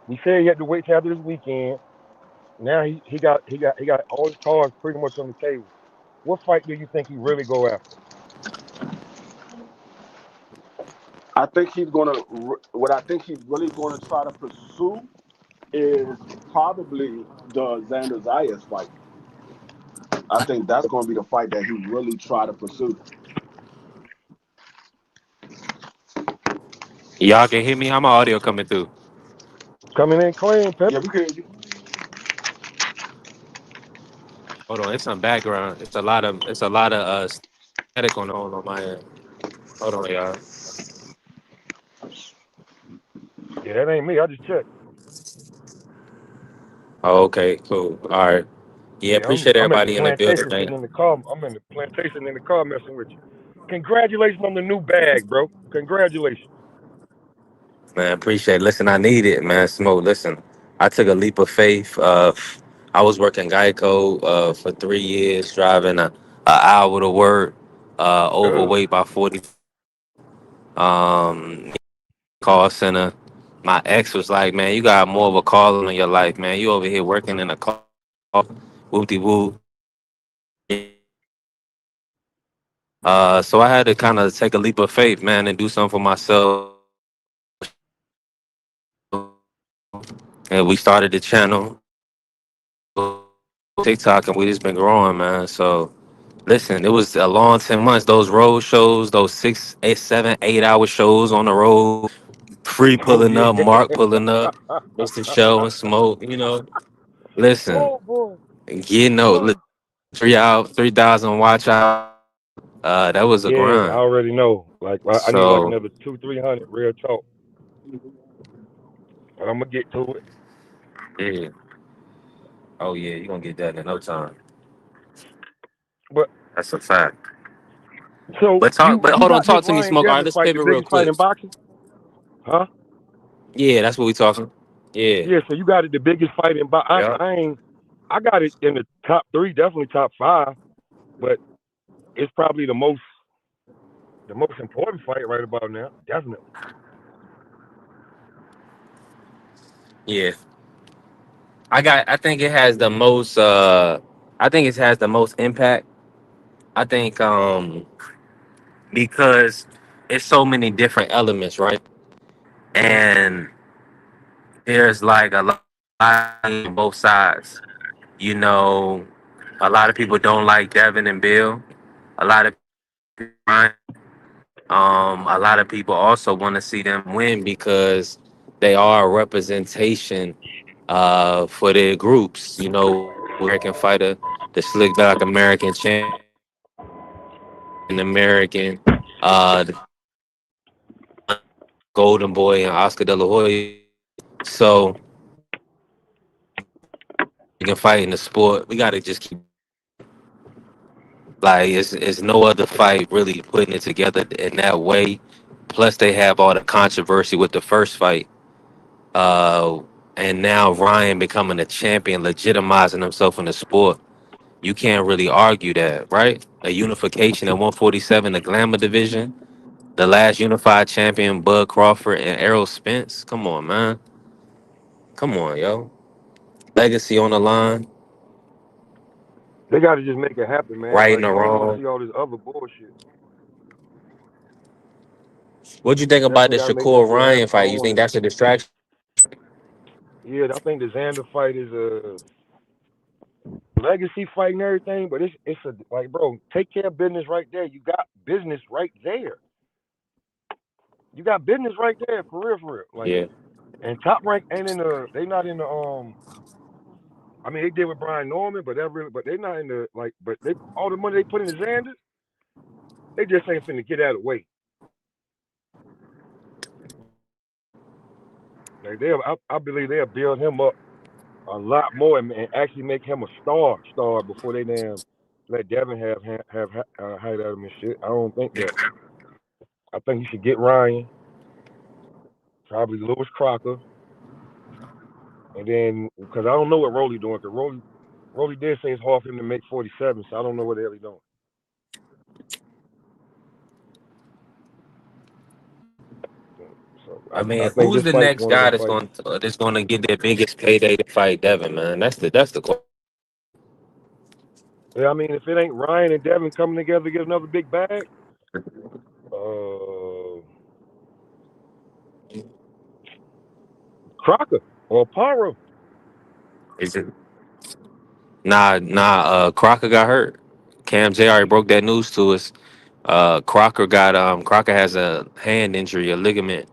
we said he had to wait till after this weekend. Now he got all his cards pretty much on the table. What fight do you think he really go after? I think he's gonna. What I think he's really gonna try to pursue is probably the Xander Zayas fight. I think that's gonna be the fight that he really try to pursue. Y'all can hear me? How my audio coming through? Coming in clean, Pip. Yeah, we can. Hold on, it's some background. It's a lot of static on my end. Hold on, y'all. Yeah, that ain't me. I just checked. Oh, okay, cool. All right. Yeah, Yeah, I'm appreciate I'm at the everybody in the building, plantation man. sitting in the car. I'm in the plantation in the car messing with you. Congratulations on the new bag, bro. Congratulations. Man, appreciate it. Listen, I need it, man. Smoke, listen. I took a leap of faith. I was working Geico for 3 years, driving a hour to work, Ugh. overweight by 40. Um, call center. My ex was like, man, you got more of a calling in your life, man. You over here working in a call, whoop de whoop. So I had to kind of take a leap of faith, man, and do something for myself. And we started the channel, TikTok, and we just been growing, man. So listen, it was a long 10 months. Those road shows, those 6, 8, 7, 8 hour shows on the road, free Oh pulling yeah. up, Mark pulling up, just to show and smoke. Listen, Oh boy. getting no 3,000 watch out. That was a Yeah, I grind. already know. Like I need like So another 200, 300 real talk. But I'm gonna get to it. yeah, oh yeah, you gonna get that in no time. But That's a fact. so But you but you hold on, got this talk to me, Ryan smoke. All right, Devin let's fight, the pivot real biggest fight quick. in boxing, huh? Yeah, that's what we talking. Yeah, Yeah, so you got it the biggest fight in boxing. yeah, I got it in the top three, definitely top five, but it's probably the most important fight right about now, definitely. yeah. I think it has the most. I think it has the most impact. I think because it's so many different elements, right? And there's like a lot on both sides. You know, a lot of people don't like Devin and Bill. A lot of people, A lot of people also want to see them win because they are a representation for their groups. You know, American fighter, the slick back American champion, African American, the Golden Boy, and Oscar De La Hoya. So we can fight in the sport. We got to just keep like it's no other fight really putting it together in that way. Plus, they have all the controversy with the first fight. Uh, and now Ryan becoming a champion, legitimizing himself in the sport. You can't really argue that, right? A unification at 147, the Glamour division, the last unified champion, Bud Crawford and Errol Spence. Come on, man. Come on, yo. Legacy on the line, They got to just make it happen, man. right in Like the I don't want to wrong. see all this other bullshit. What'd you think about Definitely the got to make that Shakur shit Ryan happen. I fight? don't You want think to. that's a distraction? Yeah, I think the Xander fight is a legacy fight and everything, but it's a like, bro, take care of business right there. You got business right there. You got business right there for real, for real. Like, Yeah. and Top Rank ain't in the. They not in the. I mean, they did with Brian Norman, but that really, but they not in the like. But they all the money they put into Xander, they just ain't finna get out of the way. Like I believe they'll build him up a lot more and actually make him a star before they damn let Devin have height at him and shit. I don't think that. I think you should get Ryan, probably Lewis Crocker, and then because I don't know what Rolly doing. Because Rolly did say it's hard for him to make 47, so I don't know what the hell he doing. So I I mean, think who's this the fight's next one of guy them fights. that's going to get their biggest payday to fight Devin, man? That's the question. Yeah, I mean, if it ain't Ryan and Devin coming together to get another big bag, uh, Crocker or Paro. Is it? Nah. Crocker got hurt. Cam J already broke that news to us. Crocker has a hand injury, a ligament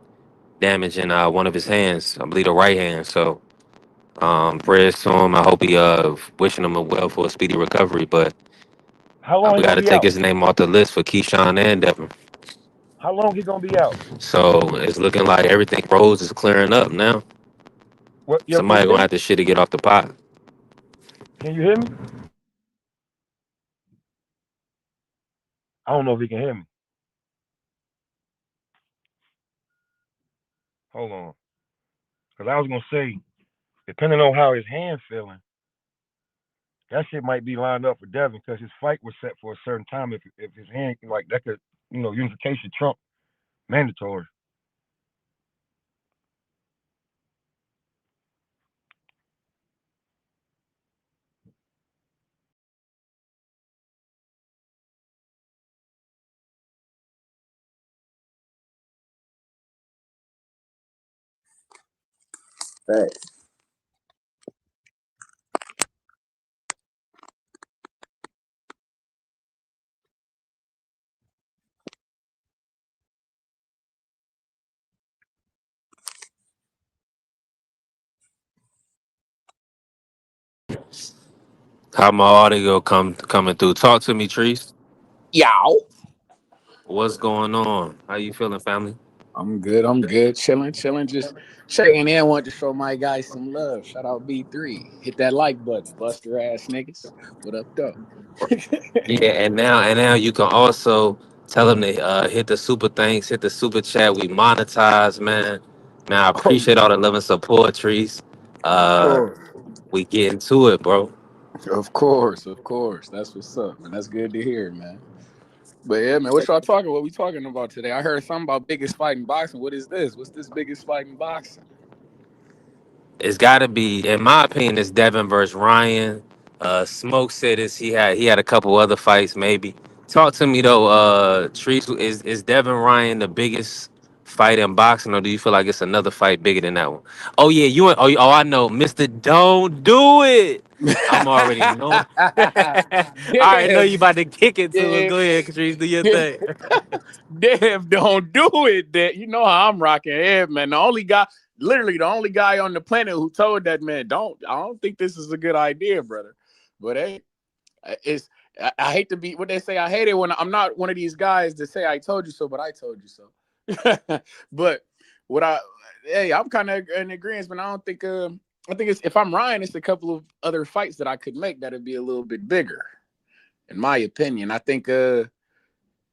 damage in one of his hands. I believe the right hand. So prayers to him. I hope he wishing him a well for a speedy recovery. But How long we he got gonna to be take out? his name off the list for Keyshawn and Devin. How long he gonna be out? So it's looking like everything Rose is clearing up now. What? Yo, can Somebody you hear gonna me? have to shit to get off the pot. Can you hear me? I don't know if he can hear me. Hold on, because I was gonna say, depending on how his hand feeling, that shit might be lined up for Devin because his fight was set for a certain time. If his hand like that could, unification trump mandatory. Facts. How my audio coming through? Talk to me, Trees. Yow. What's going on? How you feeling, family? I'm good. I'm good. Chilling, chilling. Just checking in. Want to show my guys some love. Shout out B3. Hit that like button. Buster ass niggas. What up, though? Yeah, and now you can also tell them to hit the super thanks, hit the super chat. We monetize, man. Man, I Oh appreciate all yeah. the love and support, Trees. Of Uh, course. we get into it, bro. Of course. Of course. That's what's up, man. That's good to hear, man. But yeah, man, what y'all talking? What we talking about today? I heard something about biggest fight in boxing. What is this? What's this biggest fight in boxing? It's got to be, in my opinion, it's Devin versus Ryan. Smoke said this. He had a couple other fights, maybe. Talk to me though. Trees, is Devin Ryan the biggest fight in boxing, or do you feel like it's another fight bigger than that one? Oh yeah, you. Oh, I know, Mister. Don't do it. I'm already knowing. I already know Damn, you about to kick it to us. damn, Go ahead, Catrice, do your damn, thing. damn, don't do it. That you know how I'm rocking head, man. The only guy, literally the only guy on the planet who told that man, I don't think this is a good idea, brother. But hey, it's I hate to be what they say. I hate it when I'm not one of these guys that say I told you so, but I told you so. But what I'm kind of in agreement, but I don't think I think it's if I'm Ryan, it's a couple of other fights that I could make that'd be a little bit bigger, in my opinion. I think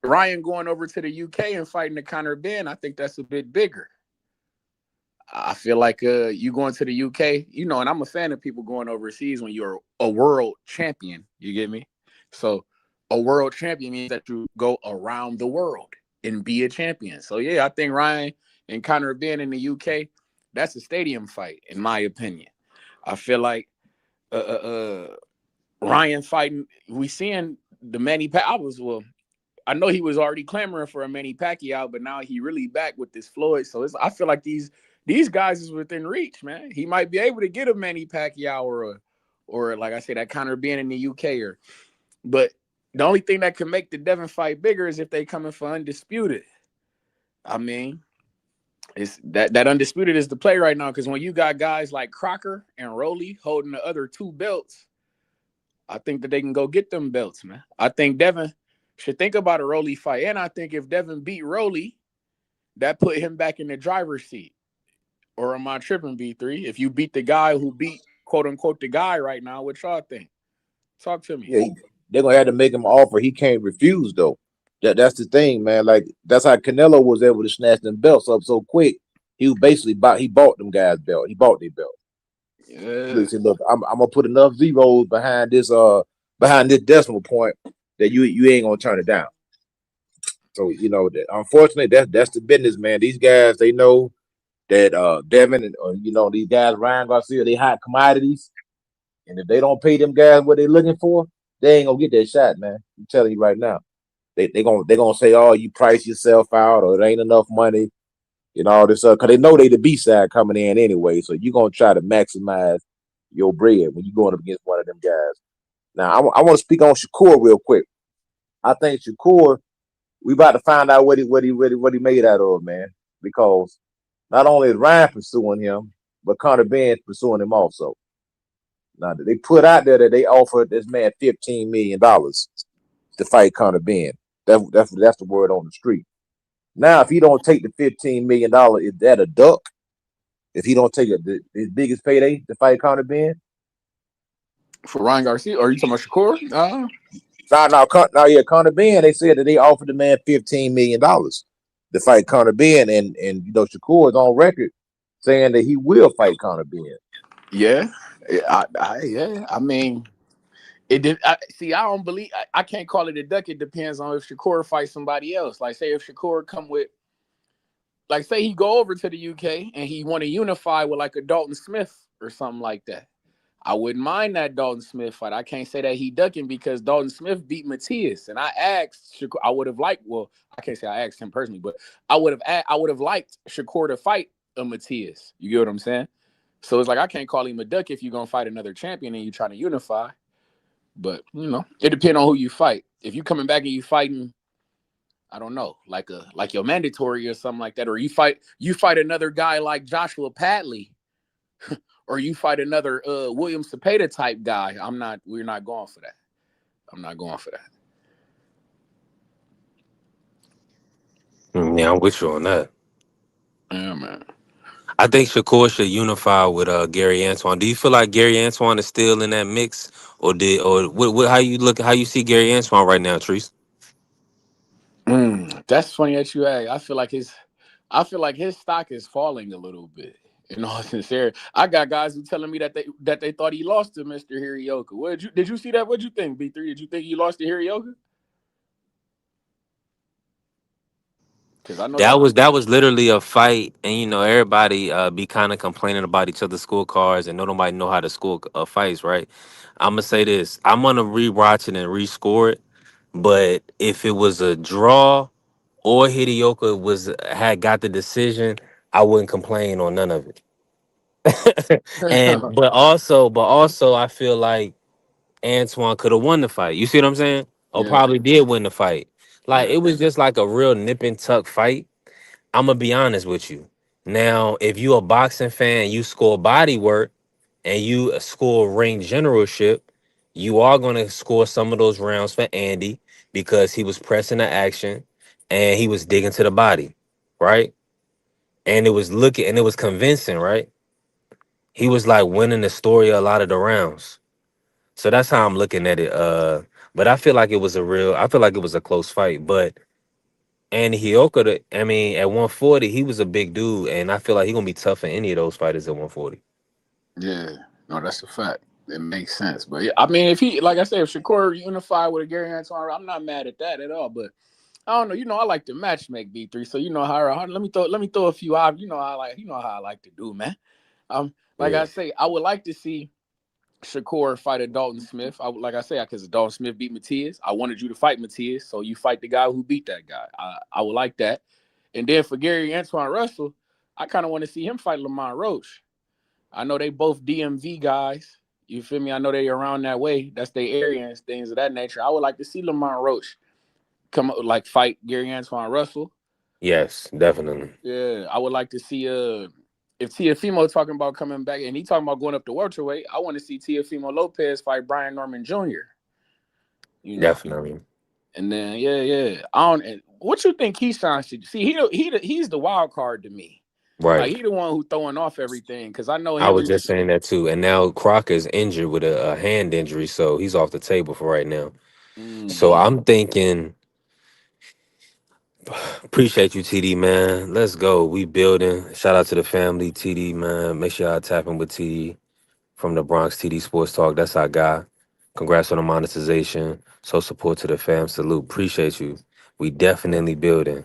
Ryan going over to the UK and fighting the Conor Ben, I think that's a bit bigger. I feel like you going to the UK, you know, and I'm a fan of people going overseas when you're a world champion. You get me? So a world champion means that you go around the world and be a champion. So yeah, I think Ryan and Conor Ben in the UK, that's a stadium fight, in my opinion. I feel like Ryan fighting, we seeing the I know he was already clamoring for a Manny Pacquiao, but now he really back with this Floyd. So I feel like these guys is within reach, man. He might be able to get a Manny Pacquiao or like I said, that Conor being in the UK but the only thing that could make the Devin fight bigger is if they coming for undisputed. I mean, it's that undisputed is the play right now because when you got guys like Crocker and Rowley holding the other two belts, I think that they can go get them belts, man. I think Devin should think about a Rowley fight. And I think if Devin beat Rowley, that put him back in the driver's seat. Or am I tripping, B3? If you beat the guy who beat, quote unquote, the guy right now, what y'all think? Talk to me. Yeah, they're gonna have to make him an offer he can't refuse though. That's the thing, man. Like that's how Canelo was able to snatch them belts up so quick. He was basically he bought them guys belt. He bought their belt. Yeah. He said, "Look, I'm gonna put enough zeros behind this decimal point that you ain't gonna turn it down." So you know that unfortunately that's the business, man. These guys they know that Devin and you know these guys Ryan Garcia they hot commodities, and if they don't pay them guys what they're looking for, they ain't gonna get that shot, man. I'm telling you right now. They gonna say, "Oh, you price yourself out, or it ain't enough money," and all this stuff, because they know they the B side coming in anyway. So you're gonna try to maximize your bread when you going up against one of them guys. Now I want to speak on Shakur real quick. I think Shakur, we about to find out what he made out of, man. Because not only is Ryan pursuing him, but Conor Ben's pursuing him also. Now they put out there that they offered this man $15 million to fight Conor Ben. That's the word on the street. Now, if he don't take the $15 million, is that a duck? If he don't take his biggest payday to fight Conor Ben? For Ryan Garcia, or are you talking about Shakur? Now, yeah, Conor Ben. They said that they offered the man $15 million to fight Conor Ben, and you know Shakur is on record saying that he will fight Conor Ben. Yeah. Yeah. I mean, it did. I don't believe. I can't call it a duck. It depends on if Shakur fights somebody else. Like, say if Shakur come with, like, say he go over to the UK and he want to unify with like a Dalton Smith or something like that. I wouldn't mind that Dalton Smith fight. I can't say that he ducking because Dalton Smith beat Matias, and I asked Shakur. I would have liked. Well, I can't say I asked him personally, but I would have liked Shakur to fight a Matias. You get what I'm saying? So it's like I can't call him a duck if you're gonna fight another champion and you're trying to unify. But you know, it depends on who you fight. If you coming back and you fighting, I don't know, like your mandatory or something like that, or you fight another guy like Joshua Padley, or you fight another William Cepeda type guy. We're not going for that. I'm not going for that. Yeah, I'm with you on that. Yeah, man. I think Shakur should unify with Gary Antoine. Do you feel like Gary Antoine is still in that mix, or what? How you see Gary Antoine right now, Treese? That's funny that you ask. I feel like his stock is falling a little bit. In all sincerity, I got guys who telling me that they thought he lost to Mr. Hirioka. Did you see that? What'd you think, B3? Did you think he lost to Hirioka? Because I know that. That was literally a fight, and you know everybody be kind of complaining about each other's scorecards, and nobody know how to score fights, right? I'm gonna say this: I'm gonna rewatch it and rescore it. But if it was a draw or Hidioka had got the decision, I wouldn't complain on none of it. But also, I feel like Antoine could have won the fight. You see what I'm saying? Or Yeah, probably did win the fight. Like yeah, it was just like a real nip and tuck fight. I'm gonna be honest with you. Now, if you a boxing fan, you score body work and you score ring generalship, you are gonna score some of those rounds for Andy because he was pressing the action and he was digging to the body, right? And it was convincing, right? He was like winning the story a lot of the rounds. So that's how I'm looking at it. But I feel like it was a close fight. But Andy Hioka, I mean, at 140, he was a big dude, and I feel like he's gonna be tough for any of those fighters at 140. yeah. No, that's a fact. It makes sense. But yeah, I mean, if he, like I said, if Shakur unified with a Gary Antoine, I'm not mad at that at all. But I don't know. You know, I like to match make B3. So you know how let me throw a few out. You know how I like to do, man. Like Yeah. I say, I would like to see Shakur fight a Dalton Smith. Like I say, because Dalton Smith beat Matias. I wanted you to fight Matias, so you fight the guy who beat that guy. I would like that. And then for Gary Antoine Russell, I kind of want to see him fight Lamont Roach. I know they both DMV guys. You feel me? I know they around that way. That's their area and things of that nature. I would like to see Lamont Roach come up, like fight Gary Antoine Russell. Yes, definitely. Yeah, I would like to see if Tiafimo talking about coming back and he talking about going up to welterweight, I want to see Tiafimo Lopez fight Brian Norman Jr. You know, Definitely. and then yeah. I don't. And what you think Keyshawn should see? He's the wild card to me. Like Right. he the one who throwing off everything because I know I him was and just saying that too. And now Crocker's injured with a hand injury, so he's off the table for right now. So mm-hmm. I'm thinking, appreciate you, TD, man. Let's go. We building. Shout out to the family, TD, man. Make sure y'all tap in with TD from the Bronx, TD Sports Talk. That's our guy. Congrats on the monetization. So support to the fam. Salute. Appreciate you. We definitely building.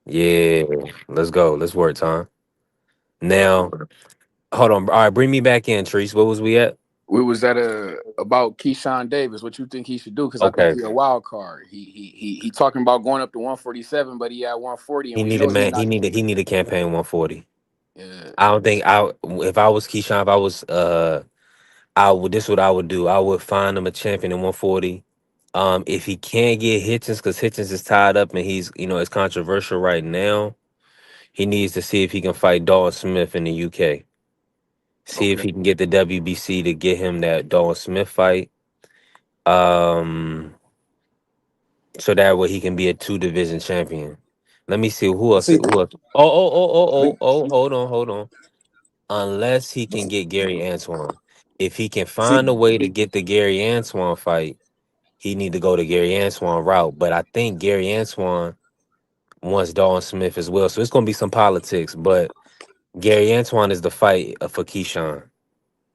Yeah. Let's go. Let's work, Tom. Now, hold on. All right, bring me back in, Treese. What was we at? We was at about Keyshawn Davis. What you think he should do? Because I think Okay. he's a wild card. He talking about going up to 147, but he at 140, and He we needed know he's man. not. He needed campaign 140. Yeah. I don't think I if I was Keyshawn, if I was I would this what I would do. I would find him a champion in 140. If he can't get Hitchens, because Hitchens is tied up and he's it's controversial right now. He needs to see if he can fight Dalton Smith in the UK. See if Okay. he can get the WBC to get him that Dalton Smith fight. Um, so that way he can be a two division champion. Let me see who else. See, Who else? we, Hold on. Unless he can get Gary Antoine. If he can see, find a way to get the Gary Antoine fight, he need to go the Gary Antoine route. But I think Gary Antoine wants Dalton Smith as well. So it's gonna be some politics. But Gary Antoine is the fight for Keyshawn.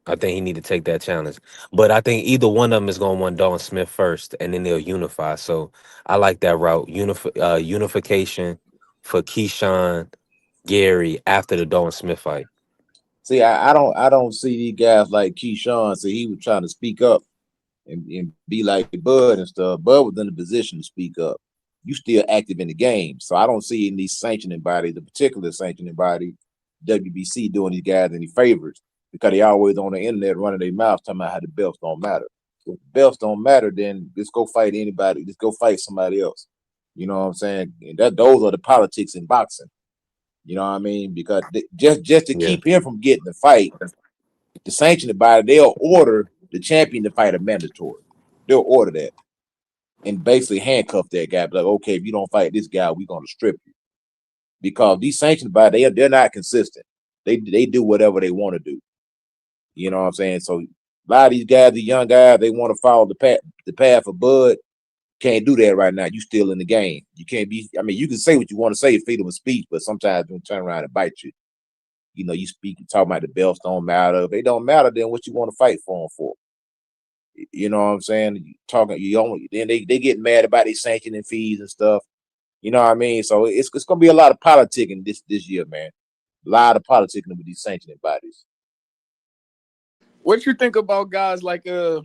I think he need to take that challenge. But I think either one of them is gonna want Dalton Smith first, and then they'll unify. So I like that route. Unification for Keyshawn, Gary after the Dalton Smith fight. see, I don't see these guys like Keyshawn. See, he was trying to speak up and be like Bud and stuff. Bud was in a position to speak up. You still active in the game, so I don't see in these sanctioning body, the particular sanctioning body, WBC, doing these guys any favors because they always on the internet running their mouths talking about how the belts don't matter. If the belts don't matter, then let's go fight anybody. Let's go fight somebody else. You know what I'm saying? And those are the politics in boxing. You know what I mean? Because just to Yeah. keep him from getting the fight, the sanctioning body, they'll order the champion to fight a mandatory. They'll order that and basically handcuff that guy. Be like, okay, if you don't fight this guy, we're gonna strip you. Because these sanctioned body, they're not consistent. They do whatever they want to do. You know what I'm saying? So a lot of these guys, the young guys, they want to follow the path of Bud. Can't do that right now. You still in the game. You can't be. I mean, you can say what you want to say, freedom of speech, but sometimes you turn around and bite you. You know, you speak, you talk about the belts don't matter. If they don't matter, then what you want to fight for them for? You know what I'm saying? You talking, you only then they get mad about these sanctioning fees and stuff. You know what I mean? So it's gonna be a lot of politicking this year, man. A lot of politicking with these sanctioning bodies. What you think about guys like if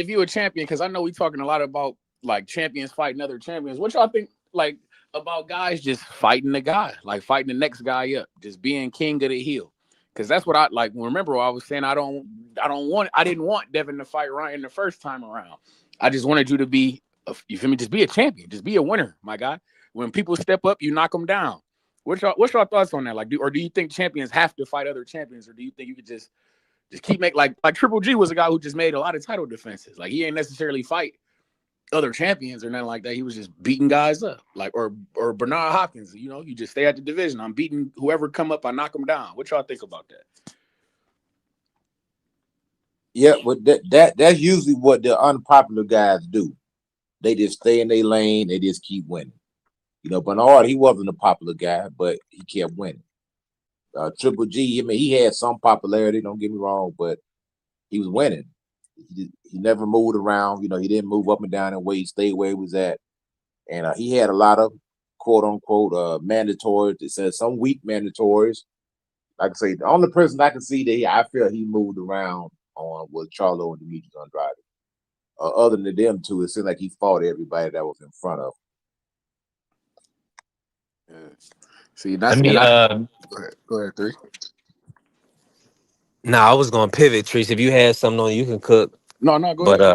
you a champion? Because I know we talking a lot about like champions fighting other champions. What y'all think like about guys just fighting the guy, like fighting the next guy up, just being king of the hill? Because that's what I like. Remember, I was saying I didn't want Devin to fight Ryan the first time around. I just wanted you to be, you feel me? Just be a champion, just be a winner, my guy. When people step up, you knock them down. What's your thoughts on that? Like, do you think champions have to fight other champions, or do you think you could just keep making like Triple G was a guy who just made a lot of title defenses. Like he ain't necessarily fight other champions or nothing like that. He was just beating guys up, like or Bernard Hopkins. You know, you just stay at the division. I'm beating whoever come up. I knock them down. What y'all think about that? Yeah, but that's usually what the unpopular guys do. They just stay in their lane. They just keep winning. You know, Bernard, he wasn't a popular guy, but he kept winning. Triple G, I mean, he had some popularity. Don't get me wrong, but he was winning. He never moved around. You know, he didn't move up and down in weight. He stayed where he was at, and he had a lot of quote unquote mandatories. It says some weak mandatories. Like I say, the only person I can see that I feel he moved around on was Charlo and Demetrius Andrade. Other than them two, it seemed like he fought everybody that was in front of him. Yeah. See, that's Let me go ahead, 3. Nah, I was gonna pivot, Trees. If you had something on, you can cook. No, go But ahead.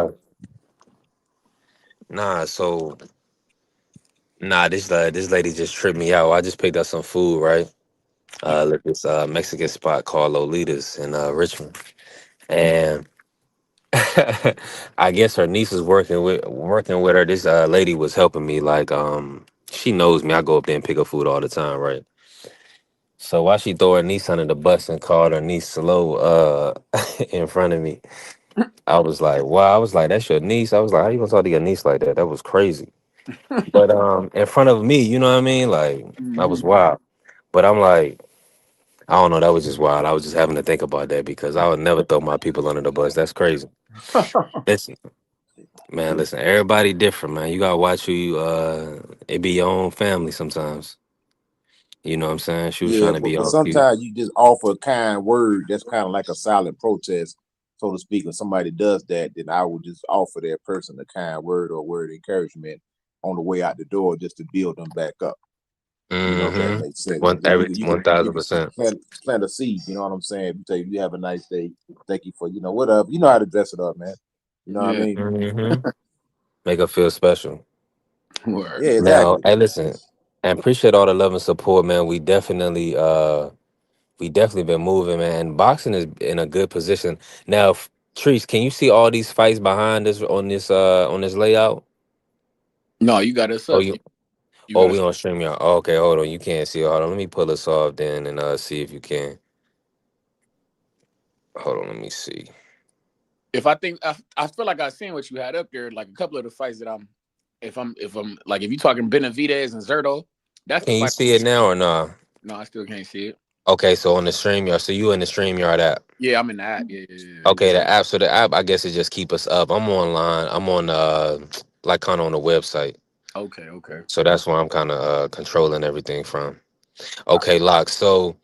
nah. So nah, this lady just tripped me out. I just picked up some food, right? Like this Mexican spot called Lolitas in Richmond, and I guess her niece was working with her. This lady was helping me. Like she knows me. I go up there and pick up food all the time, right? So why she throw her niece under the bus and called her niece slow in front of me? I was like, wow. I was like, that's your niece. I was like, how you gonna talk to your niece like that? That was crazy. But in front of me, you know what I mean? Like that was wild. But I'm like, I don't know. That was just wild. I was just having to think about that because I would never throw my people under the bus. That's crazy. Listen, man. Listen, everybody different, man. You gotta watch who you. It be your own family sometimes. You know what I'm saying? She was Yeah, trying to but be all cute. sometimes you just offer a kind word that's kind of like a silent protest, so to speak. When somebody does that, then I would just offer that person a kind word or word of encouragement on the way out the door just to build them back up. You know, if that Mm-hmm. makes sense. One You every can you can you can 1,000%. plant a seed. You know what I'm saying? You say you have a nice day. Thank you for whatever. You know how to dress it up, man. You know what I Yeah. mean? Mm-hmm. Make her feel special. Word. Yeah, Now, exactly. hey, listen, and appreciate all the love and support, man. We definitely been moving, man. Boxing is in a good position now. Treese, can you see all these fights behind us on this layout? No, you got us Oh, up. You got we us. on StreamYard. Oh, okay, hold on. You can't see it. Hold on. Let me pull this off then and see if you can. Hold on. Let me see. If I think I feel like I seen what you had up there, like a couple of the fights that if I'm like if you talking Benavidez and Zerto, that's the Can you fight. see it now or not? No, I still can't see it. Okay, so on the StreamYard. So you in the StreamYard app? Yeah, I'm in the app. Yeah. Okay, the app. So the app, I guess, it just keep us up. I'm online. I'm on like kind of on the website. Okay. So that's where I'm kind of controlling everything from. I, Okay, lock. So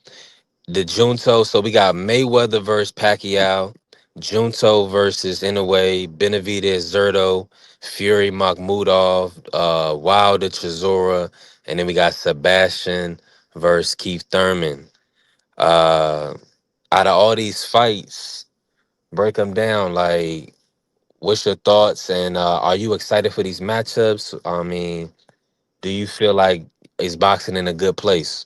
the Junto. So we got Mayweather versus Pacquiao, Junto versus Inoue, Benavidez, Zerto, Fury, Makhmudov, Wilder, Chisora, and then we got Sebastian versus Keith Thurman. Uh, Out of all these fights, break them down. Like, what's your thoughts? And are you excited for these matchups? I mean, do you feel like is boxing in a good place?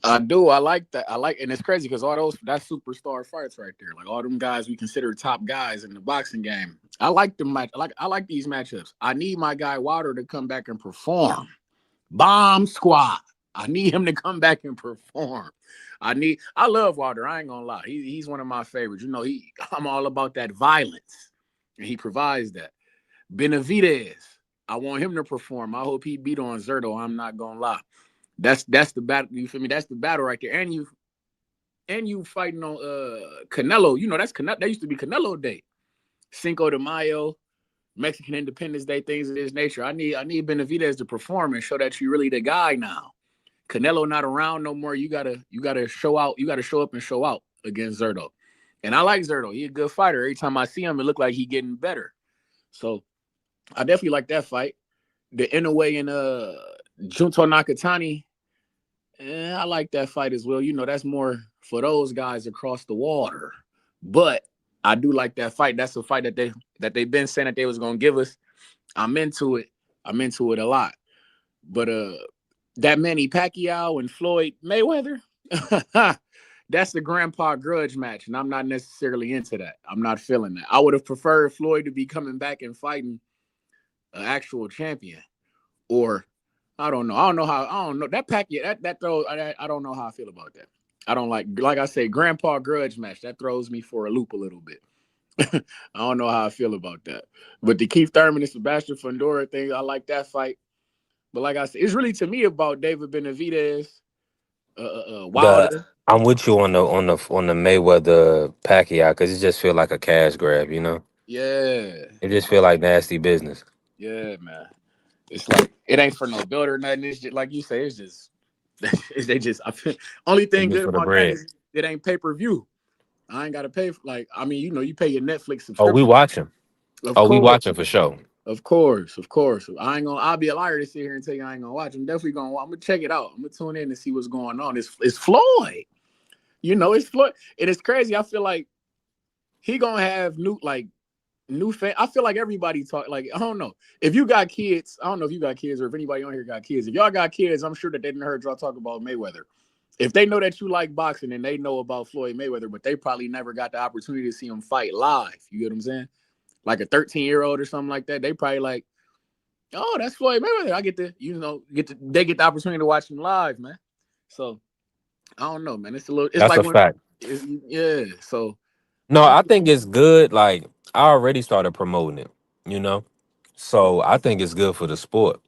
I do. I like that. And it's crazy because that's superstar fights right there. Like all them guys we consider top guys in the boxing game. I like them match. I like these matchups. I need my guy Wilder to come back and perform. Bomb squad. I need him to come back and perform. I love Wilder. I ain't gonna lie. He's one of my favorites. You know, I'm all about that violence. And he provides that. Benavidez. I want him to perform. I hope he beat on Zerto. I'm not gonna lie. That's the battle. You feel me? That's the battle right there. And you fighting on Canelo. You know, that used to be Canelo Day. Cinco de Mayo, Mexican Independence Day, things of this nature. I need Benavidez to perform and show that you're really the guy now. Canelo not around no more. You gotta show out. You gotta show up and show out against Zerto. And I like Zerto. He's a good fighter. Every time I see him, it look like he getting better. So I definitely like that fight. The Inoue and Junto Nakatani. I like that fight as well. You know, that's more for those guys across the water. But I do like that fight. That's a fight that they've been saying that they was gonna give us. I'm into it. I'm into it a lot. But that Manny Pacquiao and Floyd Mayweather, that's the grandpa grudge match, and I'm not necessarily into that. I'm not feeling that. I would have preferred Floyd to be coming back and fighting an actual champion, or I don't know. I don't know that Pacquiao that throw. I don't know how I feel about that. I don't like I say, grandpa grudge match. That throws me for a loop a little bit. I don't know how I feel about that. But the Keith Thurman and Sebastian Fundora thing, I like that fight. But like I said, it's really to me about David Benavidez, Wilder. I'm with you on the Mayweather Pacquiao because it just feel like a cash grab, you know. Yeah. It just feel like nasty business. Yeah, man. It's like it ain't for no build or nothing. It's just like you say, it's just they just only It's thing just good for the about that bread. is it ain't pay-per-view. I ain't gotta pay for you pay your Netflix Oh, we subscription. watching. Of Oh, we course. watching for sure. Of course. I'll be a liar to sit here and tell you I ain't gonna watch. I'm definitely gonna watch. I'm gonna check it out. I'm gonna tune in and see what's going on. It's Floyd. It's Floyd. It is crazy. I feel like he gonna have new fan. I feel like everybody talk like I don't know. If you got kids, I don't know if you got kids or if anybody on here got kids. If y'all got kids, I'm sure that they didn't heard y'all talk about Mayweather. If they know that you like boxing and they know about Floyd Mayweather, but they probably never got the opportunity to see him fight live. You get what I'm saying? Like a 13-year-old or something like that. They probably like, oh, that's Floyd Mayweather. I get they get the opportunity to watch him live, man. So I don't know, man. It's That's like a when, fact. yeah. So No, I think it's good. Like I already started promoting it, you know. So I think it's good for the sport.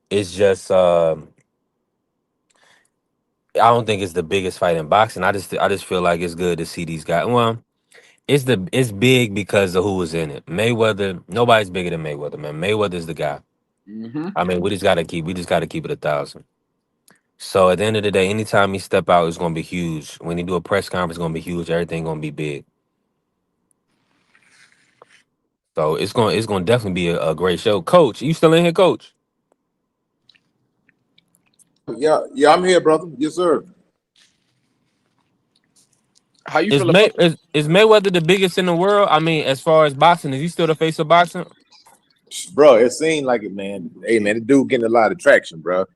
It's just I don't think it's the biggest fight in boxing. I just feel like it's good to see these guys. Well, it's big because of who was in it. Mayweather, nobody's bigger than Mayweather, man. Mayweather's the guy. I mean, we just gotta keep it 1,000. So at the end of the day, anytime he step out, it's gonna be huge. When he do a press conference, it's gonna be huge. Everything gonna be big. So it's gonna definitely be a great show. Coach, you still in here, Coach? Yeah, I'm here, brother. Yes, sir. How you Is feel about Is Mayweather the biggest in the world? I mean, as far as boxing, is he still the face of boxing? Bro, it seemed like it, man. Hey, man, the dude getting a lot of traction, bro.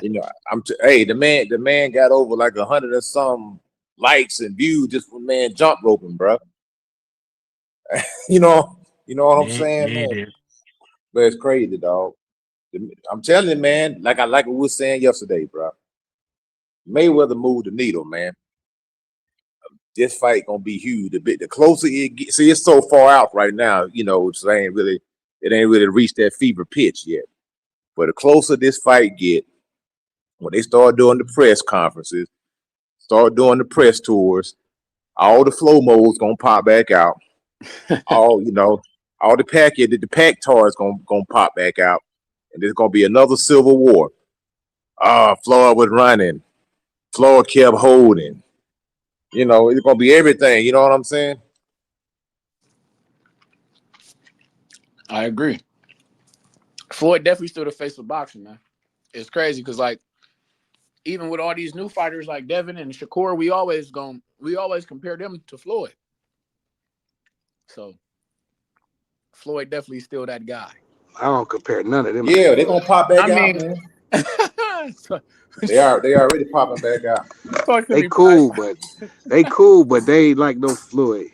Hey, the man got over like 100 and some likes and views just for man jump roping, bro. you know, what I'm Yeah, saying, yeah, it man. is. But it's crazy, dog. I'm telling you, man. Like what we were saying yesterday, bro. Mayweather moved the needle, man. This fight gonna be huge. The closer it gets, see, it's so far out right now. It ain't really reached that fever pitch yet. But the closer this fight get, when they start doing the press conferences, start doing the press tours, all the flow modes gonna pop back out. all all the pack tours gonna pop back out, and there's gonna be another civil war. Floyd was running, Floyd kept holding. It's gonna be everything. You know what I'm saying? I agree. Floyd definitely still the face of boxing, man. It's crazy because like even with all these new fighters like Devin and Shakur, we always compare them to Floyd. So Floyd definitely still that guy. I don't compare none of them. Yeah, they're gonna pop I back out, mean, man. They already popping back out. talk to They me, cool, Price. but they ain't like no Floyd.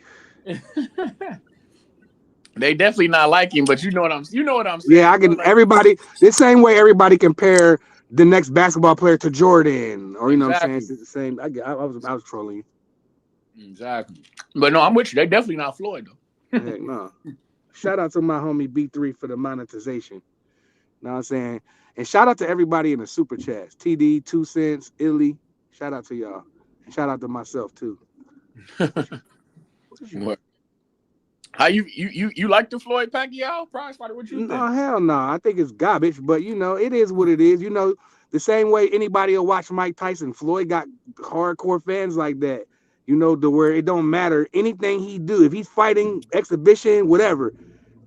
They definitely not like him, but you know what I'm saying. Yeah, I can. Like Everybody the same way everybody compare the next basketball player to Jordan, or what I'm saying. exactly, It's the same. I was trolling you. exactly. But no, I'm with you. They definitely not Floyd though. Heck no. Shout out to my homie B3 for the monetization. Know what I'm saying? And shout out to everybody in the super chats. TD, 2 cents, Illy. Shout out to y'all. And shout out to myself too. What? How you like the Floyd Pacquiao prize fighter? What you think? No, hell no. I think it's garbage, but it is what it is. The same way anybody will watch Mike Tyson. Floyd got hardcore fans like that. To where it don't matter anything he do. If he's fighting, exhibition, whatever,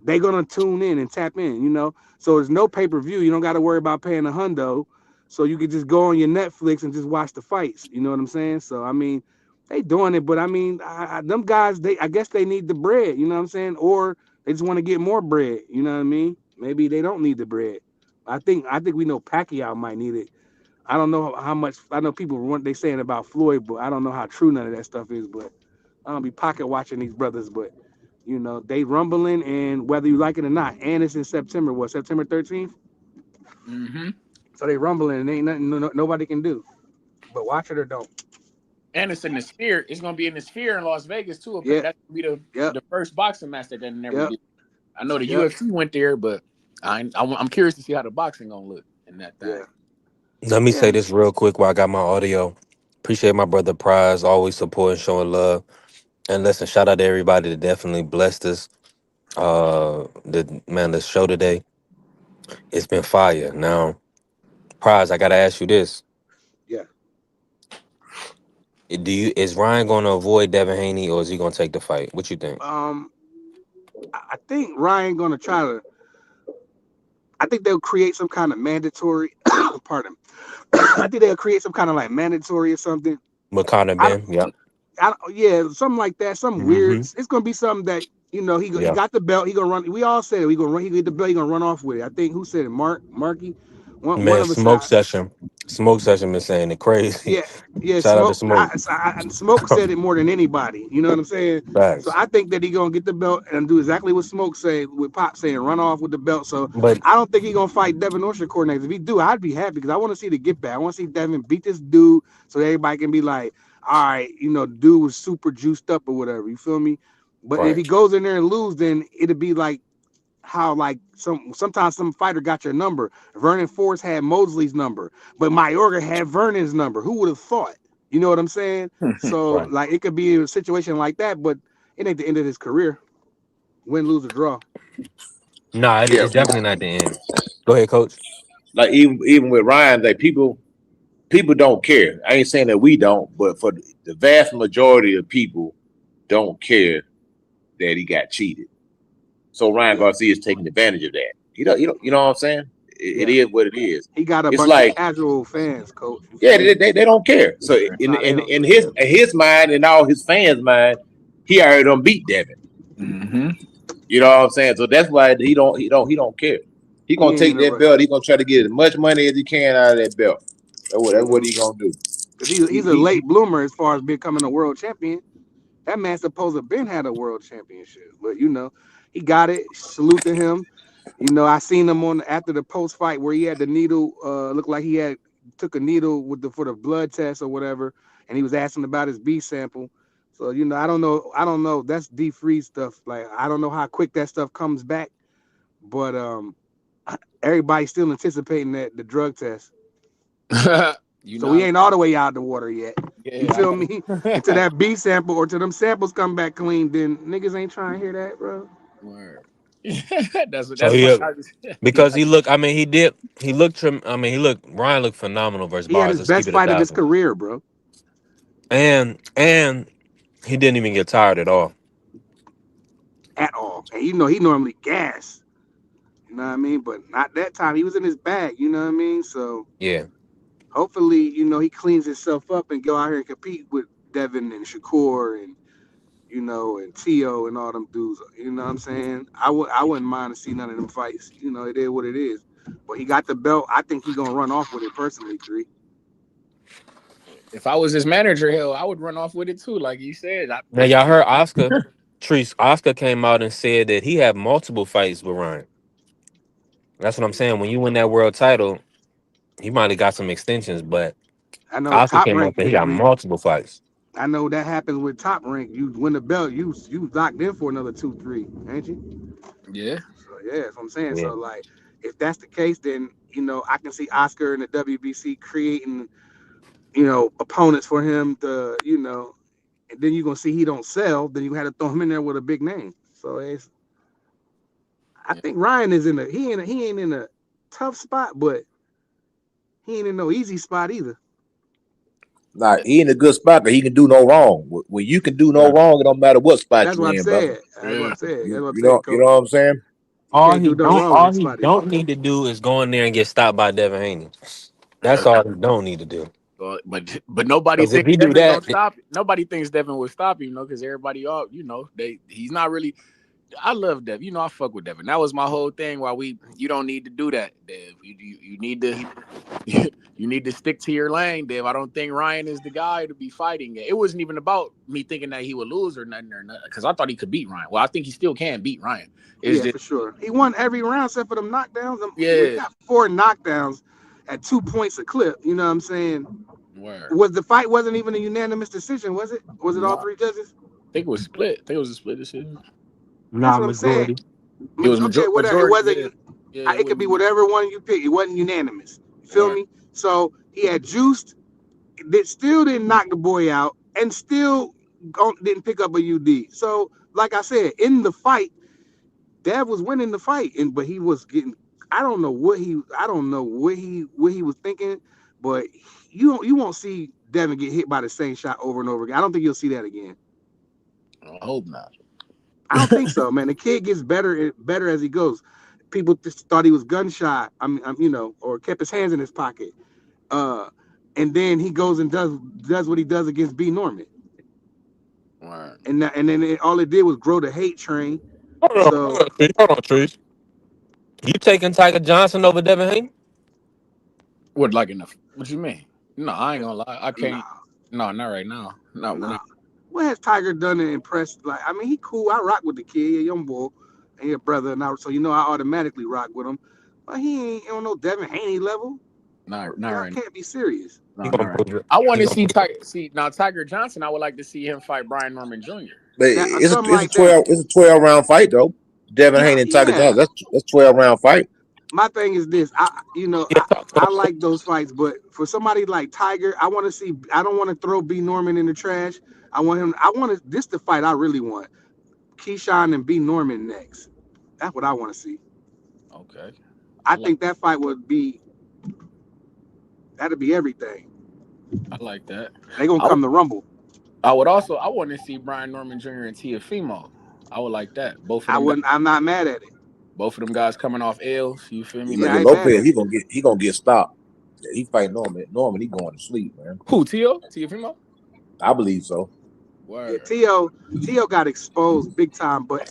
they gonna tune in and tap in. So there's no pay-per-view. You don't got to worry about paying a hundo. so you could just go on your Netflix and just watch the fights. You know what I'm saying? So I mean, they doing it, but I mean, them guys, I guess they need the bread. You know what I'm saying? Or they just want to get more bread. You know what I mean? Maybe they don't need the bread. I think we know Pacquiao might need it. I don't know how much. I know people want they saying about Floyd, but I don't know how true none of that stuff is. But I don't be pocket watching these brothers, but you know they rumbling, and whether you like it or not, and it's in September. What, September 13th? Mm-hmm. So they rumbling, and ain't nothing nobody can do. But watch it or don't. And it's in the Sphere. It's gonna be in the Sphere in Las Vegas too. Yeah. That's gonna be Yep. the first boxing match that they never Yep. did. I know the Yep. UFC went there, but I'm curious to see how the boxing gonna look in that thing. Let me say Yeah. this real quick while I got my audio. Appreciate my brother Prize, always supporting, showing love. And listen, shout out to everybody that definitely blessed us. The show today, it's been fire. Now, Prize, I gotta ask you this. Yeah. Is Ryan gonna avoid Devin Haney or is he gonna take the fight? What you think? I think Ryan gonna try to. I think they'll create some kind of mandatory. Pardon. I think they'll create some kind of like mandatory or something. McConnor I don't. Ben? Yep. Yeah, something like that. Something weird. Mm-hmm. It's gonna be something that he Yeah. got the belt. He gonna run. We all said it. He gonna run. He get the belt. He gonna run off with it. I think who said it? Marky. One Man, of us said. Smoke session been saying it crazy. Yeah. Shout out to Smoke. Smoke. Smoke said it more than anybody. You know what I'm saying? So Facts. I think that he gonna get the belt and do exactly what Smoke said with Pop saying run off with the belt. So But I don't think he gonna fight Devin or Shakur next. If he do, I'd be happy because I want to see the get back. I want to see Devin beat this dude so everybody can be like, all right, dude was super juiced up or whatever. You feel me? But if right. he goes in there and lose, then it'd be like how like sometimes some fighter got your number. Vernon Forrest had Mosley's number, but Mayorga had Vernon's number. Who would have thought? You know what I'm saying? So Right. like it could be a situation like that, but it ain't the end of his career. Win, lose, or draw. Nah, Yeah, it's definitely not the end. Go ahead, coach. like even with Ryan, like people don't care. I ain't saying that we don't, but for the vast majority of people, don't care that he got cheated. So Ryan Yeah. Garcia is taking advantage of that. You know what I'm saying? It Yeah. is what it is. He got a It's bunch of like, casual fans, coach. You yeah, feel me? they don't care. So Nah, they in don't. his mind and all his fans' mind, he already done beat Devin. Mm-hmm. You know what I'm saying? So that's why he don't care. He He gonna ain't take in a that rush. belt. He gonna try to get as much money as he can out of that belt. That's what he gonna do. Because he's a late bloomer as far as becoming a world champion. That man supposed to been had a world championship, but he got it. Salute to him. I seen him on after the post fight where he had the needle. Looked like he had took a needle for the blood test or whatever, and he was asking about his B sample. So I don't know. That's deep freeze stuff. Like I don't know how quick that stuff comes back, but everybody's still anticipating that the drug test. So we ain't all the way out the water yet. Yeah, You feel me? Until that B sample or till them samples come back clean, then niggas ain't trying to hear that, bro. Word. that's So funny. because he looked. I mean, he did. He looked. Ryan looked phenomenal versus He had Bars. his Let's keep best it a fight of his thousand. career, bro. And he didn't even get tired at all. At all. And he normally gas. You know what I mean? But not that time. He was in his bag, you know what I mean? So Yeah. hopefully, he cleans himself up and go out here and compete with Devin and Shakur and and Tio and all them dudes. You know what I'm saying? I wouldn't mind to see none of them fights. It is what it is. But he got the belt. I think he gonna run off with it personally, 3. If I was his manager, hell, I would run off with it too. Like you said, Now y'all heard Oscar. Oscar came out and said that he had multiple fights with Ryan. That's what I'm saying. When you win that world title, he might have got some extensions, but I know Oscar Top came out Rank and he did, got 3. multiple fights. I know that happens with Top Rank. You win the belt, you locked in for another 2, 3, ain't you? Yeah. So yeah, that's what I'm saying. Yeah. So like, if that's the case, then I can see Oscar and the WBC creating opponents for him to and then you're gonna see he don't sell. Then you had to throw him in there with a big name. So I think Ryan is he ain't in a tough spot, but he ain't in no easy spot either. Nah, he in a good spot that he can do no wrong. When you can do no wrong, it don't matter what spot That's you what I'm in, brother. saying. That's what I'm saying. That's what I'm You saying, know coach. what I'm saying? You can't do no wrong in All that he spot either. don't need to do is go in there and get stopped by Devin Haney. That's all he don't need to do. But nobody Because if thinks he do Devin gonna that, stop. Nobody thinks Devin will stop him, because everybody all he's not really. I love Dev. I fuck with Devin. That was my whole thing. You don't need to do that, Dev. You need to you need to stick to your lane, Dev. I don't think Ryan is the guy to be fighting it. It wasn't even about me thinking that he would lose or nothing because I thought he could beat Ryan. Well, I think he still can beat Ryan. It's Yeah, just for sure. He won every round except for them knockdowns. He yeah. got 4 knockdowns at 2 points a clip. You know what I'm saying? Word. Was the fight wasn't even a unanimous decision, was it? Was it all No, 3 judges? I think it was split. I think it was a split decision. That's Nah, what I'm saying. majority. It was Okay, whatever. It majority. wasn't. Yeah, yeah. It It could wasn't be even. whatever one you pick. It wasn't unanimous. You feel Word. me? So he had juiced. That still didn't knock the boy out, and still didn't pick up a UD. So, like I said, in the fight, Dev was winning the fight, but he was getting. I don't know what he was thinking, but you won't see Devin get hit by the same shot over and over again. I don't think you'll see that again. I hope not. I don't think so, man. The kid gets better as he goes. People just thought he was gun shy. Or kept his hands in his pocket. And then he goes and does what he does against B Norman. Word. And then all it did was grow the hate train. hold on, Trees. You taking Tiger Johnson over Devin Haney? What, like enough? What you mean? No, I ain't gonna lie. I Nah, can't. No, not right now. No, we're nah. not. What has Tiger done to impress? Like, I mean, he cool. I rock with the kid, he a young boy, and he a brother, and so I automatically rock with him. But he ain't on no Devin Haney level. Not Y'all right now. can't be serious. No, not right. I want to see Tiger. See now, Tiger Johnson. I would like to see him fight Brian Norman Jr. But That it's something a like that. 12 round fight though. Devin Haney and Tiger Yeah. Johnson. That's 12 round fight. My thing is this. I like those fights, but for somebody like Tiger, I want to see. I don't want to throw B Norman in the trash. I want him. I want to. This the fight I really want. Keyshawn and B Norman next. That's what I want to see. Okay. I think that fight would be. That'd be everything. I like that. They gonna come to Rumble. I want to see Brian Norman Jr. and Teofimo. I would like that. Both of them. I'm not mad at it. Both of them guys coming off L's. You feel me? Look at Lopez. He gonna get stopped. He fight Norman. Norman, he going to sleep, man. Who? Teofimo? I believe so. Yeah, Tio got exposed big time, but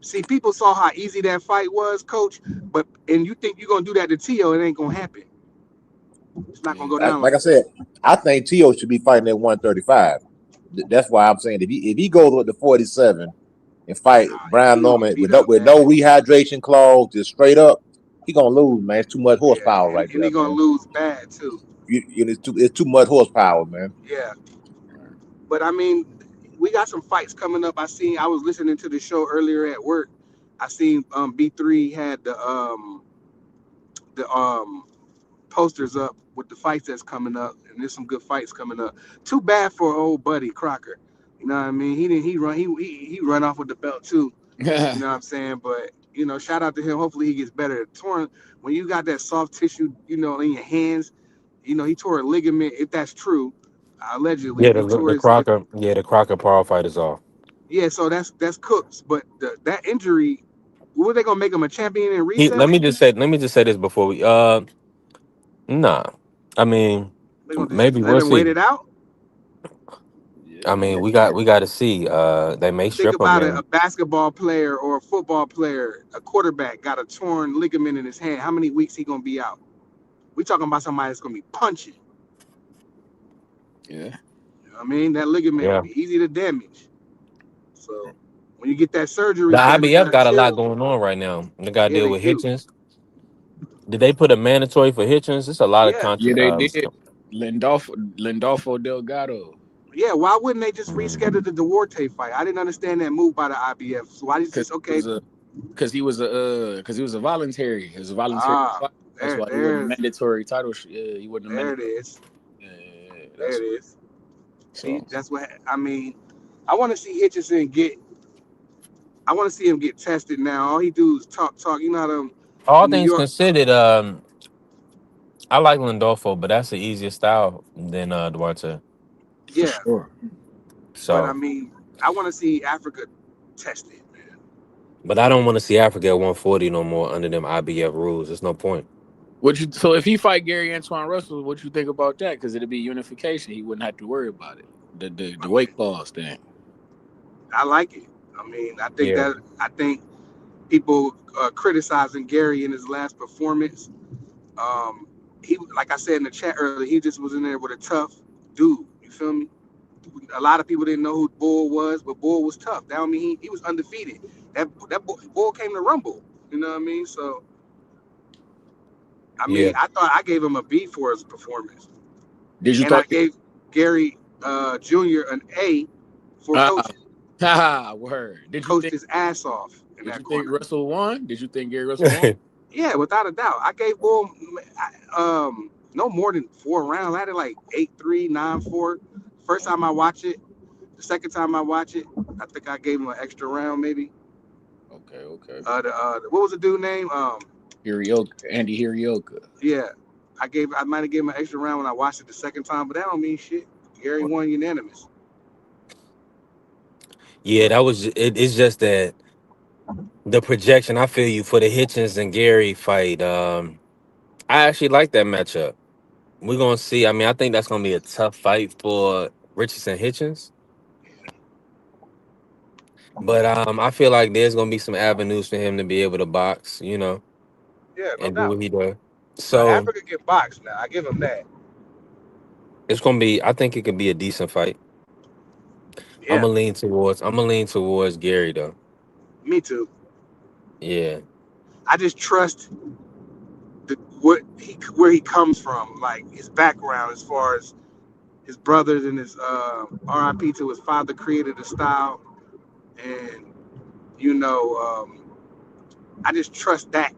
see, people saw how easy that fight was, Coach. And you think you're gonna do that to Tio, it ain't gonna happen. It's not gonna go down like I said, I think Tio should be fighting at 135. That's why I'm saying if he goes with the 47 and fight Brian Norman with no rehydration clause, just straight up, he gonna lose, man. It's too much horsepower right there. And he gonna lose bad too. It's too much horsepower, man. Yeah. But I mean, we got some fights coming up. I was listening to the show earlier at work. I seen B3 had the posters up with the fights that's coming up, and there's some good fights coming up. Too bad for old buddy Crocker. You know what I mean? He run off with the belt too. You know what I'm saying? But shout out to him. Hopefully he gets better. Torn when you got that soft tissue, in your hands. He tore a ligament. If that's true, allegedly. Yeah, He tore the Crocker Paul fight is off. Yeah, so that's Cooks. But that injury, were they gonna make him a champion and reset? Let me just say this before we nah. I mean, maybe let we'll him wait see. it out. I mean, we got to see. They may Think strip him. about a basketball player or a football player, a quarterback got a torn ligament in his hand. How many weeks he gonna be out? We talking about somebody that's gonna be punching. Yeah. You know what I mean, that ligament will be easy to damage. So when you get that surgery, The done, IBF got a lot going on right now. They got to deal with Hitchens. Did they put a mandatory for Hitchens? It's a lot of content. Yeah, they did. Lindolfo Delgado. Yeah, why wouldn't they just reschedule the Duarte fight? I didn't understand that move by the IBF. So why just okay? Because he was a voluntary. It was a voluntary fight. That's why he wasn't mandatory title. He wasn't a mandatory. There it is. Yeah, there it is. So. That's what I mean. I want to see Hitchison get. I want to see him get tested now. All he do is talk. You know them. All things considered, I like Lindolfo, but that's the easier style than Duarte. Yeah. Sure. So, but I mean, I want to see Africa tested, man. But I don't want to see Africa at 140 no more under them IBF rules. There's no point. So if he fight Gary Antoine Russell, what you think about that? Because it'd be unification. He wouldn't have to worry about it. The weight class thing. I like it. I mean, I Yeah. think people criticizing Gary in his last performance. He, like I said in the chat earlier, he just was in there with a tough dude. You feel me? A lot of people didn't know who Bull was, but Bull was tough. That don't mean he was undefeated. That Bull came to Rumble. You know what I mean? So I Yeah. mean, I thought I gave him a B for his performance, Did you and I thought? gave Gary Jr. an A for coaching. Word. Coached his ass off in Did that you think corner. Russell won? Did you think Gary Russell won? Yeah, without a doubt. I gave Bull no more than 4 rounds. I had it like 8-3, 9-4. First time I watch it. The second time I watch it, I think I gave him an extra round maybe. Okay. What was the dude name? Andy Hirioka. Yeah. I might have given him an extra round when I watched it the second time, but that don't mean shit. Gary won unanimous. Yeah, that was it. It's just that the projection. I feel you for the Hitchens and Gary fight. I actually like that matchup. We're gonna see. I mean, I think that's gonna be a tough fight for Richardson Hitchens. But I feel like there's gonna be some avenues for him to be able to box, Yeah, no and do what doubt. he does. But So Africa get boxed now. I give him that. it's gonna be. I think it could be a decent fight. Yeah, I'm gonna lean towards Gary though. me too. Yeah. I just trust where he comes from, like his background as far as his brothers and his RIP to his father created a style, and you know, I just trust that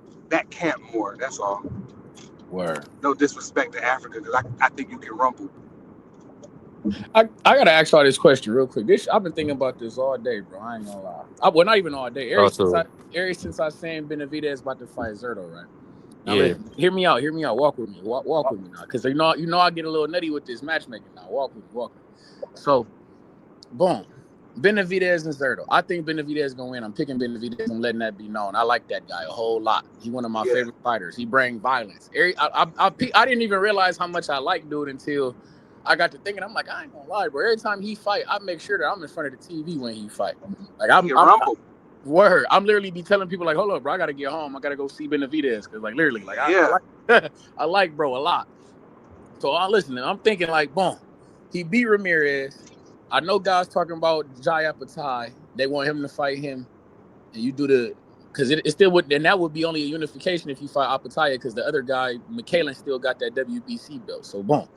camp more. That's all. Word. No disrespect to Africa, because I think you can rumble. I gotta ask y'all this question real quick. I've been thinking about this all day, bro. I ain't gonna lie. Well, not even all day. Also, Ever since I seen Benavidez about to fight Zerto, right? Now yeah. listen, hear me out. Walk with me. Walk with me now, because you know I get a little nutty with this matchmaking now. Walk with me. So, boom. Benavidez and Zerto. I think Benavidez is gonna win. I'm picking Benavidez and letting that be known. I like that guy a whole lot. He one of my favorite fighters. He bring violence. I didn't even realize how much I like dude until I got to thinking. I'm like, I ain't gonna lie, bro. Every time he fight, I make sure that I'm in front of the TV when he fight. Like I'm rumble. Word. I'm literally be telling people like, hold up, bro. I gotta get home. I gotta go see Benavidez, because like literally, like I like I like bro a lot. So I'm listening. I'm thinking like, boom, he beat Ramirez. I know guys talking about Jai Apatai. They want him to fight him, and you do because it still would, and that would be only a unification if you fight Apataya, because the other guy, McKaylen, still got that WBC belt. So boom.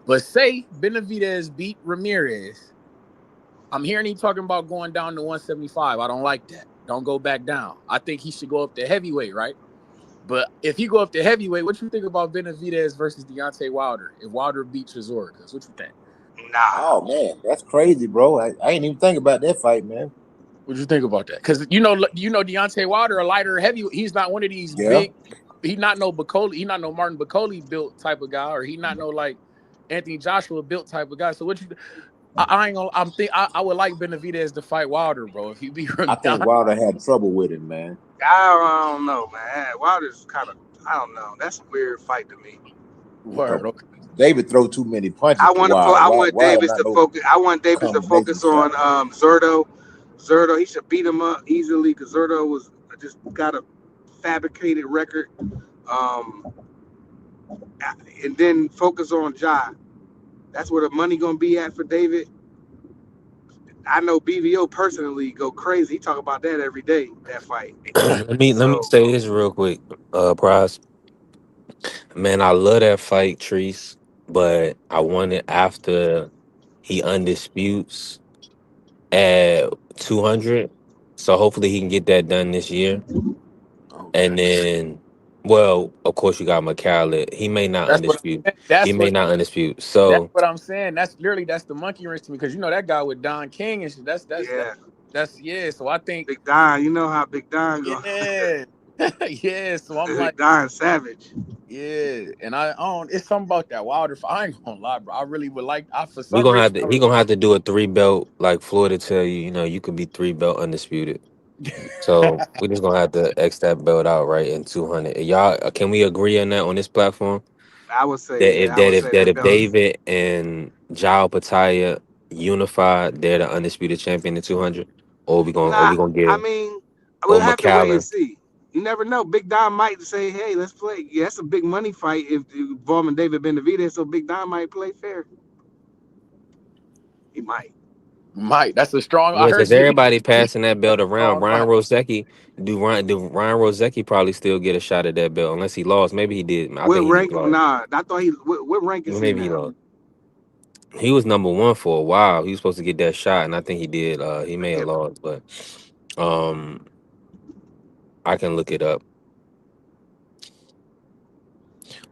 But say Benavidez beat Ramirez. I'm hearing he talking about going down to 175. I don't like that. Don't go back down. I think he should go up to heavyweight, right? But if he go up to heavyweight, what you think about Benavidez versus Deontay Wilder if Wilder beats Chisora? Because what you think? Nah. Oh man, that's crazy, bro. I ain't even think about that fight, man. What you think about that? Because you know Deontay Wilder, a lighter heavy. He's not one of these big. He not no Bacoli. He not no Martin Bacoli built type of guy, or he not no like Anthony Joshua built type of guy. So what you? I ain't gonna. I would like Benavidez to fight Wilder, bro. If he be. I think Wilder had trouble with him, man. I don't know, man. Wilder's kind of. I don't know. That's a weird fight to me. Word. Okay. David throw too many punches. I want Davis to focus. I want Davis to focus on Zerto. Zerto, he should beat him up easily because Zerto was just got a fabricated record. And then focus on Ja. That's where the money gonna be at for David. I know BVO personally go crazy. He talk about that every day. That fight. let me say this real quick, Prize. Man, I love that fight, Treese, but I want it after he undisputes at 200. So hopefully he can get that done this year. Okay. And then, well, of course you got McCallum. He may not undispute. He may not undispute. That's So what I'm saying. That's the monkey wrench to me, because you know that guy with Don King and shit. That's yeah. So I think Big Don. You know how Big Don go. Yeah. Yeah. So I'm like Don Savage. Yeah, and I don't. It's something about that Wilder. I ain't gonna lie, bro. I really would like. For he some reason, gonna have to do a 3 belt, like Floyd to tell you, you could be 3 belt undisputed. So we just gonna have to X that belt out right in 200. Y'all, can we agree on that on this platform? I would say, That yeah, I would say that if belt. David and Jao Pataya unified, they're the undisputed champion in 200. Or Nah, we gonna I give mean, or we'll have to wait and McAllen. see. You never know. Big Dom might say, "Hey, let's play." Yeah, that's a big money fight if involving David Benavidez. So Big Dom might play fair. He might. Might. That's a strong. I Yeah, heard because you. everybody He passing that belt around. strong Ryan might. Rosecki, do Ryan Rosecki probably still get a shot at that belt unless he lost. Maybe he did. I What think he just rank? lost. Nah, I thought he. What rank is he Maybe he now? lost. He was number one for a while. He was supposed to get that shot, and I think he did. He may have Forget. lost, but um, I can look it up.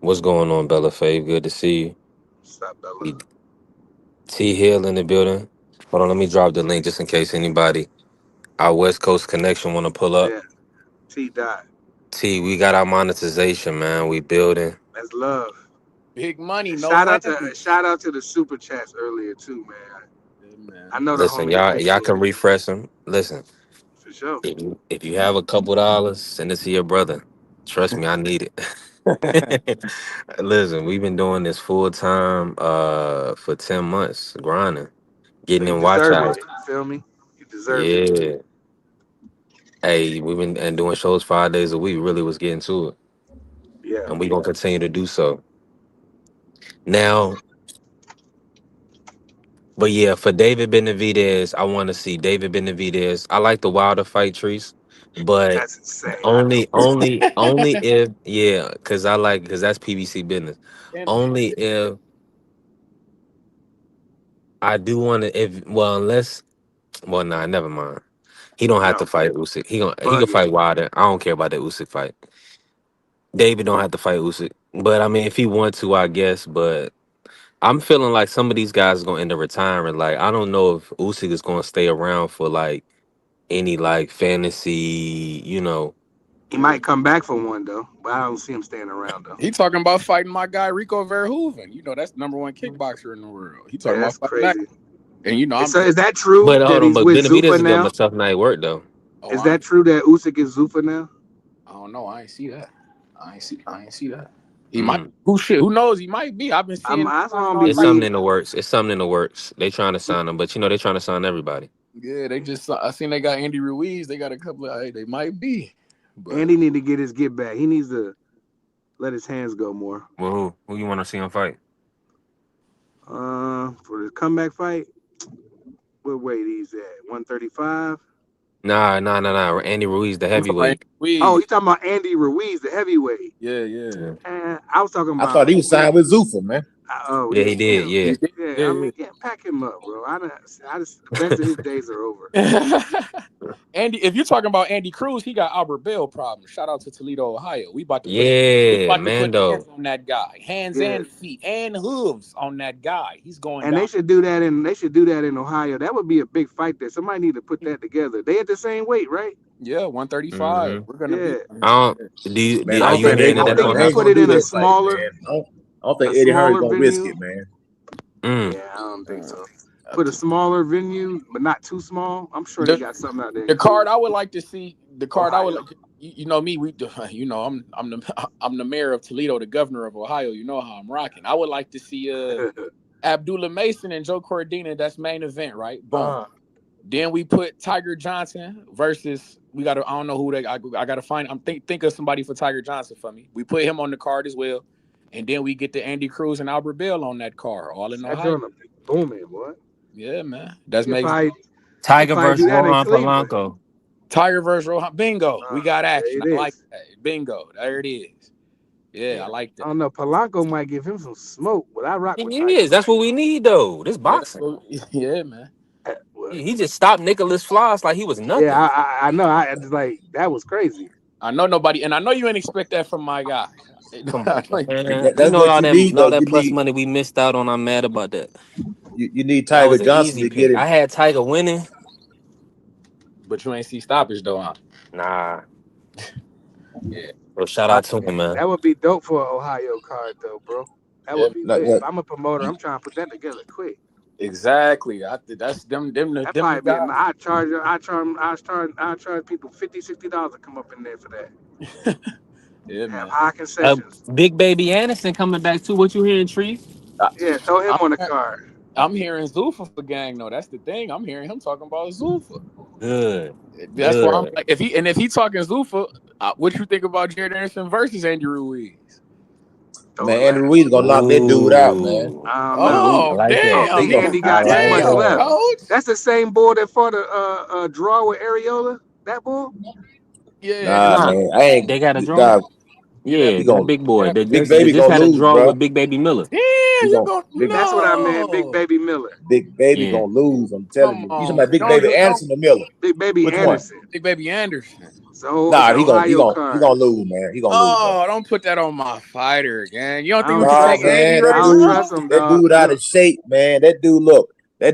What's going on, Bella Fave? Good to see you. Stop, Bella. We T Hill in the building. Hold on, let me drop the link just in case anybody our West Coast connection want to pull up. Yeah, T dot. T, we got our monetization, man. We building. That's love. Big money, And no lammies. shout out to the super chats earlier too, man. Yeah, man. I know the Listen, homie y'all appreciate can it refresh them. Listen, for sure. if you have a couple dollars, send it to your brother. Trust me, I need it. Listen, we've been doing this full time for 10 months, grinding, So getting you in watch deserve it. hours. You feel me? You deserve it. Yeah. Hey, we've been and doing shows 5 days a week. Really was getting to it. Yeah. And we're gonna continue to do so. Now, but yeah, for David Benavidez, I want to see David Benavidez. I like the Wilder fight trees, but That's insane. I know. only if yeah, because that's PBC business. And Only if I do want to if well unless well nah never mind. He don't have to No, fight Usyk. He can bugging. fight Wilder. I don't care about that Usyk fight. David don't have to fight Usyk, but I mean if he want to, I guess. But I'm feeling like some of these guys are gonna end up retiring. Like I don't know if Usyk is gonna stay around for like any like fantasy, He might come back for one though, but I don't see him staying around though. he talking about fighting my guy Rico Verhoeven. You know that's the number one kickboxer in the world. He talking Yeah, about that's fighting that. crazy. And you know And I'm. so is that true But that hold on, he's but with Benavidez Zufa is giving him now? a tough night work though. Oh, Is that true that Usyk is Zufa now? I don't know. I ain't see that. I ain't see that. He might. Mm. Who shit? Who knows? He might be. I've been seeing That's why signing I'm all be It's types. something reading. in the works. It's something in the works. They trying to sign him, but they trying to sign everybody. Yeah, they just. I seen they got Andy Ruiz. They got a couple of. Hey, they might be. But And he need to get his get back. He needs to let his hands go more. Well, who you want to see him fight? For the comeback fight, what weight he's at? 135. Nah. Andy Ruiz, the I'm talking about Andy heavyweight. Oh, Ruiz. you talking about Andy Ruiz, the heavyweight? Yeah, yeah. Yeah, I was talking I thought about. he was signed with Zuffa, man. Oh yeah yeah, he did. Yeah, He did. yeah. I Yeah, mean, yeah, pack him up, bro. The best of his days are over. yeah. Andy, if you're talking about Andy Cruz, he got Albert Bell problems. Shout out to Toledo, Ohio. We yeah, about to put hands Mando. on that guy, hands Yeah, and feet and hooves on that guy. He's going and down. they should do that in Ohio. That would be a big fight there. Somebody need to put that together. They at the same weight, right? Yeah, 135. Mm-hmm. We're gonna Yeah. be. I don't. Man, I Are don't you think hearing that I that's think gonna if you ain't happen? put gonna it do in that fight, man. I don't a think Eddie Hearn's smaller gonna risk venue. it, man. Mm. Yeah, I don't think so. I Put a think smaller venue, but not too small. I'm sure they the got something out there the card cool. I would like to see. The card I would Ohio. like. You know me. I'm the mayor of Toledo, the governor of Ohio. You know how I'm rocking. I would like to see Abdullah Mason and Joe Cordina. That's main event, right? Boom. Then we put Tiger Johnson versus we got to. I don't know who they. I got to find. Think of somebody for Tiger Johnson for me. We put him on the card as well, and then we get the Andy Cruz and Albert Bell on that card, all in That Ohio. joint be booming, boy. Yeah, man. That's You can makes probably Tiger do versus that in Rohan Cleveland. Polanco. Tiger versus Rohan. Bingo. We got There action. it I like is. that. Bingo. There it is. Yeah, I like I that. don't know. Polanco might give him some smoke, but I rock with He Tiger, is. man. That's what we need though. This Yeah, boxing. yeah, man. He just stopped Nicholas Floss like he was Yeah, nothing. I know. I just like that was crazy. I know nobody, and I know you ain't expect that from my guy. Come on, man. You That's know what you need, all though. that plus money we missed out on. I'm mad about that. You need That Tiger was an Johnson easy to get pick. I him. had Tiger winning. But you ain't see stoppage though, huh? Nah. Yeah, So shout out to him, man. That would be dope for an Ohio card, though, bro. That yeah, would be Like, lit. If like, I'm a promoter, I'm trying to put that together quick. Exactly. That's them That the fight, man. guys. I charge people $50, $60 to come up in there for that. Yeah, Have man. high concessions. Big Baby Anderson coming back too. What you hearing, Tree? Yeah, throw him I'm, on the card. I'm hearing Zuffa for gang though. That's the thing. I'm hearing him talking about Zuffa. Good. That's why I'm Good. like, if he talking Zuffa, what you think about Jared Anderson versus Andy Ruiz? Throw Man, him Andrew at. Ruiz gonna knock that dude out, man. Ooh. I don't know. Andrew Ruiz, I Oh like I that. don't damn! think he gonna, Andy I got too like much Damn, that. left. coach. That's the same bull that fought a draw with Areola. That bull? Yeah, Nah, Nah, man, I ain't. they got a draw. Nah, yeah. That Yeah, he that gonna big boy. that They Big just, Baby just gonna had a lose, draw bro. with Big Baby Miller. damn. He You gonna go Big That's what I meant. Big no. Baby Miller. Big Baby Yeah. gonna lose. I'm telling Come you. You talking on, about Big don't Baby do don't Anderson or Miller? Big Baby Which one? Anderson. Big Baby Anderson. So it's Nah, an Ohio he card. gonna lose, man. He gonna lose, bro. Oh, don't put that on my fighter, gang. You don't I think don't we can Nah, take trust him. Andy man, I right don't now? trust him, that dog. dude out of shape, man. That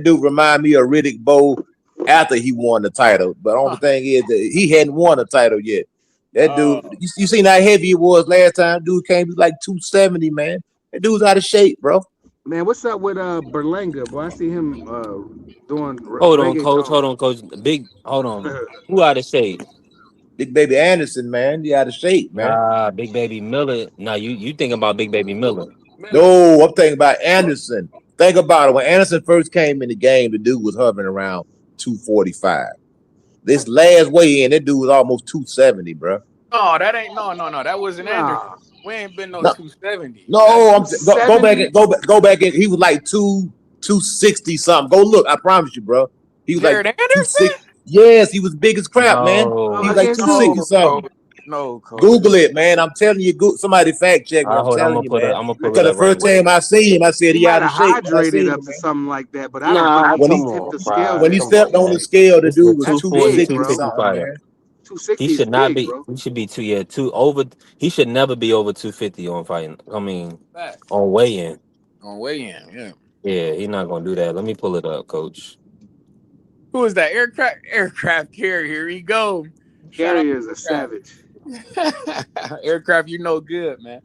dude remind me of Riddick Bowe after he won the title. But the only Huh. thing is that he hadn't won a title yet. That dude, Oh, you seen how heavy he was last time? Dude came to like 270, man. That dude's out of shape, bro. Man, what's up with Berlanga? Boy, I see him doing Hold on, coach. reggaeton. Hold on, coach. Hold on. Who out of shape? Big Baby Anderson, man. He out of shape, man. Nah, Big Baby Miller. Nah, you thinking about Big Baby Miller. Miller. No, I'm thinking about Anderson. Think about it. When Anderson first came in the game, the dude was hovering around 245. This last weigh in, that dude was almost 270, bro. No, that ain't no. That wasn't Anderson. Nah, We ain't been no No, 270. That no, go back 270. and go back and he was like 260 something. Go look, I promise you, bro. He was like Jared 260. Anderson? Yes, he was big as crap, man. He was No. like Against 260 who? No, something. coach. No, coach. Google it, man. I'm telling you, somebody fact check me. I'm Hold on. telling you, man. I'm gonna pull it Because the up right first now. time I see him, I said He he might out of have shape when I hydrated seen up him, to man. something like that, but I don't think Nah, he When he come tipped on, the scales Pride. when he that Come stepped on, much. on the man. scale, the This is a dude was That's 240, big, 260 bro. 250 something, fighter. man. He 260 is should not big, be. bro. He should be two over. He should never be over 250 on fighting. I mean, Facts. on weigh in. On weigh in, yeah. Yeah, he's not gonna do that. Let me pull it up, coach. Who is that? Aircraft carrier. Here he go. Shout out Carrier is a savage. Aircraft. Aircraft, you know good, man.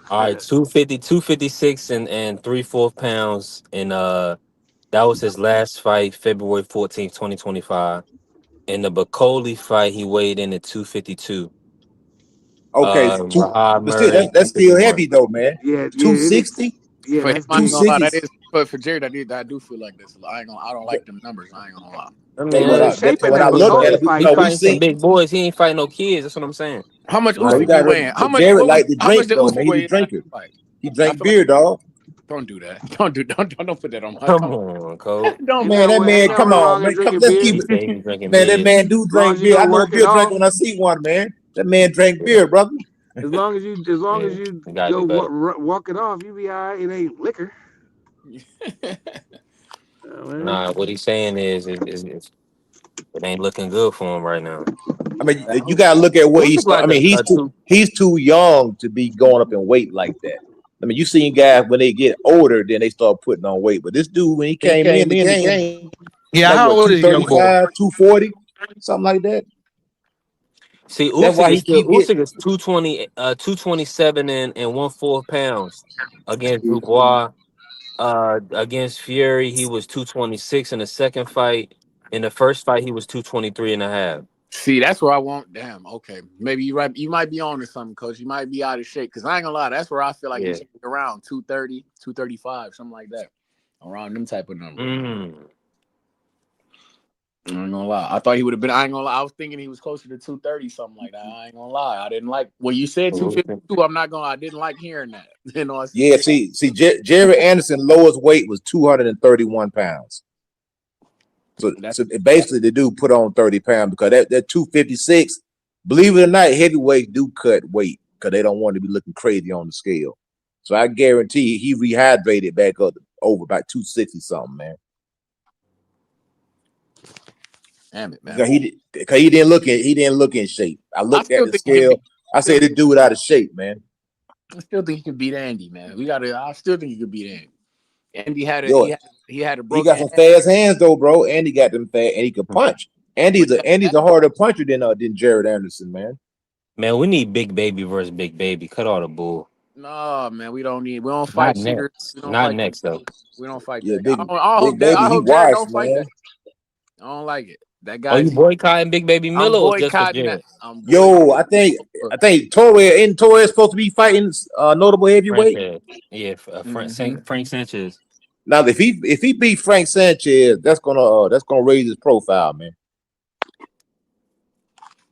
All right, 250, 256 and 3/4 pounds. And that was his last fight, February 14th, 2025. In the Bacoli fight, he weighed in at 252. Okay, Rahad but still, Murray, that's still 251. heavy though, man. Yeah, it is. 260, Yeah, For him, that's I ain't big. gonna lie. 260. That is, but for Jared, I do feel like this. I don't like them numbers. I ain't gonna lie. I He mean, But was I, shaping when that I look at Bacoli it, we, fight. he no, we fighting some seen. big boys. He ain't fighting no kids. That's what I'm saying. How much No, you Usyk be got to. weighing? But Jared like to How much drink did though, man. Usyk He's a weigh in the last drinker. fight? He I drank feel like beer, dog. don't do that. Don't put that on my Come come on, coach. don't Ain't put Man, no that way. Ain't man, come nothing on, wrong in man. Come, drinking let's beer. keep He it. said he drinking Man, that beer. man do As long drink as you beer. I don't know a work it beer drinker off. when I see one, man. That man drank Yeah, beer, brother. As long as yeah. you You gotta go do better. walk it off, you be all right. It ain't liquor. Man. Nah, what he's saying is it ain't looking good for him right now. I mean, you got to look at what he's. Usyk I like mean, a two. he's too young to be going up in weight like that. I mean, you seen guys when they get older, then they start putting on weight. But this dude, when he He came in came the in the game, game. he's Yeah, like how what old is the young boy? 235, 240, something like that. See, That's why he keep getting. Usyk is 220, 227 and 1/4 pounds against Dubois. Against Fury, he was 226 in the second fight. In the first fight, he was 223 and a half. See, that's where I want. Damn. Okay, maybe you're right. You might be on to something, coach. You might be out of shape. Cause I ain't gonna lie. That's where I feel like he Yeah. should be around 230, 235, something like that. Around them type of numbers. Mm. I ain't gonna lie. I thought he would have been. I ain't gonna lie. I was thinking he was closer to 230, something like that. I ain't gonna lie. I didn't like. Well, you said 252. I'm not gonna. I didn't like hearing that. You know. Yeah, see, Jerry Anderson lowest weight was 231 pounds. So basically, the dude put on 30 pounds because that 256. Believe it or not, heavyweights do cut weight because they don't want to be looking crazy on the scale. So I guarantee he rehydrated back up over about 260 something, man. Damn it, man. Because he didn't look in shape. I looked at the scale. I said the dude out of shape, man. I still think he can beat Andy, man. I still think he could beat Andy. Andy had a he had a He broken got some hand. fast hands though, bro. Andy got them fast, and he could punch. Andy's a harder puncher than Jared Anderson, man. Man, we need Big Baby versus Big Baby. Cut all the bull. No, man, we don't Not fight cheaters. next. We don't Not fight that. next though. We don't fight Yeah, that. big I baby, he hope Jared washed, don't fight man. that. I don't like it. That Oh, you guy's. boycotting Big Baby I'm Miller or just for boycotting that. Jared? I'm Yo, boycotting. I think Torres supposed to be fighting notable heavyweight. Sanchez. Yeah, Frank Sanchez. Now, if he beat Frank Sanchez, that's gonna raise his profile, man.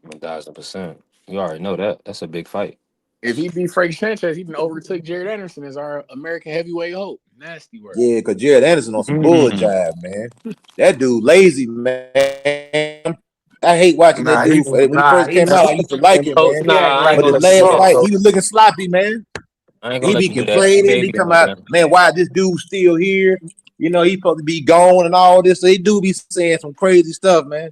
1,000%. You already know that. That's a big fight. If he beat Frank Sanchez, he can overtook Jared Anderson as our American heavyweight hope. Nasty word. Yeah, because Jared Anderson on some bull jive, man. That dude lazy, man. I hate watching that dude. When he first came out, I used to like him, man. Nah, I ain't But gonna the let you do last that, fight, he coach. was looking sloppy, man. I ain't gonna He let be you do that. complaining. He Baby come don't out, care. man, why this dude still here? You know, he supposed to be gone and all this. So he do be saying some crazy stuff, man.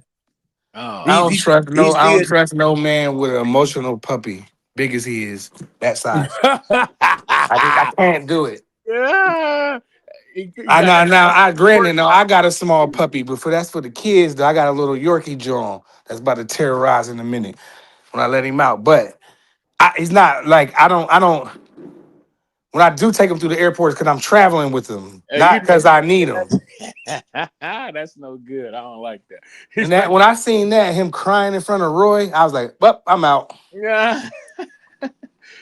Oh, I don't trust He's I don't still trust no man with an emotional puppy, big as he is, that size. I can't do it. Yeah. He I got know that now. I sport. granted, no, I got a small puppy, but that's for the kids. Though I got a little Yorkie John that's about to terrorize in a minute when I let him out. But he's not like I don't. When I do take him through the airports, because I'm traveling with him, You not because I need him. that's no good. I don't like that. And that when I seen that him crying in front of Roy, I was like, "Well, I'm out." Yeah.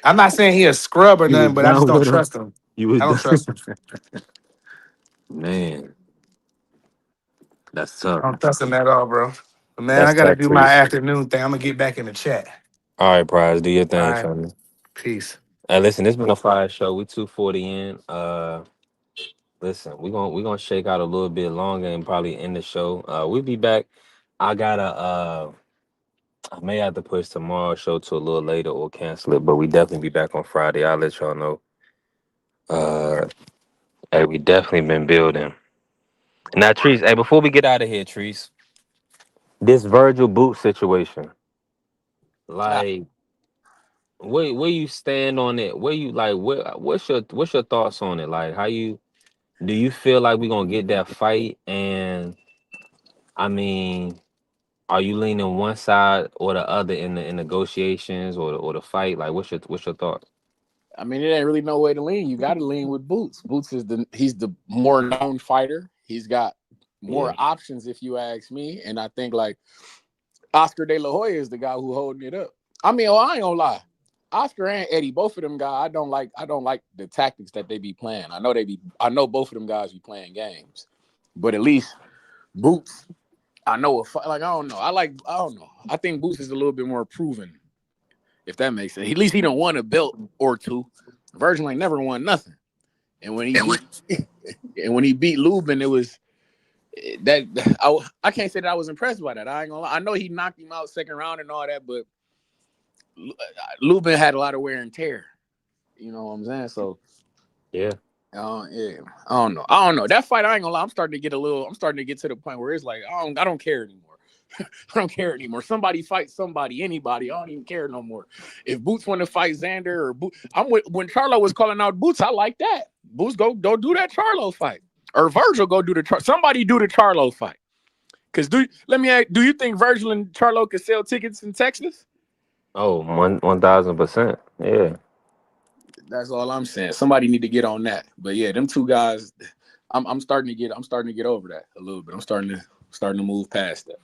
I'm not saying he a scrub or You was nothing, but I just done don't with him. trust him. You was I don't trust him. done. Man, that's I tough. don't trust him at all, bro. But man, I That's gotta tough, do my Trees. afternoon thing. I'm gonna get back in the chat. All right, Prize, do your All thing, right, family. peace. Hey, listen, it's been a fire show. We 240 in. Listen, we're gonna shake out a little bit longer and probably end the show. We'll be back. I gotta I may have to push tomorrow's show to a little later or cancel it, but we definitely be back on Friday. I'll let y'all know. Uh hey, we definitely been building. Now, Trees, hey, before we get out of here, Trees, this Vergil boot situation, like where you stand on it? Where you like what's your thoughts on it? Like how you do you feel like we're gonna get that fight? And I mean, are you leaning one side or the other in negotiations or the fight? Like what's your thoughts? I mean, it ain't really no way to lean. You got to lean with Boots. Boots is he's the more known fighter. He's got more Yeah. options, if you ask me. And I think like Oscar De La Hoya is the guy who holding it up. I mean, I ain't gonna lie. Oscar and Eddie, both of them guys, I don't like the tactics that they be playing. I know both of them guys be playing games. But at least Boots, I know I don't know. I don't know. I think Boots is a little bit more proven, if that makes sense. At least he done won a belt or two. Vergil ain't never won nothing. And when he beat Lubin, it was that I can't say that I was impressed by that. I ain't gonna lie. I know he knocked him out second round and all that, but Lubin had a lot of wear and tear. You know what I'm saying? So Yeah. yeah. I don't know. That fight, I ain't gonna lie. I'm starting to get to the point where it's like I don't care anymore. I don't care anymore. Somebody fight somebody, anybody. I don't even care no more. If Boots want to fight Xander or Boots, when Charlo was calling out Boots, I like that. Boots go do that Charlo fight, or Vergil go do somebody do the Charlo fight. Cause let me ask, do you think Vergil and Charlo could sell tickets in Texas? Oh, 1,000%. Yeah. That's all I'm saying. Somebody need to get on that. But yeah, them two guys, I'm starting to get over that a little bit. I'm starting to move past that.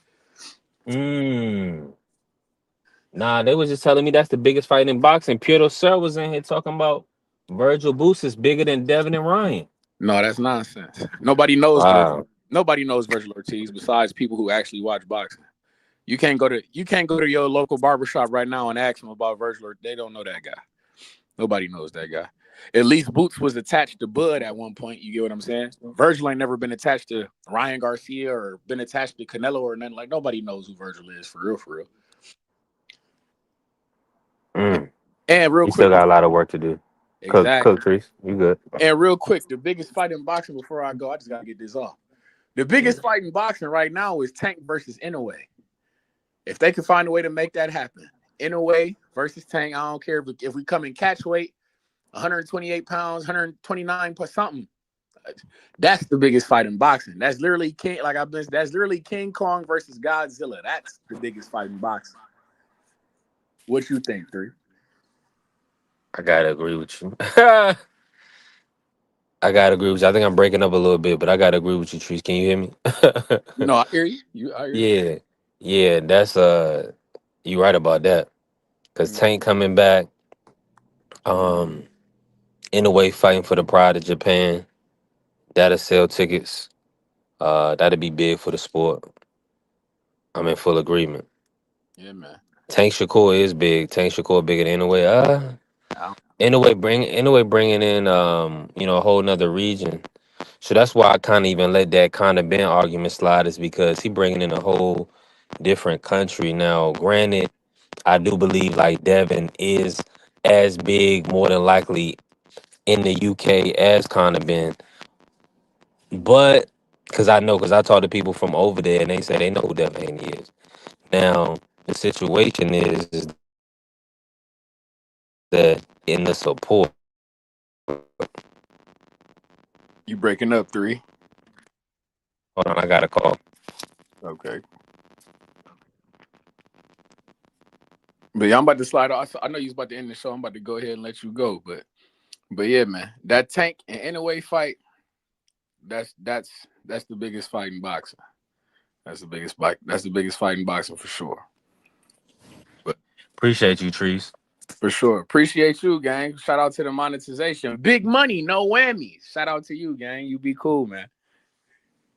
Nah, they was just telling me that's the biggest fight in boxing. Piotr Sir was in here talking about Vergil Boots is bigger than Devin and Ryan. No, that's nonsense. Nobody knows Wow. Vergil Ortiz besides people who actually watch boxing. You can't go to your local barbershop right now and ask them about Vergil. They don't know that guy. Nobody knows that guy. At least Boots was attached to Bud at one point. You get what I'm saying? Vergil ain't never been attached to Ryan Garcia or been attached to Canelo or nothing. Like nobody knows who Vergil is for real. And real You quick, still got a lot of work to do. exactly. Cook Trees. You good. And real quick, the biggest fight in boxing before I go, I just gotta get this off. The biggest fight in boxing right now is Tank versus Inoue. If they can find a way to make that happen, Inoue versus Tank, I don't care if we come in catch weight, 128 pounds, 129 plus something. That's the biggest fight in boxing. That's literally that's literally King Kong versus Godzilla. That's the biggest fight in boxing. What you think, 3? I gotta agree with you. I gotta agree with you. I think I'm breaking up a little bit, but I gotta agree with you, Trees. Can you hear me? No, I hear you. I hear you. Yeah, yeah. That's you right about that. Cause Mm. Tank coming back, um, in a way fighting for the pride of Japan. That'll sell tickets. That'll be big for the sport. I'm in full agreement. Yeah, man. Tank Shakur is big. Tank Shakur bigger than anyway. I- Bringing in a whole nother region. So that's why I kind of even let that kind of Ben argument slide, is because he bringing in a whole different country. Now, granted, I do believe like Devin is as big, more than likely, in the UK as Conor Ben, but because I talk to people from over there and they say they know who Devin Haney is. Now, the situation is that in the support. You breaking up 3? Hold on, I got a call. Okay. But yeah, I'm about to slide off. I know you was about to end the show. I'm about to go ahead and let you go. But yeah, man, that Tank and Inoue fight, that's the biggest fight in boxing. That's the biggest fight. That's the biggest fight in boxing for sure. But Appreciate you, Trees. for sure. Appreciate you, gang. Shout out to the monetization. Big money, no whammies. Shout out to you, gang. You be cool, man.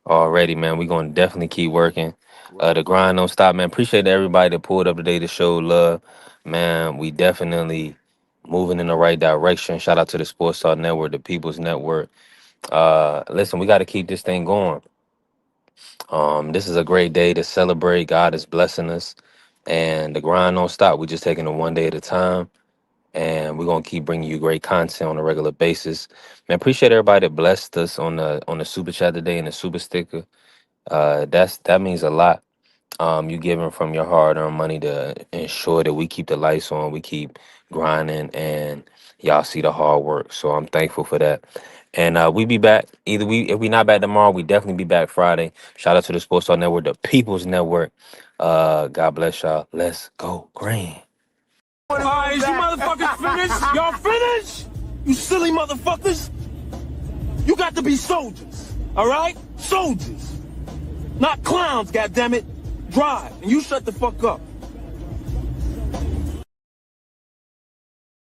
Already, man. We're gonna definitely keep working. The grind don't stop, man. Appreciate everybody that pulled up today to show love. Man, we definitely moving in the right direction. Shout out to the Sports Talk Network, the People's Network. Listen, we gotta keep this thing going. This is a great day to celebrate. God is blessing us. And the grind don't stop. We're just taking it one day at a time. And we're gonna keep bringing you great content on a regular basis. Man, appreciate everybody that blessed us on the super chat today and the super sticker. That means a lot. You giving from your hard-earned money to ensure that we keep the lights on, we keep grinding, and y'all see the hard work. So I'm thankful for that. And we be back. If we not back tomorrow, we definitely be back Friday. Shout out to the Sports Talk Network, the People's Network. God bless y'all. Let's go green. Alright, is you motherfuckers finished? Y'all finished? You silly motherfuckers? You got to be soldiers, alright? Soldiers. Not clowns, goddammit. Drive, and you shut the fuck up.